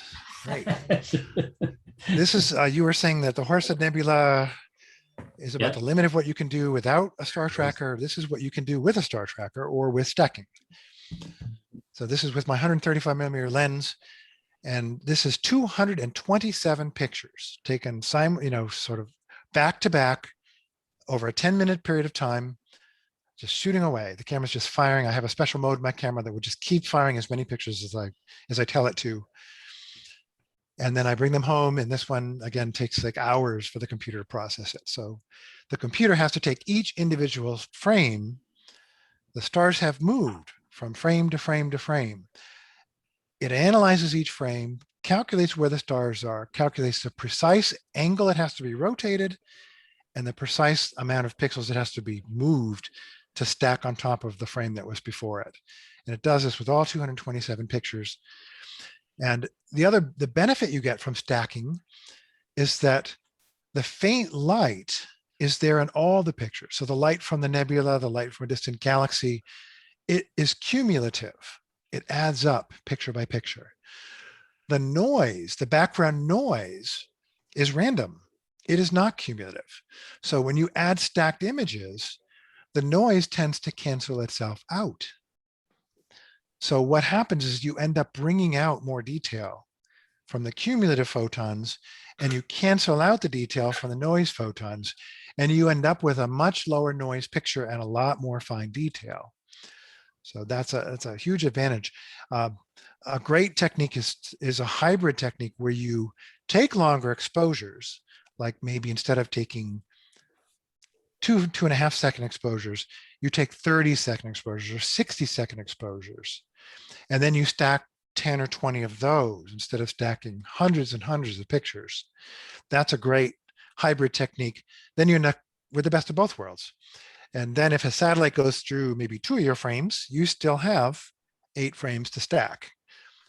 This is, you were saying that the Horsehead Nebula is about the limit of what you can do without a star tracker. This is what you can do with a star tracker or with stacking. So this is with my 135mm lens. And this is 227 pictures taken, sort of back to back over a 10-minute period of time, just shooting away. The camera's just firing. I have a special mode in my camera that would just keep firing as many pictures as I tell it to. And then I bring them home, and this one, again, takes like hours for the computer to process it. So the computer has to take each individual frame. The stars have moved from frame to frame to frame. It analyzes each frame, calculates where the stars are, calculates the precise angle it has to be rotated, and the precise amount of pixels it has to be moved to stack on top of the frame that was before it. And it does this with all 227 pictures. And the benefit you get from stacking is that the faint light is there in all the pictures. So the light from the nebula, the light from a distant galaxy, it is cumulative. It adds up picture by picture. The noise, the background noise, is random. It is not cumulative. So when you add stacked images, the noise tends to cancel itself out. So what happens is you end up bringing out more detail from the cumulative photons, and you cancel out the detail from the noise photons, and you end up with a much lower noise picture and a lot more fine detail. So that's a huge advantage. A great technique is a hybrid technique where you take longer exposures, like maybe instead of taking 2.5 second exposures, you take 30-second exposures or 60-second exposures. And then you stack 10 or 20 of those instead of stacking hundreds and hundreds of pictures. That's a great hybrid technique. Then you end up with the best of both worlds. And then if a satellite goes through maybe 2 of your frames, you still have 8 frames to stack.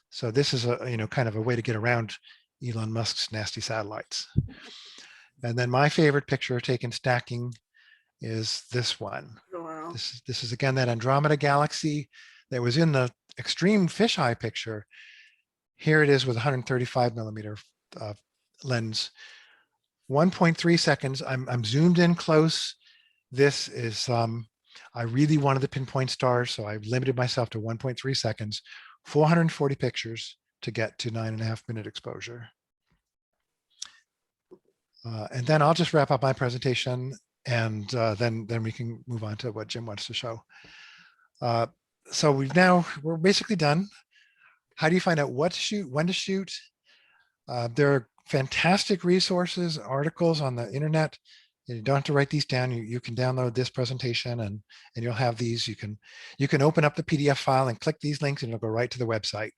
So this is kind of a way to get around Elon Musk's nasty satellites. And then my favorite picture taken stacking is this one. Wow. This is again that Andromeda galaxy that was in the extreme fisheye picture. Here it is with 135 millimeter lens, 1.3 seconds. I'm zoomed in close. This is, I really wanted to pinpoint stars, so I limited myself to 1.3 seconds, 440 pictures to get to 9.5 minute exposure. And then I'll just wrap up my presentation, and then we can move on to what Jim wants to show. So we're basically done. How do you find out what to shoot, when to shoot? There are fantastic resources, articles on the internet. You don't have to write these down. You can download this presentation and you'll have these. You can open up the PDF file and click these links and it'll go right to the website.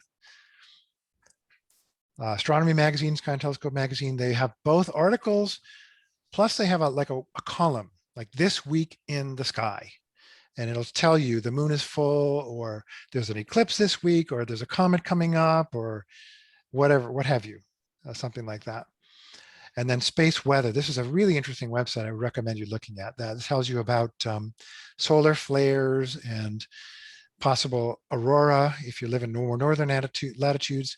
Astronomy magazine, Sky and Telescope magazine, they have both articles, plus they have a column, like this week in the sky. And it'll tell you the moon is full, or there's an eclipse this week, or there's a comet coming up, or whatever, what have you, something like that. And then space weather. This is a really interesting website I would recommend you looking at. That tells you about solar flares and possible aurora if you live in more northern latitudes.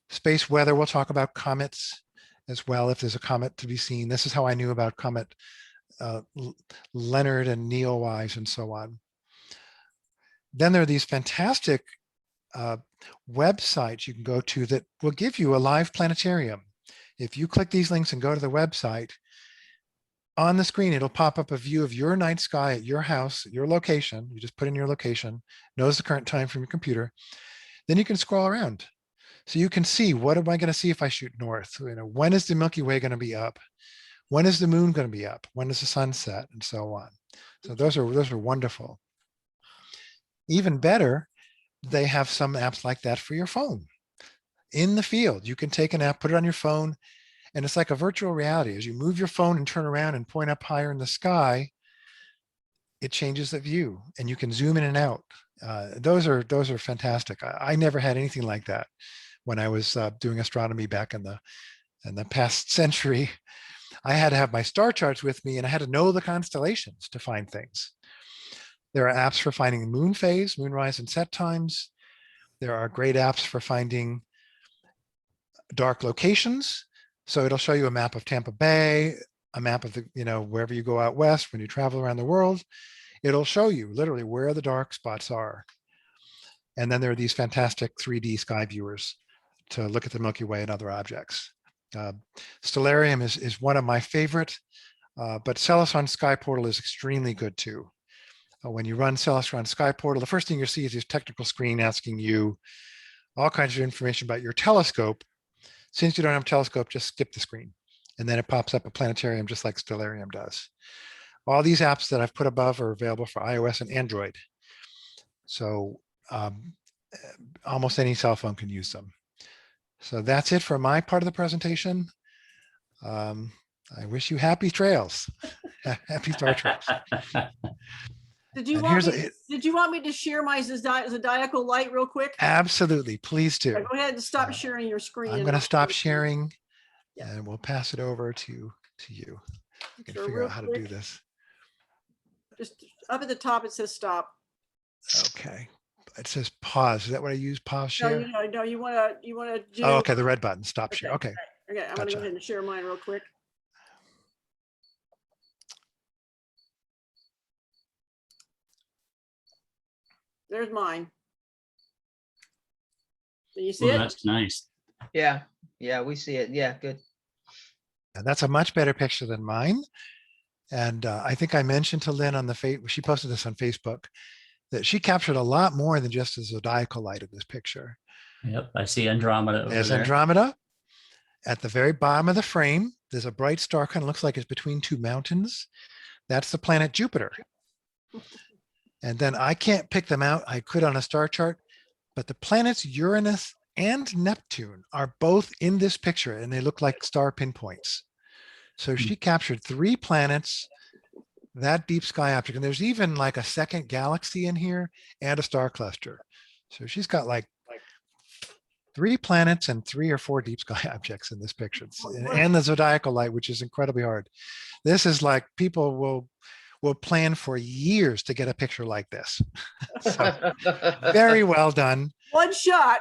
Space weather, we'll talk about comets as well if there's a comet to be seen. This is how I knew about comet Leonard and Neowise and so on. Then there are these fantastic websites you can go to that will give you a live planetarium. If you click these links and go to the website, on the screen, it'll pop up a view of your night sky at your house, your location. You just put in your location, knows the current time from your computer. Then you can scroll around. So you can see, what am I going to see if I shoot north? When is the Milky Way going to be up? When is the moon going to be up? When does the sun set? And so on. So those are wonderful. Even better, they have some apps like that for your phone. In the field, you can take an app, put it on your phone, and it's like a virtual reality. As you move your phone and turn around and point up higher in the sky, it changes the view, and you can zoom in and out. Those are fantastic. I never had anything like that when I was doing astronomy back in the past century. I had to have my star charts with me, and I had to know the constellations to find things. There are apps for finding moon phase, moonrise and set times. There are great apps for finding dark locations. So it'll show you a map of Tampa Bay, a map of wherever you go out west when you travel around the world. It'll show you literally where the dark spots are. And then there are these fantastic 3D sky viewers to look at the Milky Way and other objects. Stellarium is one of my favorite, but Celestron Sky Portal is extremely good too. When you run Celestron Sky Portal, the first thing you see is this technical screen asking you all kinds of information about your telescope. Since you don't have a telescope, just skip the screen. And then it pops up a planetarium just like Stellarium does. All these apps that I've put above are available for iOS and Android. So almost any cell phone can use them. So that's it for my part of the presentation. I wish you happy trails. Happy star trails. Did you And want here's me, a- did you want me to share my zodiacal light real quick? Absolutely, please do. Yeah, go ahead and stop sharing your screen. I'm and going to I'll stop share mine. sharing Yeah. and we'll pass it over to you. I can So figure real out how to quick, do this. Just up at the top, it says stop. Okay. It says pause. Is that what I use? Pause No, share? no, you wanna do. Oh, okay. The red button, stop share. Okay, Okay. Okay, I'm gonna Gotcha. go ahead and share mine real quick. There's mine. Do you see Ooh, it? that's nice. Yeah, yeah, we see it. Yeah, good. And that's a much better picture than mine. And I think I mentioned to Lynn on she posted this on Facebook, that she captured a lot more than just the zodiacal light of this picture. Yep, I see Andromeda over There's there. Andromeda. At the very bottom of the frame, there's a bright star, kind of looks like it's between two mountains. That's the planet Jupiter. And then I can't pick them out. I could on a star chart, but the planets Uranus and Neptune are both in this picture and they look like star pinpoints. So she captured 3 planets, that deep sky object. And there's even like a second galaxy in here and a star cluster. So she's got like 3 planets and 3 or 4 deep sky objects in this picture. And the zodiacal light, which is incredibly hard. This is like people will plan for years to get a picture like this. So very well done. One shot.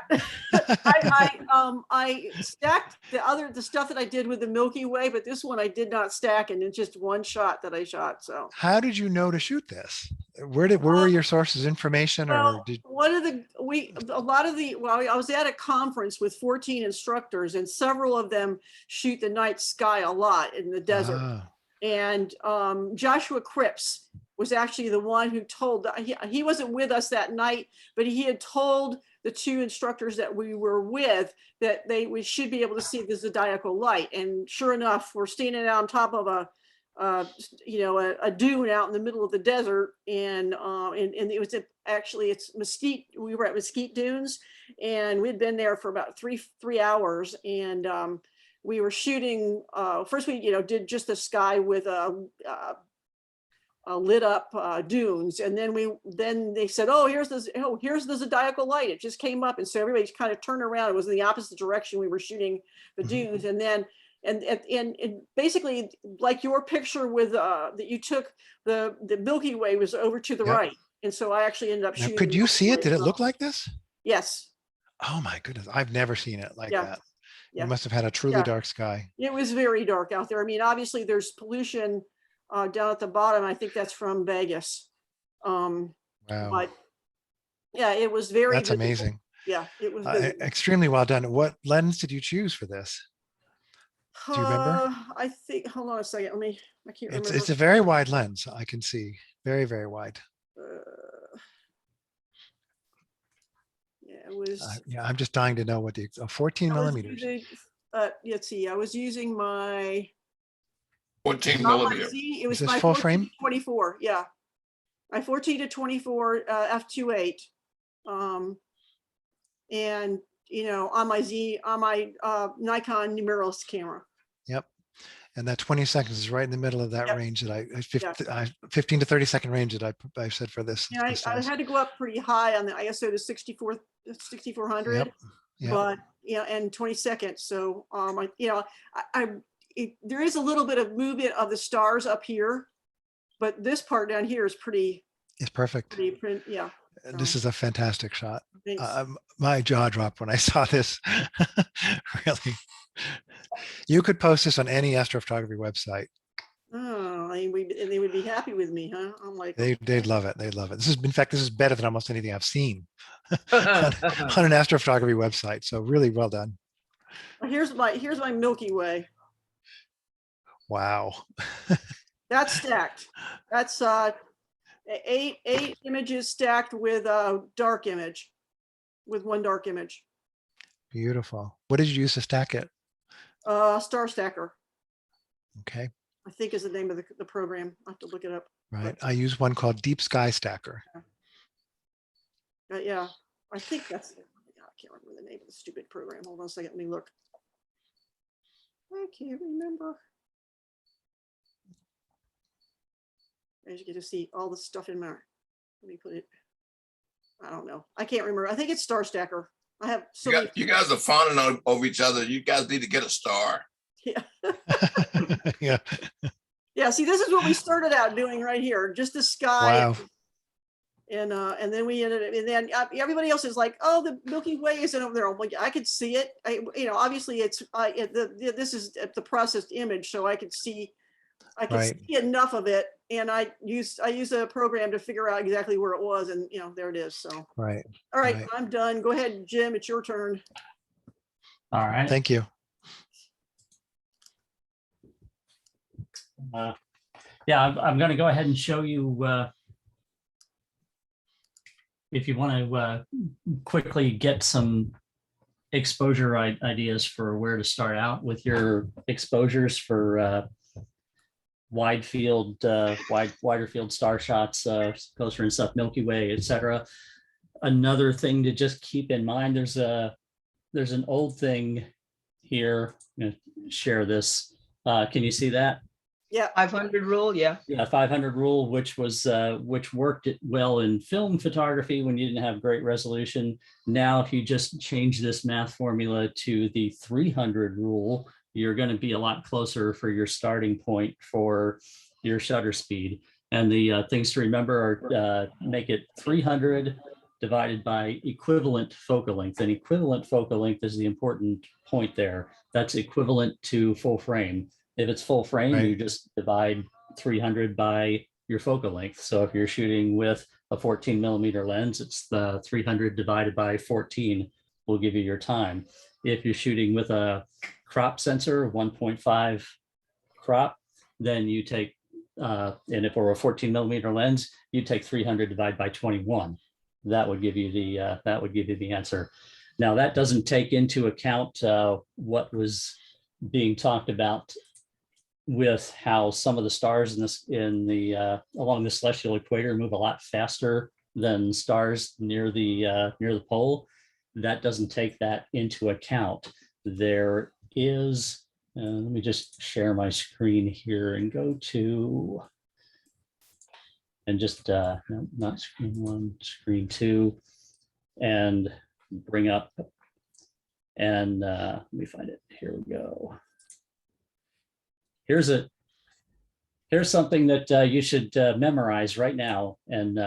I stacked the stuff that I did with the Milky Way, but this one I did not stack, and it's just one shot that I shot. So How did you know to shoot this? Where were your sources information, or well, did I was at a conference with 14 instructors, and several of them shoot the night sky a lot in the desert. Ah, And Joshua Cripps was actually the one who told, he wasn't with us that night, but he had told the 2 instructors that we were with that we should be able to see the zodiacal light. And sure enough, we're standing on top of a dune out in the middle of the desert, and it was it's Mesquite. We were at Mesquite Dunes, and we'd been there for about three hours, and we were shooting. First, we did just the sky with lit up dunes, and then they said, "Oh, here's the zodiacal light." It just came up, and so everybody kind of turned around. It was in the opposite direction. We were shooting the dunes, and then. And basically, like your picture with that you took, the Milky Way was over to the Yep. right, and so I actually ended up now, shooting. could the you Milky see it? Way Did as it look well. like this? Yes. Oh my goodness, I've never seen it like Yeah. that. Yeah. You must have had a truly Yeah. dark sky. It was very dark out there. I mean, obviously, there's pollution down at the bottom. I think that's from Vegas. Wow, But yeah, it was very. that's visible. amazing. Yeah, it was. Visible. Extremely well done. What lens did you choose for this? Do you remember? I think. Hold on a second. I can't remember. It's a very wide lens. I can see very, very wide. Yeah, it was. Yeah, I'm just dying to know what the 14 millimeters. Let's see. I was using my 14 not my millimeter. Z, it was this my full 14 frame? to 24. Yeah, my 14 to 24 f2.8. And on my Nikon mirrorless camera. Yep. And that 20 seconds is right in the middle of that Yep. range that I Yeah. 15 to 30 second range that I said for this. Yeah, this I size. had to go up pretty high on the ISO to 6400, Yep. Yep. but and 20 seconds. So there is a little bit of movement of the stars up here, but this part down here is pretty. It's perfect. Yeah. This is a fantastic shot. Thanks. My jaw dropped when I saw this. Really. You could post this on any astrophotography website. Oh, they would be happy with me, huh? I'm like, They'd love it. They'd love it. In fact, this is better than almost anything I've seen on an astrophotography website. So really well done. here's my Milky Way. Wow. That's stacked. That's 8 images stacked with a dark image, with one dark image. Beautiful. What did you use to stack it? Star Stacker, Okay. I think is the name of the program. I have to look it up. Right. I use one called Deep Sky Stacker. Yeah, I think that's it. I can't remember the name of the stupid program. Hold on a second, let me look. I can't remember. As you get to see all the stuff in my, let me put it, I don't know. I can't remember. I think it's Star Stacker. I have so many. You guys are fawning over each other. You guys need to get a star. Yeah. Yeah. Yeah. See, this is what we started out doing right here. Just the sky. Wow. And then we ended up, and then everybody else is like, oh, the Milky Way isn't over there. I'm like, I could see it. Obviously it's this is the processed image, so I could see see enough of it. And I used a program to figure out exactly where it was, and there it is. So Right. All right, Right. I'm done. Go ahead, Jim. It's your turn. All right. Thank you. Yeah, I'm going to go ahead and show you, if you want to quickly get some exposure ideas for where to start out with your exposures for wider field star shots, closer and stuff, Milky Way, etc. Another thing to just keep in mind, there's an old thing here. I'm going to share this. Can you see that? Yeah. 500 rule, yeah. Yeah, 500 rule, which worked well in film photography when you didn't have great resolution. Now, if you just change this math formula to the 300 rule, you're going to be a lot closer for your starting point for your shutter speed. And the things to remember are make it 300 divided by equivalent focal length. And equivalent focal length is the important point there. That's equivalent to full frame. If it's full frame, Right. you just divide 300 by your focal length. So if you're shooting with a 14 millimeter lens, it's the 300 divided by 14 will give you your time. If you're shooting with a crop sensor, 1.5 crop, then you take, and if we're a 14 millimeter lens, you take 300 divided by 21. That would give you the answer. Now that doesn't take into account what was being talked about with how some of the stars along the celestial equator move a lot faster than stars near the pole. That doesn't take that into account. There is, let me just share my screen here and go to, and just no, not screen one, screen two, and bring up, and let me find it. Here we go. Here's something that you should memorize right now and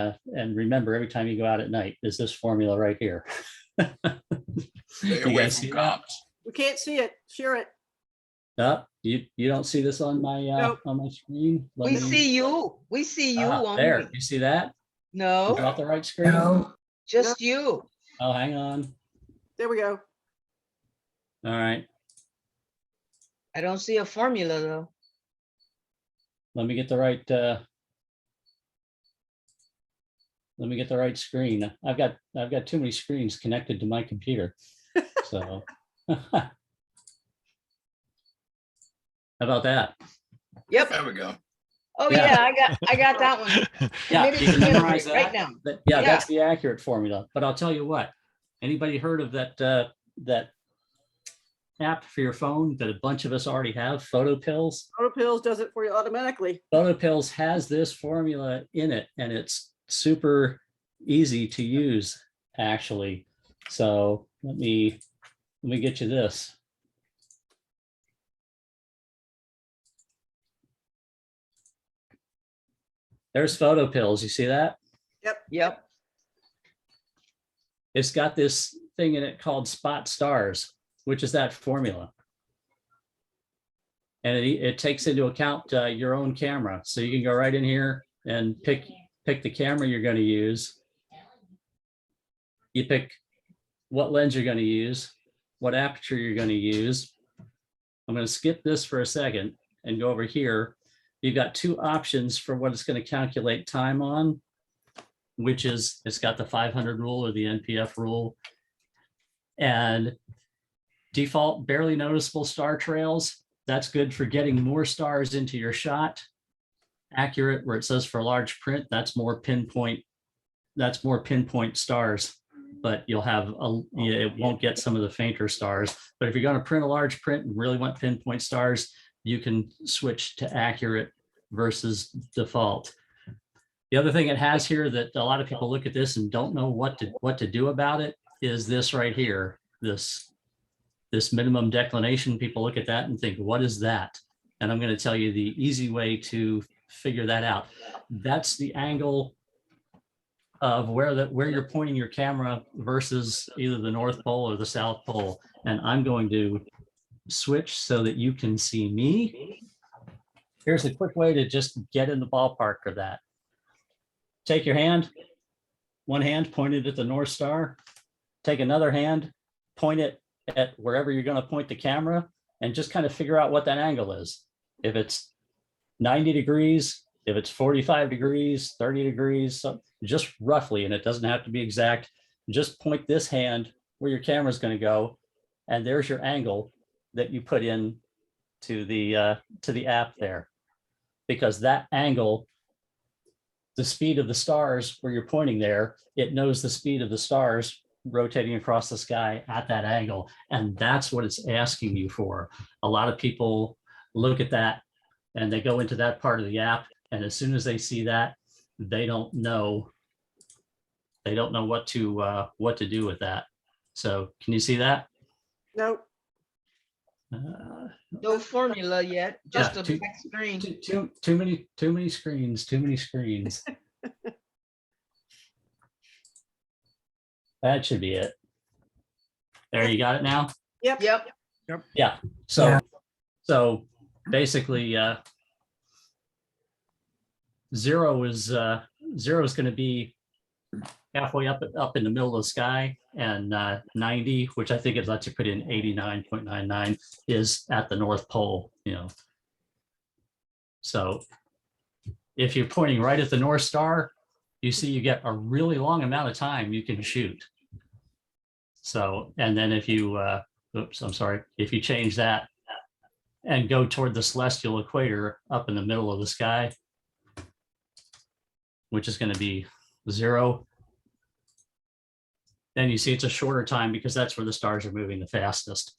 remember every time you go out at night, is this formula right here. Stay away from cops. We can't see it. Share it. You don't see this on my Nope. on my screen? We see you. We see you. There, only. you see that? No, Is that the right screen? No, just you. Oh, hang on. There we go. All right. I don't see a formula though. Let me get the right screen. I've got too many screens connected to my computer. So how about that? Yep. There we go. Oh Yeah. yeah, I got that one. Yeah, Maybe you can it's memorize right that. now. Yeah, Yeah. that's the accurate formula. But I'll tell you what, anybody heard of that app for your phone that a bunch of us already have, Photo Pills? Photo Pills does it for you automatically. Photo Pills has this formula in it, and it's super easy to use, actually. So let me get you this. There's Photo Pills. You see that? Yep. It's got this thing in it called Spot Stars, which is that formula. And it takes into account your own camera. So you can go right in here and pick the camera you're going to use. You pick what lens you're going to use, what aperture you're going to use. I'm going to skip this for a second and go over here. You've got two options for what it's going to calculate time on, which is it's got the 500 rule or the NPF rule, and default barely noticeable star trails. That's good for getting more stars into your shot. Accurate, where it says for large print, that's more pinpoint stars. but you'll have, it won't get some of the fainter stars. But if you're going to print a large print and really want pinpoint stars, you can switch to accurate versus default. The other thing it has here that a lot of people look at this and don't know what to do about it is this right here, this minimum declination. People look at that and think, what is that? And I'm going to tell you the easy way to figure that out. That's the angle of where you're pointing your camera versus either the North Pole or the South Pole. And I'm going to switch so that you can see me. Here's a quick way to just get in the ballpark of that. Take your hand, one hand pointed at the North Star, take another hand, point it at wherever you're going to point the camera, and just kind of figure out what that angle is. If it's 90 degrees, if it's 45 degrees, 30 degrees, so just roughly, and it doesn't have to be exact, just point this hand where your camera is going to go, and there's your angle that you put in to the app there. Because that angle, the speed of the stars where you're pointing there, it knows the speed of the stars rotating across the sky at that angle. And that's what it's asking you for. A lot of people look at that and they go into that part of the app. And as soon as they see that, they don't know what to do with that. So can you see that? Nope. No formula yet, just Yeah, a black screen. Too many screens. That should be it. There, you got it now? Yep. Yep. Yeah. So, Yeah. so basically, zero is going to be halfway up in the middle of the sky, and 90, which I think it lets you put in 89.99, is at the North Pole. You know. So, if you're pointing right at the North Star, you see you get a really long amount of time you can shoot. So, and then if you, if you change that and go toward the celestial equator up in the middle of the sky, which is going to be 0, then you see it's a shorter time because that's where the stars are moving the fastest.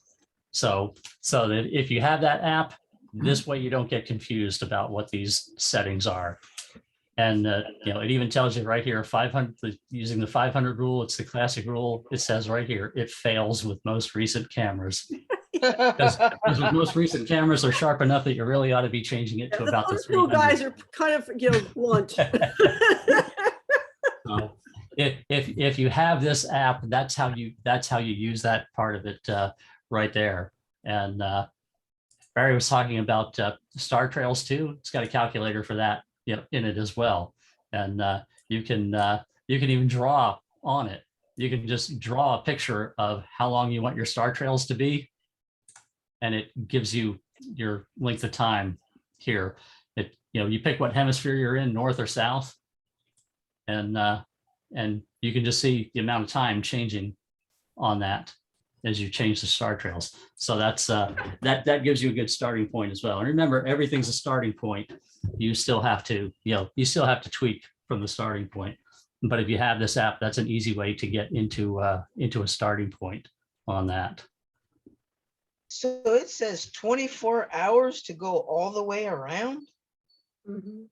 So that if you have that app, this way you don't get confused about what these settings are. And it even tells you right here, 500, using the 500 rule, it's the classic rule. It says right here, it fails with most recent cameras. Because with most recent cameras are sharp enough that you really ought to be changing it to about the 300. Guys are kind of blunt. So if you have this app, that's how you use that part of it right there. And Barry was talking about star trails too. It's got a calculator for that in it as well. And you can even draw on it. You can just draw a picture of how long you want your star trails to be, and it gives you your length of time here. You pick what hemisphere you're in, north or south, and you can just see the amount of time changing on that as you change the star trails. So that's that gives you a good starting point as well. And remember, everything's a starting point. You still have to tweak from the starting point. But if you have this app, that's an easy way to get into a starting point on that. So it says 24 hours to go all the way around? Mm-hmm.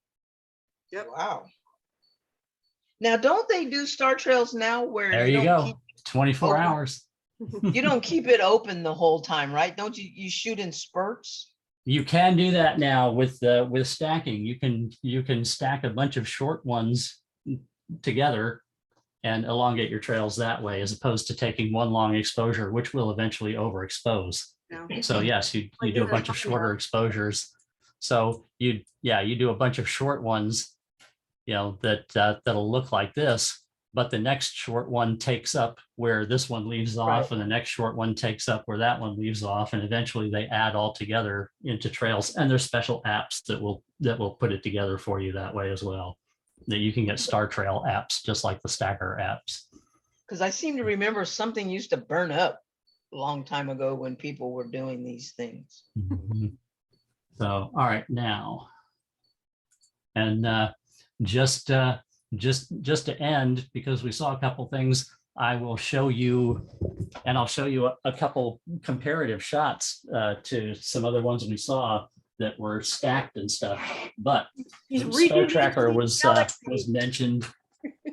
Yep. Wow. Now, don't they do star trails now where There you go. 24 hours. You don't keep it open the whole time, right? Don't you shoot in spurts? You can do that now with stacking. You can stack a bunch of short ones together and elongate your trails that way, as opposed to taking one long exposure, which will eventually overexpose. Yeah. So yes, you do a bunch of shorter exposures. So you do a bunch of short ones, that'll look like this, but the next short one takes up where this one leaves off, and the next short one takes up where that one leaves off, and eventually they add all together into trails. And there's special apps that will put it together for you that way as well. That you can get star trail apps just like the stacker apps. Because I seem to remember something used to burn up a long time ago when people were doing these things. Mm-hmm. So, all right, now, and just to end, because we saw a couple things, I will show you, and I'll show you a couple comparative shots to some other ones we saw that were stacked and stuff. But He's Star reading Tracker into was the galaxy. mentioned,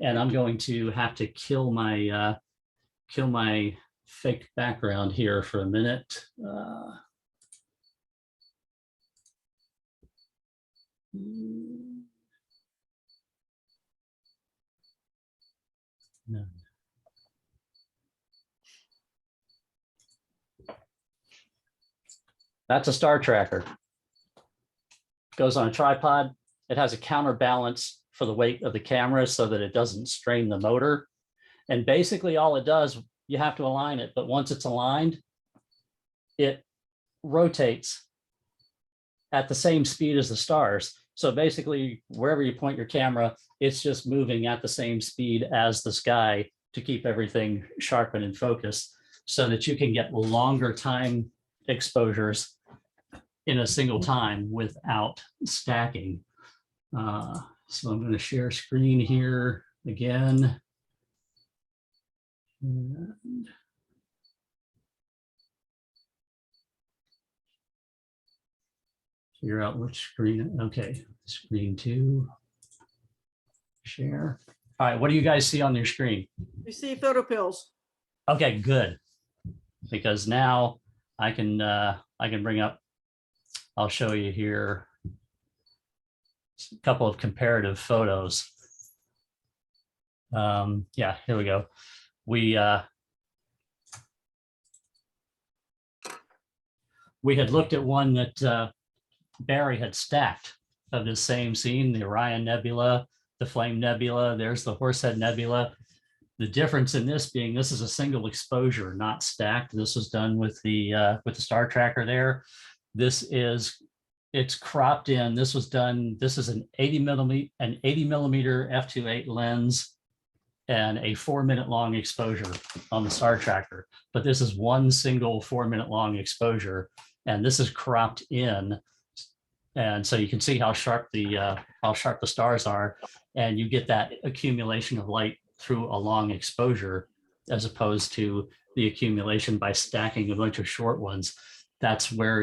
and I'm going to have to kill my fake background here for a minute. No. That's a star tracker. Goes on a tripod. It has a counterbalance for the weight of the camera so that it doesn't strain the motor. And basically all it does, you have to align it, but once it's aligned, it rotates at the same speed as the stars. So basically, wherever you point your camera, it's just moving at the same speed as the sky to keep everything sharp and in focus so that you can get longer time exposures in a single time without stacking. So I'm going to share screen here again. And figure out which screen. Okay, screen 2. Share. All right, what do you guys see on your screen? You see photo pills. Okay, good. Because now I can bring up, I'll show you here a couple of comparative photos. Yeah, here we go. We had looked at one that Barry had stacked of the same scene, the Orion Nebula, the Flame Nebula, there's the Horsehead Nebula. The difference in this being this is a single exposure, not stacked. This was done with the Star Tracker there. It's cropped in. This was done, this is an 80 millimeter f2.8 lens and a 4-minute long exposure on the Star Tracker. But this is one single 4-minute long exposure, and this is cropped in. And so you can see how sharp the stars are, and you get that accumulation of light through a long exposure as opposed to the accumulation by stacking a bunch of short ones. That's where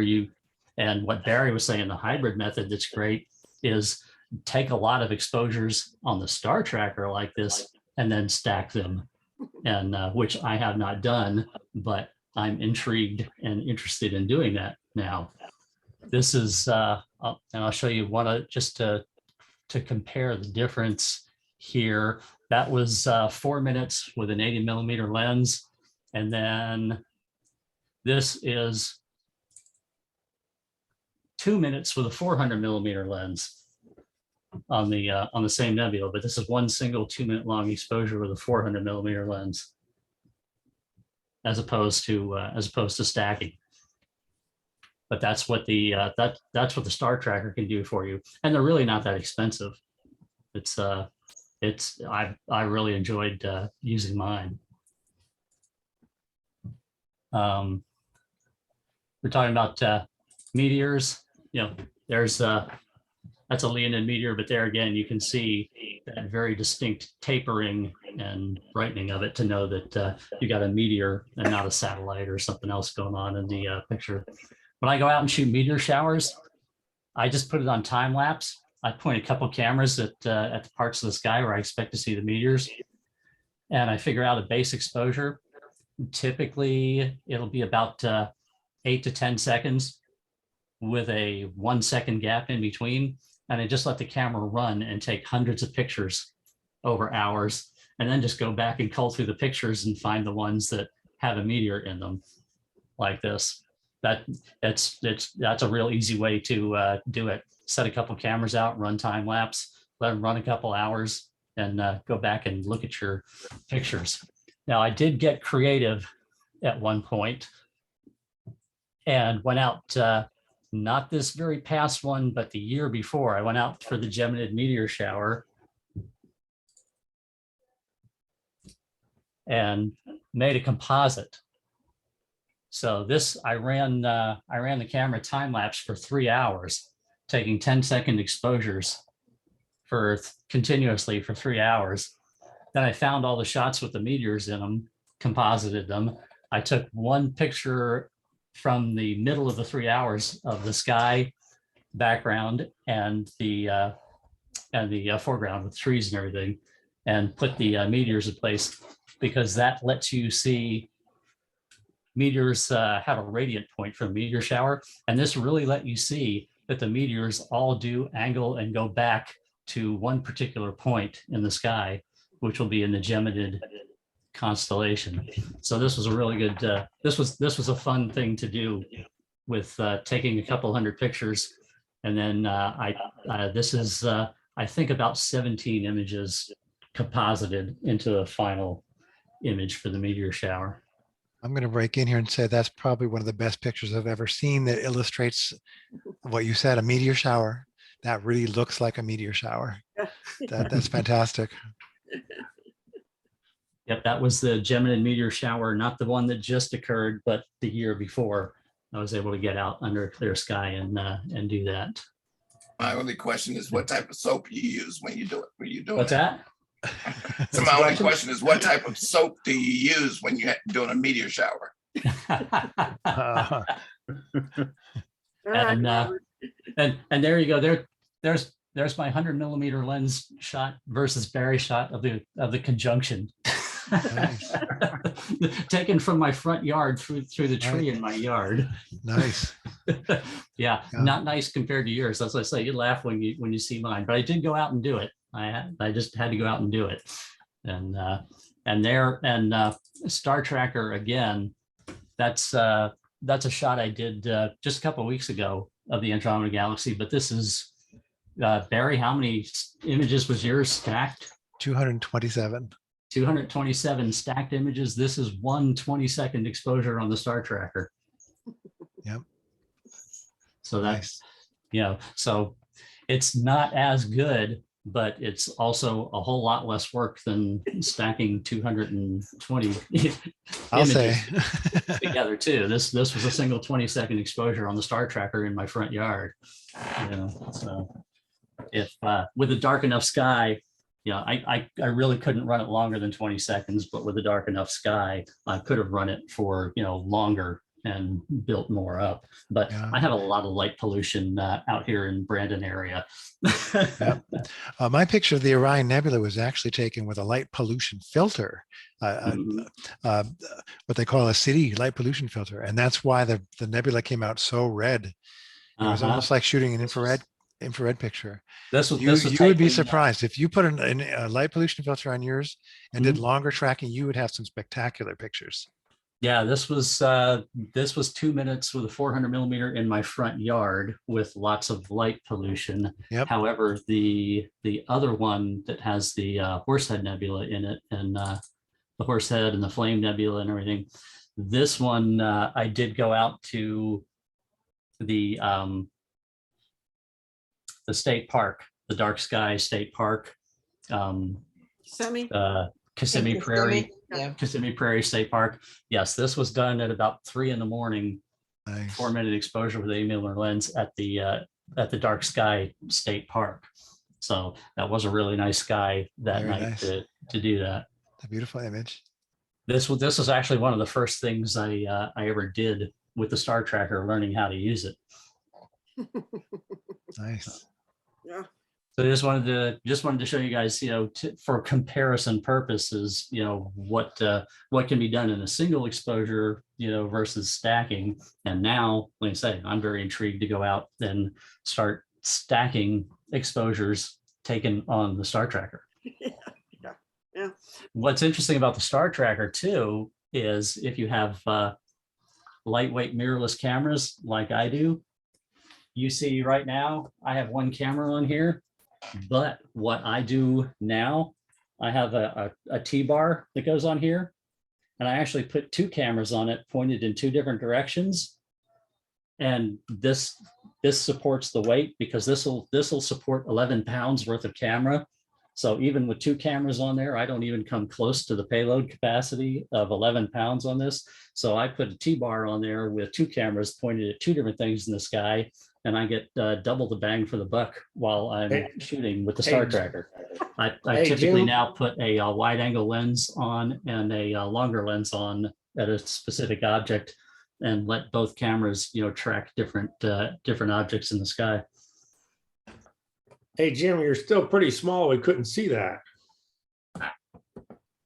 and what Barry was saying, the hybrid method that's great is take a lot of exposures on the Star Tracker like this and then stack them, and which I have not done, but I'm intrigued and interested in doing that now. This is, and I'll show you one just to compare the difference here. That was 4 minutes with an 80 millimeter lens. And then this is 2 minutes with a 400 millimeter lens on the same nebula, but this is one single 2-minute long exposure with a 400 millimeter lens, as opposed to stacking. But that's what that's what the Star Tracker can do for you, and they're really not that expensive. I really enjoyed using mine. We're talking about meteors. You know, there's that's a Leonid meteor, but there again you can see that very distinct tapering and brightening of it to know that you got a meteor and not a satellite or something else going on in the picture. When I go out and shoot meteor showers, I just put it on time lapse. I point a couple cameras at the parts of the sky where I expect to see the meteors, and I figure out a base exposure. Typically, it'll be about 8 to 10 seconds with a 1 second gap in between. And I just let the camera run and take hundreds of pictures over hours, and then just go back and cull through the pictures and find the ones that have a meteor in them, like this. That's a real easy way to do it. Set a couple cameras out, run time lapse, let them run a couple hours, and go back and look at your pictures. Now, I did get creative at one point and went out, not this very past one, but the year before. I went out for the Geminid meteor shower and made a composite. So this, I ran the camera time lapse for 3 hours, taking 10-second exposures continuously for 3 hours. I found all the shots with the meteors in them, composited them. I took one picture from the middle of the 3 hours of the sky background and the foreground with trees and everything, and put the meteors in place, because that lets you see meteors have a radiant point from a meteor shower. And this really let you see that the meteors all do angle and go back to one particular point in the sky, which will be in the Geminid constellation. So this was a really good, this was a fun thing to do, with taking a couple hundred pictures. And then this is, I think, about 17 images composited into a final image for the meteor shower. I'm going to break in here and say that's probably one of the best pictures I've ever seen that illustrates what you said, a meteor shower. That really looks like a meteor shower. That's fantastic. Yep, that was the Geminid meteor shower, not the one that just occurred, but the year before. I was able to get out under a clear sky and do that. My only question is what type of soap you use when you do it? When you doing What's that? So my only question is what type of soap do you use when you're doing a meteor shower? And there you go. There's my 100mm lens shot versus Barry shot of the conjunction. Nice. Taken from my front yard through the tree in my yard. Nice. Yeah, not nice compared to yours. As I say, you laugh when you see mine, but I did go out and do it. I just had to go out and do it. And Star Tracker again. That's a shot I did just a couple of weeks ago of the Andromeda Galaxy. But this is Barry. How many images was yours stacked? 227. 227 stacked images. This is 1 20-second exposure on the Star Tracker. Yep. So that's, so it's not as good, but it's also a whole lot less work than stacking 220 I'll say together too. This was a single 20-second exposure on the Star Tracker in my front yard. So if with a dark enough sky, I really couldn't run it longer than 20 seconds, but with a dark enough sky, I could have run it for, longer and built more up. But I have a lot of light pollution out here in Brandon area. My picture of the Orion Nebula was actually taken with a light pollution filter, what they call a city light pollution filter. And that's why the nebula came out so red. It was almost like shooting an infrared picture. You would be surprised if you put a light pollution filter on yours and did longer tracking, you would have some spectacular pictures. Yeah, this was 2 minutes with a 400mm in my front yard with lots of light pollution. Yep. However, the other one that has the Horsehead Nebula in it, and the Horsehead and the Flame Nebula and everything, this one I did go out to the state park, the Dark Sky State Park, Kissimmee Prairie. Yeah. Kissimmee Prairie State Park. Yes, this was done at about 3 a.m. Nice. 4-minute exposure with a Miller lens at the Dark Sky State Park. So that was a really nice sky that Very night nice. to do that. A beautiful image. This was actually one of the first things I ever did with the Star Tracker, learning how to use it. Nice. Yeah. So I just wanted to show you guys, for comparison purposes, what can be done in a single exposure, versus stacking. And now, like I say, I'm very intrigued to go out and start stacking exposures taken on the Star Tracker. Yeah. What's interesting about the Star Tracker too is if you have lightweight mirrorless cameras like I do, you see right now I have one camera on here. But what I do now, I have a T-bar that goes on here, and I actually put 2 cameras on it pointed in 2 different directions. And this supports the weight, because this will support 11 pounds worth of camera. So even with 2 cameras on there, I don't even come close to the payload capacity of 11 pounds on this. So I put a T-bar on there with 2 cameras pointed at 2 different things in the sky, and I get double the bang for the buck while I'm shooting with the Star Tracker. I Hey, typically Jim. now put a wide angle lens on and a longer lens on at a specific object and let both cameras, track different objects in the sky. Hey, Jim, you're still pretty small. We couldn't see that.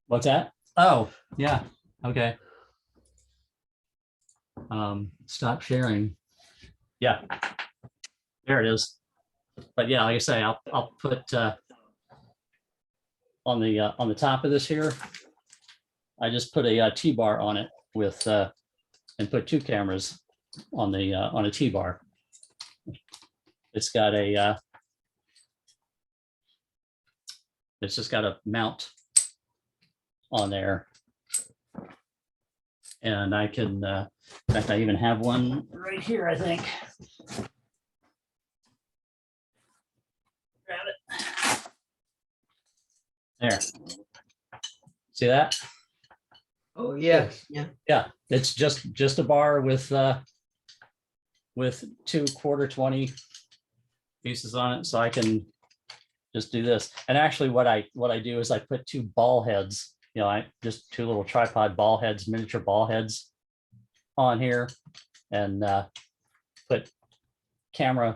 What's that? Oh, yeah. Okay. Stop sharing. Yeah. There it is. But yeah, like I say, I'll put on the top of this here, I just put a T-bar on it with and put two cameras on a T-bar. It's got a it's just got a mount on there, and I can in fact I even have one right here, I think. Grab it. There. See that? Oh, yeah, Yes. yeah. Yeah, it's just a bar with 2 1/4-20 pieces on it, so I can just do this. And actually what I do is I put 2 ball heads, I just 2 little tripod ball heads, miniature ball heads on here, and put 2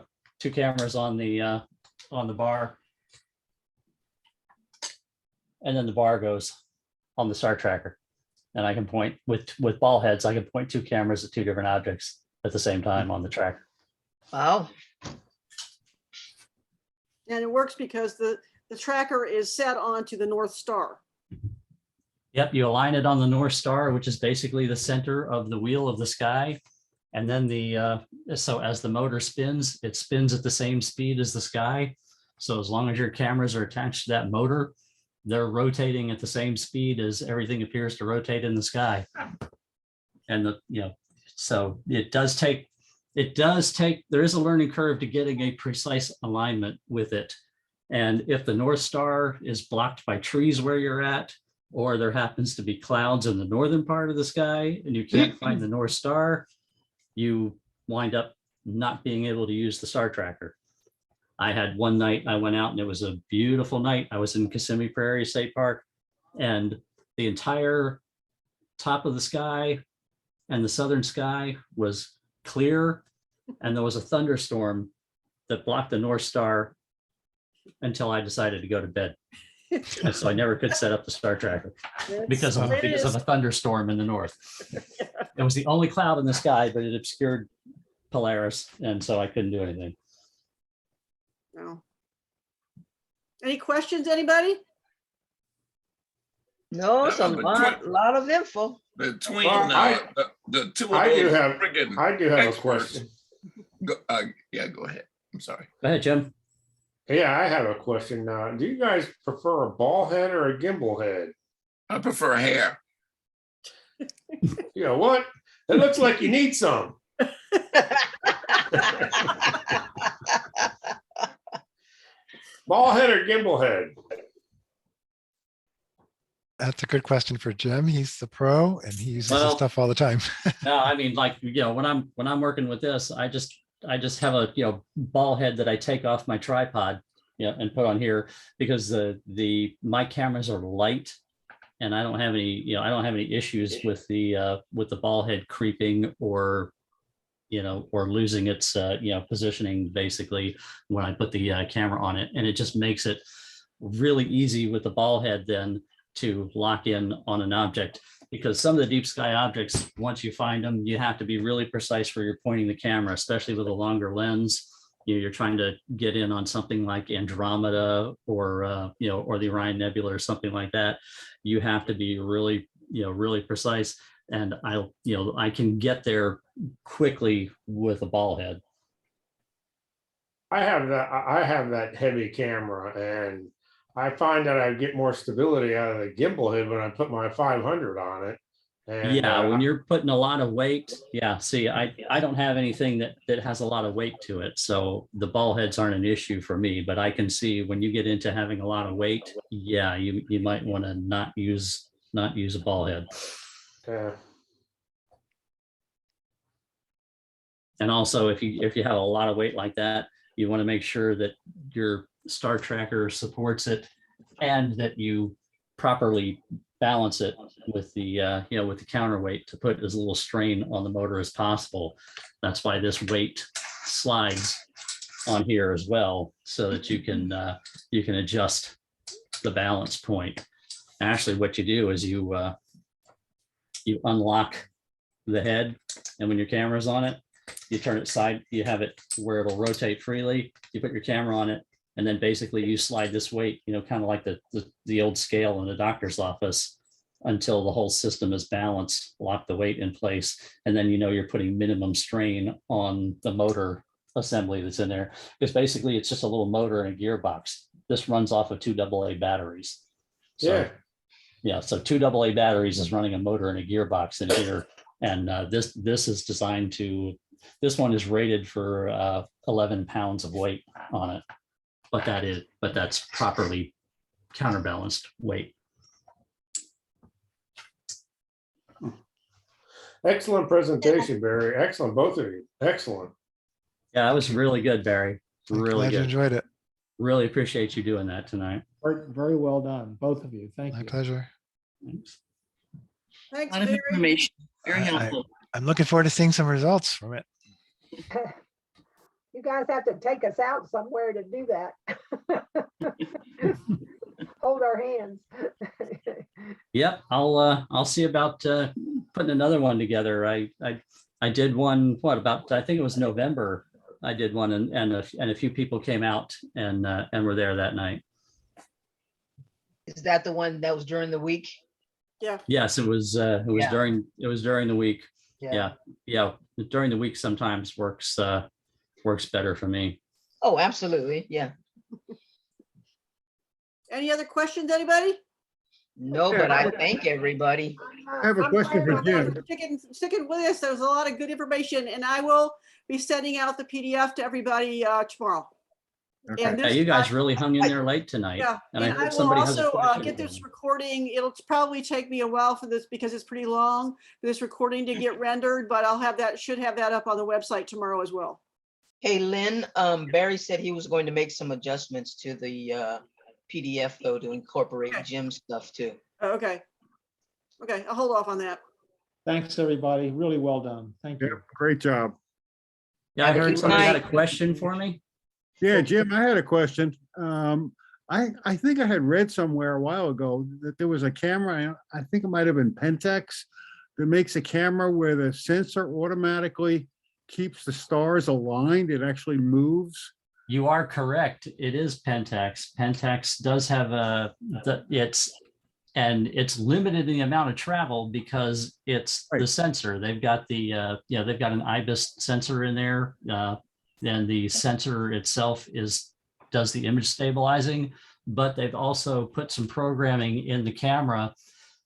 cameras on the bar. And then the bar goes on the star tracker. And I can point with ball heads, I can point 2 cameras at 2 different objects at the same time on the tracker. Wow. And it works because the tracker is set onto the North Star. Yep, you align it on the North Star, which is basically the center of the wheel of the sky. And then so as the motor spins, it spins at the same speed as the sky. So as long as your cameras are attached to that motor, they're rotating at the same speed as everything appears to rotate in the sky. And so it does take, there is a learning curve to getting a precise alignment with it. And if the North Star is blocked by trees where you're at, or there happens to be clouds in the northern part of the sky and you can't find the North Star, you wind up not being able to use the star tracker. I had one night I went out and it was a beautiful night. I was in Kissimmee Prairie State Park, and the entire top of the sky and the southern sky was clear, and there was a thunderstorm that blocked the North Star until I decided to go to bed. And so I never could set up the star tracker because of a thunderstorm in the north. It was the only cloud in the sky, but it obscured Polaris, and so I couldn't do anything. No. Any questions, anybody? No, it's a lot of info. Between Well, the two of I do those have friggin' a experts. question. Go ahead. I'm sorry. Go ahead, Jim. Yeah, I have a question. Do you guys prefer a ball head or a gimbal head? I prefer hair. You know what? It looks like you need some. Ball head or gimbal head? That's a good question for Jim. He's the pro and he uses this Well, stuff all the time. No, I mean, when I'm working with this, I just have a ball head that I take off my tripod, and put on here, because my cameras are light, and I don't have any issues with the ball head creeping or losing its positioning basically when I put the camera on it, and it just makes it really easy with the ball head then to lock in on an object, because some of the deep sky objects, once you find them, you have to be really precise where you're pointing the camera, especially with a longer lens. You're trying to get in on something like Andromeda or the Orion Nebula or something like that. You have to be really precise, and I can get there quickly with a ball head. I have that heavy camera, and I find that I get more stability out of the gimbal head when I put my 500 on it. And, when you're putting a lot of weight, see, I don't have anything that has a lot of weight to it, so the ball heads aren't an issue for me. But I can see when you get into having a lot of weight, you might want to not use a ball head. And also, if you have a lot of weight like that, you want to make sure that your star tracker supports it and that you properly balance it with the, with the counterweight to put as little strain on the motor as possible. That's why this weight slides on here as well, so that you can adjust the balance point. Actually, what you do is you unlock the head, and when your camera's on it, you turn it side, you have it where it'll rotate freely. You put your camera on it, and then basically you slide this weight, kind of like the old scale in the doctor's office, until the whole system is balanced, lock the weight in place, and then you're putting minimum strain on the motor assembly that's in there. Because basically it's just a little motor and a gearbox. This runs off of 2 AA batteries. So, so 2 AA batteries is running a motor and a gearbox in here. And this is designed to, this one is rated for 11 pounds of weight on it. But that's properly counterbalanced weight. Excellent presentation, Barry. Excellent, both of you. Excellent. Yeah, that was really good, Barry. Really Glad you good. enjoyed it. Really appreciate you doing that tonight. Very well done, both of you. Thank My you. pleasure. Thanks. Thanks, A lot of Barry. information. Very I- helpful. I'm looking forward to seeing some results from it. You guys have to take us out somewhere to do that. Hold our hands. Yep, I'll see about putting another one together. I did one, I think it was November. I did one, and a few people came out and were there that night. Is that the one that was during the week? Yes, it was Yeah. during the week. Yeah. During the week sometimes works better for me. Oh, absolutely. Yeah. Any other questions, anybody? No, but I thank everybody. I have a question for Jim. Sticking with us, there's a lot of good information, and I will be sending out the PDF to everybody tomorrow. And Yeah, this you guys time- really hung in there late tonight. Yeah, And and I I heard will somebody has a also question get for this me. recording. It'll probably take me a while for this because it's pretty long, for this recording to get rendered, but I'll have that, should have that up on the website tomorrow as well. Hey, Lynn, Barry said he was going to make some adjustments to the PDF though, to incorporate Jim's stuff too. Okay. Okay, I'll hold off on that. Thanks, everybody. Really well done. Thank you. Great job. Yeah, I Have a heard good somebody had a night. question for me. Yeah, Jim, I had a question. I think I had read somewhere a while ago that there was a camera, I think it might have been Pentax, that makes a camera where the sensor automatically keeps the stars aligned. It actually moves. You are correct. It is Pentax. Pentax does have it's limited in the amount of travel because it's the sensor. They've got they've got an IBIS sensor in there. And the sensor itself does the image stabilizing, but they've also put some programming in the camera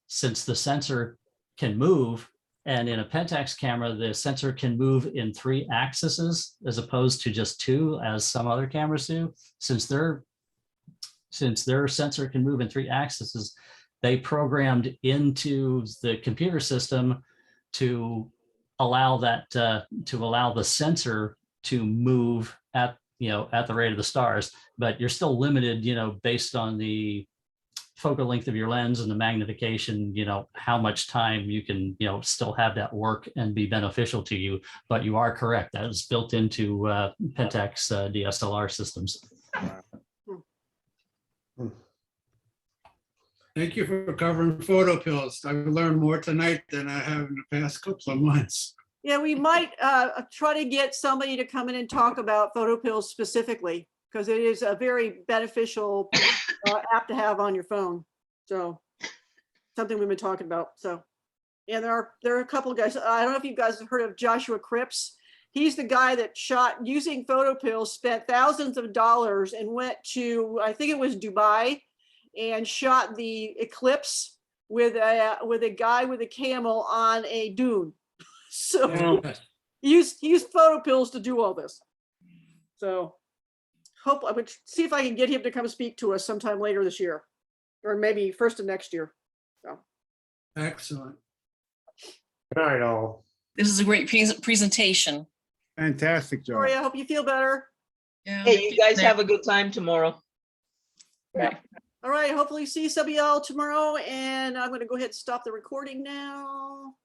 since the sensor can move. And in a Pentax camera, the sensor can move in 3 axes as opposed to just 2, as some other cameras do. Since their sensor can move in 3 axes, they programmed into the computer system to allow the sensor to move at the rate of the stars, but you're still limited, based on the focal length of your lens and the magnification, how much time you can, still have that work and be beneficial to you. But you are correct. That is built into Pentax DSLR systems. Thank you for covering photo pills. I've learned more tonight than I have in the past couple of months. Yeah, we might try to get somebody to come in and talk about photo pills specifically, because it is a very beneficial app to have on your phone. So something we've been talking about. So, and there are a couple of guys. I don't know if you guys have heard of Joshua Cripps. He's the guy that shot using photo pills, spent thousands of dollars and went to, I think it was Dubai, and shot the eclipse with a guy with a camel on a dune. So he used photo pills to do all this. So I would see if I can get him to come speak to us sometime later this year, or maybe first of next year. So Excellent. Good night, all. This is a great presentation. Fantastic job. Sorry, I hope you feel better. Yeah. Hey, you guys have a good time tomorrow. Yeah. All right, hopefully see some of y'all tomorrow, and I'm gonna go ahead and stop the recording now.